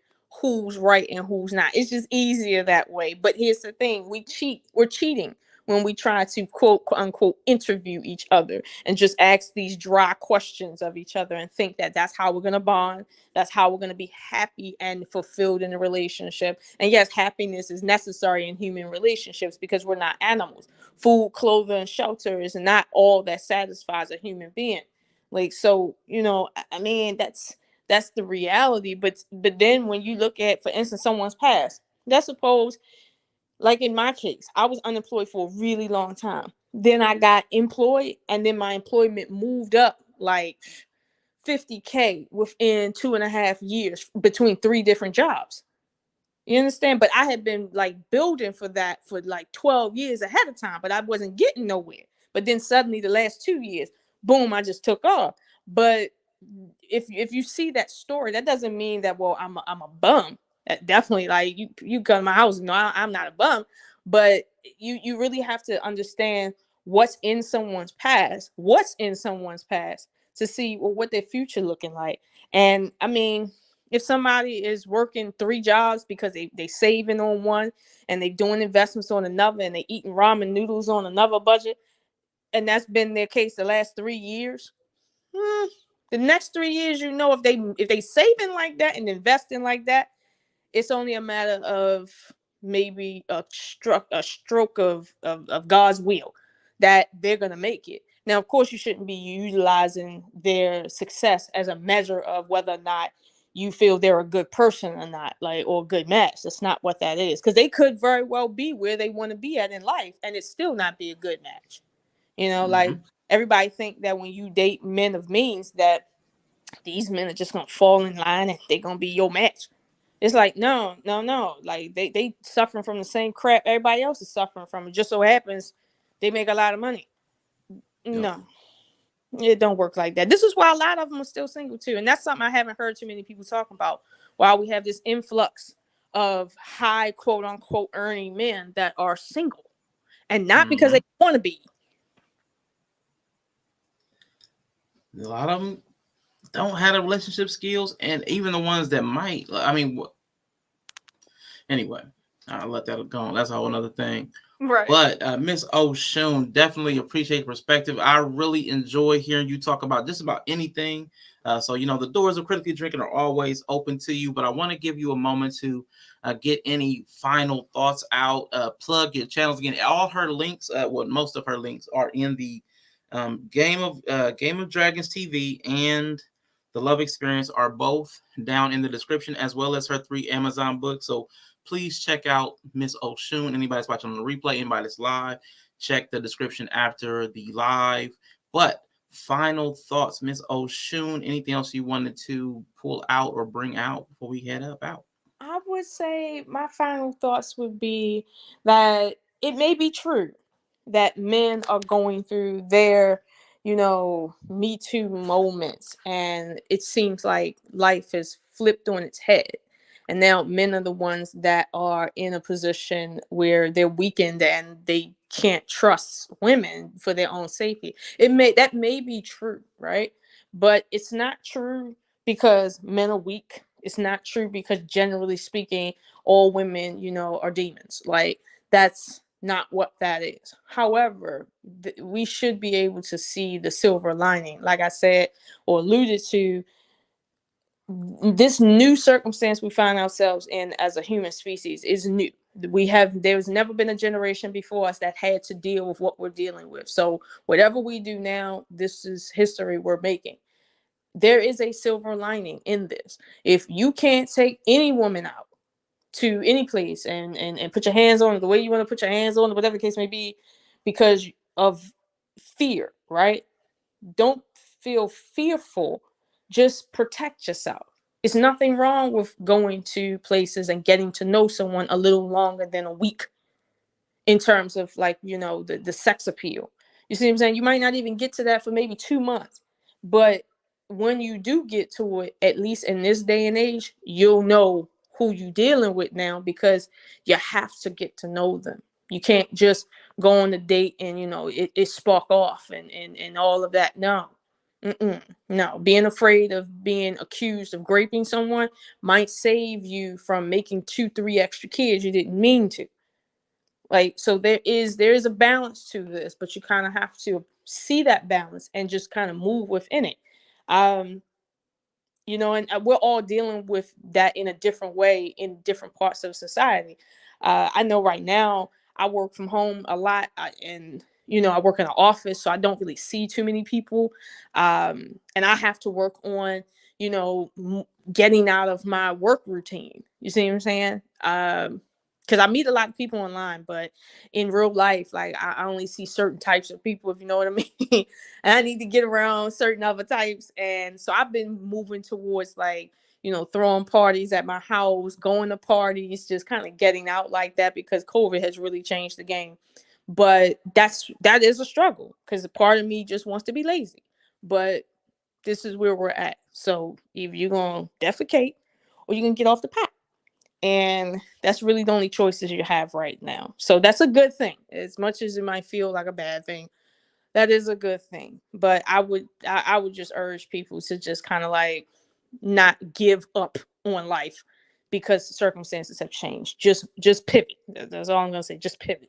who's right and who's not. It's just easier that way. But here's the thing. We're cheating when we try to quote unquote interview each other and just ask these dry questions of each other and think that that's how we're going to bond. That's how we're going to be happy and fulfilled in a relationship. And yes, happiness is necessary in human relationships because we're not animals. Food, clothing, and shelter is not all that satisfies a human being. Like, so, I mean, that's the reality. But then when you look at, for instance, someone's past, let's suppose, like in my case, I was unemployed for a really long time. Then I got employed, and then my employment moved up like 50K within 2.5 years between 3 different jobs. You understand? But I had been like building for that for like 12 years ahead of time, but I wasn't getting nowhere. But then suddenly the last 2 years, boom, I just took off. But if you see that story, that doesn't mean that, well, I'm a bum. Definitely, like you come to my house, I'm not a bum. But you really have to understand what's in someone's past, to see, well, what their future looking like. And I mean, if somebody is working 3 jobs because they saving on one and they doing investments on another and they eating ramen noodles on another budget, and that's been their case the last 3 years, the next 3 years, if they saving like that and investing like that, it's only a matter of maybe a stroke of God's will that they're gonna make it. Now, of course, you shouldn't be utilizing their success as a measure of whether or not you feel they're a good person or not, like, or a good match. That's not what that is, because they could very well be where they want to be at in life, and it still not be a good match. Like everybody think that when you date men of means, that these men are just gonna fall in line and they're gonna be your match. It's like, no. Like they suffering from the same crap everybody else is suffering from. It just so happens they make a lot of money. No, it don't work like that. This is why a lot of them are still single too. And that's something I haven't heard too many people talking about. While we have this influx of high quote unquote earning men that are single, and not because they want to be. A lot of them don't have the relationship skills, and even the ones that might. I mean, anyway, I'll let that go. That's a whole other thing. Right. But Miss Oshun, definitely appreciate perspective. I really enjoy hearing you talk about just about anything. So, the doors of Critically Drinking are always open to you, but I want to give you a moment to get any final thoughts out, plug your channels again. All her links, most of her links are in the Game of Dragons TV and The Love Experience are both down in the description, as well as her 3 Amazon books. So please check out Miss Oshun. Anybody's watching on the replay, anybody that's live, check the description after the live. But final thoughts, Miss Oshun, anything else you wanted to pull out or bring out before we head out? I would say my final thoughts would be that it may be true that men are going through their, Me Too moments, and it seems like life is flipped on its head. And now men are the ones that are in a position where they're weakened and they can't trust women for their own safety. That may be true, right? But it's not true because men are weak. It's not true because generally speaking, all women, are demons. Like, that's not what that is. However, we should be able to see the silver lining. Like I said or alluded to, this new circumstance we find ourselves in as a human species is new. There's never been a generation before us that had to deal with what we're dealing with. So whatever we do now, this is history we're making. There is a silver lining in this. If you can't take any woman out to any place and put your hands on it the way you want to put your hands on it, whatever the case may be, because of fear, right? Don't feel fearful. Just protect yourself. It's nothing wrong with going to places and getting to know someone a little longer than a week in terms of, like, the sex appeal. You see what I'm saying? You might not even get to that for maybe 2 months. But when you do get to it, at least in this day and age, you'll know who you're dealing with now, because you have to get to know them. You can't just go on a date and, it spark off and all of that. No. No. Being afraid of being accused of raping someone might save you from making 2-3 extra kids you didn't mean to. Like, so there is a balance to this, but you kind of have to see that balance and just kind of move within it. And we're all dealing with that in a different way in different parts of society. I know right now I work from home a lot, and I work in an office, so I don't really see too many people. And I have to work on, getting out of my work routine. You see what I'm saying? Because I meet a lot of people online, but in real life, like, I only see certain types of people, if you know what I mean. And I need to get around certain other types. And so I've been moving towards, like, throwing parties at my house, going to parties, just kind of getting out like that, because COVID has really changed the game. But that is a struggle, because a part of me just wants to be lazy. But this is where we're at. So either you're going to defecate or you can get off the pot. And that's really the only choices you have right now. So that's a good thing. As much as it might feel like a bad thing, that is a good thing. But I would just urge people to just kind of, like, not give up on life because circumstances have changed. Just pivot. That's all I'm gonna say. Just pivot.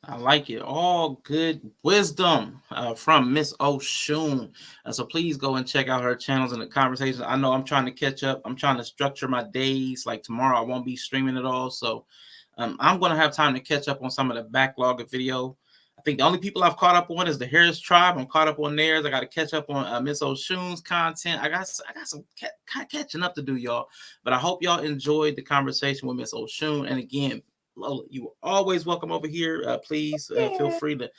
I like it. All good wisdom from Miss Oshun. So please go and check out her channels and the conversations. I know I'm trying to catch up. I'm trying to structure my days. Like, tomorrow I won't be streaming at all. So I'm going to have time to catch up on some of the backlog of video. I think the only people I've caught up on is the Harris Tribe. I'm caught up on theirs. I got to catch up on Miss Oshun's content. I got some catching up to do, y'all. But I hope y'all enjoyed the conversation with Miss Oshun. And again, Lola, you are always welcome over here. Please feel free to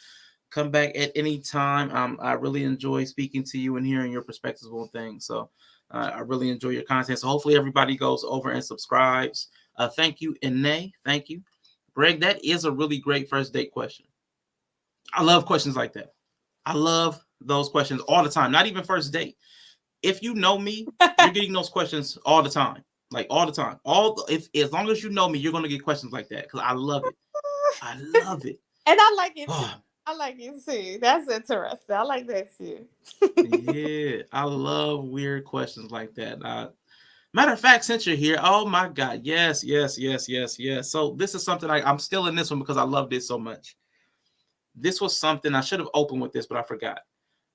come back at any time. I really enjoy speaking to you and hearing your perspectives on things. So I really enjoy your content. So hopefully everybody goes over and subscribes. Thank you, Ine. Thank you. Greg, that is a really great first date question. I love questions like that. I love those questions all the time. Not even first date. If you know me, you're getting those questions all the time. Like, all the time. As long as you know me, you're gonna get questions like that, because I love it. I love it. And I like it too. I like it too. That's interesting. I like that too. Yeah, I love weird questions like that. Matter of fact, since you're here, oh my God, yes. So this is something I'm still in this one because I love this so much. This was something I should have opened with this, but I forgot.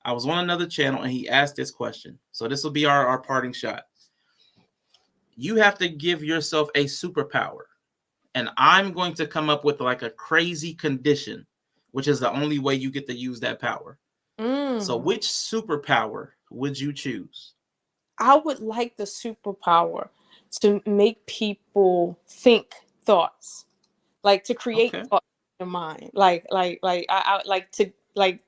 I was on another channel and he asked this question. So this will be our parting shot. You have to give yourself a superpower, and I'm going to come up with like a crazy condition, which is the only way you get to use that power. So which superpower would you choose? I would like the superpower to make people think thoughts, like to create thoughts in their mind, like I like to like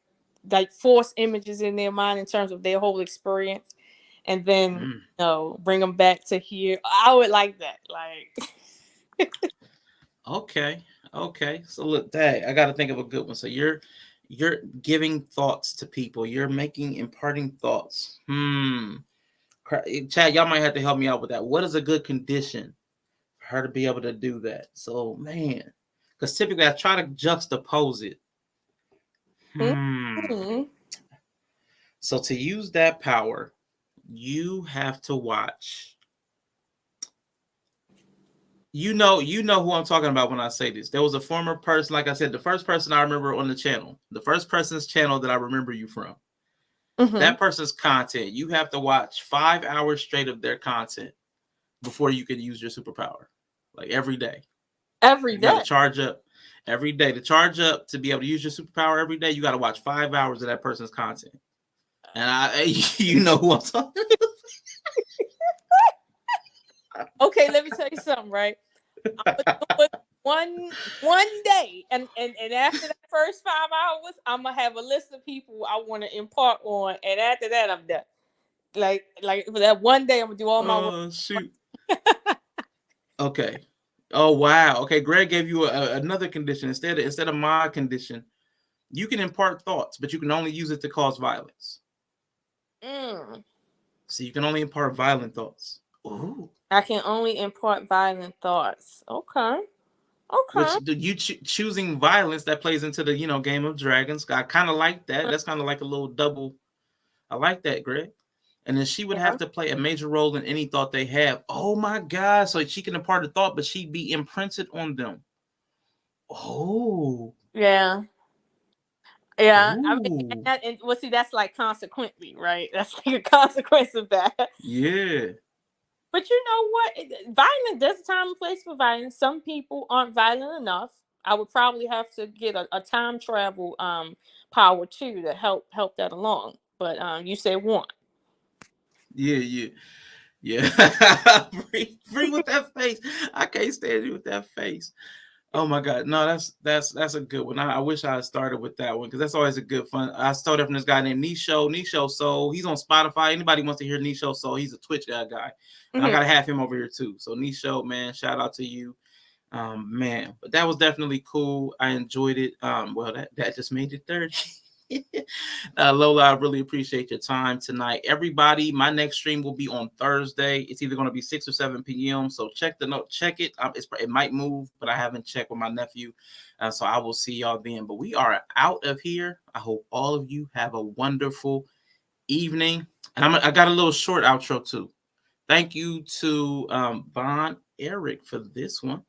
force images in their mind in terms of their whole experience. And then, bring them back to here. I would like that. Like, okay. So look, dang, I got to think of a good one. So you're you're giving thoughts to people. You're imparting thoughts. Chad, y'all might have to help me out with that. What is a good condition for her to be able to do that? So, man, because typically I try to juxtapose it. So to use that power, you have to watch. You know who I'm talking about when I say this. There was a former person, like I said, the first person I remember on the channel, the first person's channel that I remember you from. That person's content, you have to watch 5 hours straight of their content before you can use your superpower. Like every day. Every day. You gotta charge up every day. To charge up to be able to use your superpower every day, you got to watch 5 hours of that person's content. And you know who I'm talking about. Okay, let me tell you something, right? One day, and after that first 5 hours, I'm gonna have a list of people I want to impart on, and after that, I'm done. Like for that one day, I'm gonna do all my work. Shoot. Okay. Oh wow. Okay, Greg gave you another condition instead of my condition. You can impart thoughts, but you can only use it to cause violence. So you can only impart violent thoughts. Ooh. I can only impart violent thoughts. Okay. Which you choosing violence that plays into the Game of Dragons. I kind of like that. That's kind of like a little double. I like that, Greg. And then she would have to play a major role in any thought they have. Oh my God! So she can impart a thought, but she'd be imprinted on them. Oh. Yeah. Yeah, I mean, and well, see, that's like consequently, right? That's like a consequence of that. Yeah. But you know what? Violence, there's a time and place for violence. Some people aren't violent enough. I would probably have to get a time travel power too to help that along. But you said one. Yeah. Free with that face. I can't stand you with that face. Oh my God. No, that's a good one. I wish I had started with that one because that's always a good fun. I started from this guy named Nisho Soul. He's on Spotify. Anybody wants to hear Nisho Soul, he's a Twitch guy. And I gotta have him over here too. So Nisho, man, shout out to you. Man, but that was definitely cool. I enjoyed it. Well, that just made it 30. Lola, I really appreciate your time tonight. Everybody, my next stream will be on Thursday. It's either going to be 6 or 7 p.m. So check the note, check it. It might move, but I haven't checked with my nephew. So I will see y'all then. But we are out of here. I hope all of you have a wonderful evening. And I got a little short outro too. Thank you to Von Eric for this one.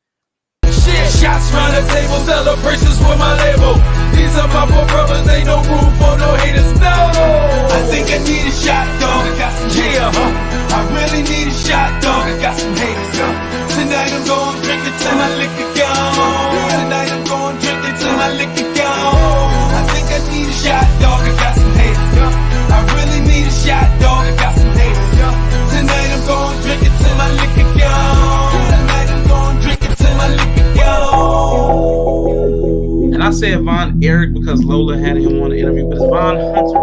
Shots round the table, celebrations with my label. These are my 4 brothers, ain't no room for no haters, no. I think I need a shot, dog. I really need a shot, dog. I got some haters, Tonight I'm going drink it till my liquor gone. Tonight I'm going drink it till my liquor gone. I think I need a shot, dog. I got some haters, I really need a shot, dog. I got some haters, Tonight I'm going drink it till my liquor gone. Tonight I'm going drink it till my liquor. And I said Von Eric because Lola had him on the interview, but it's Von Hunter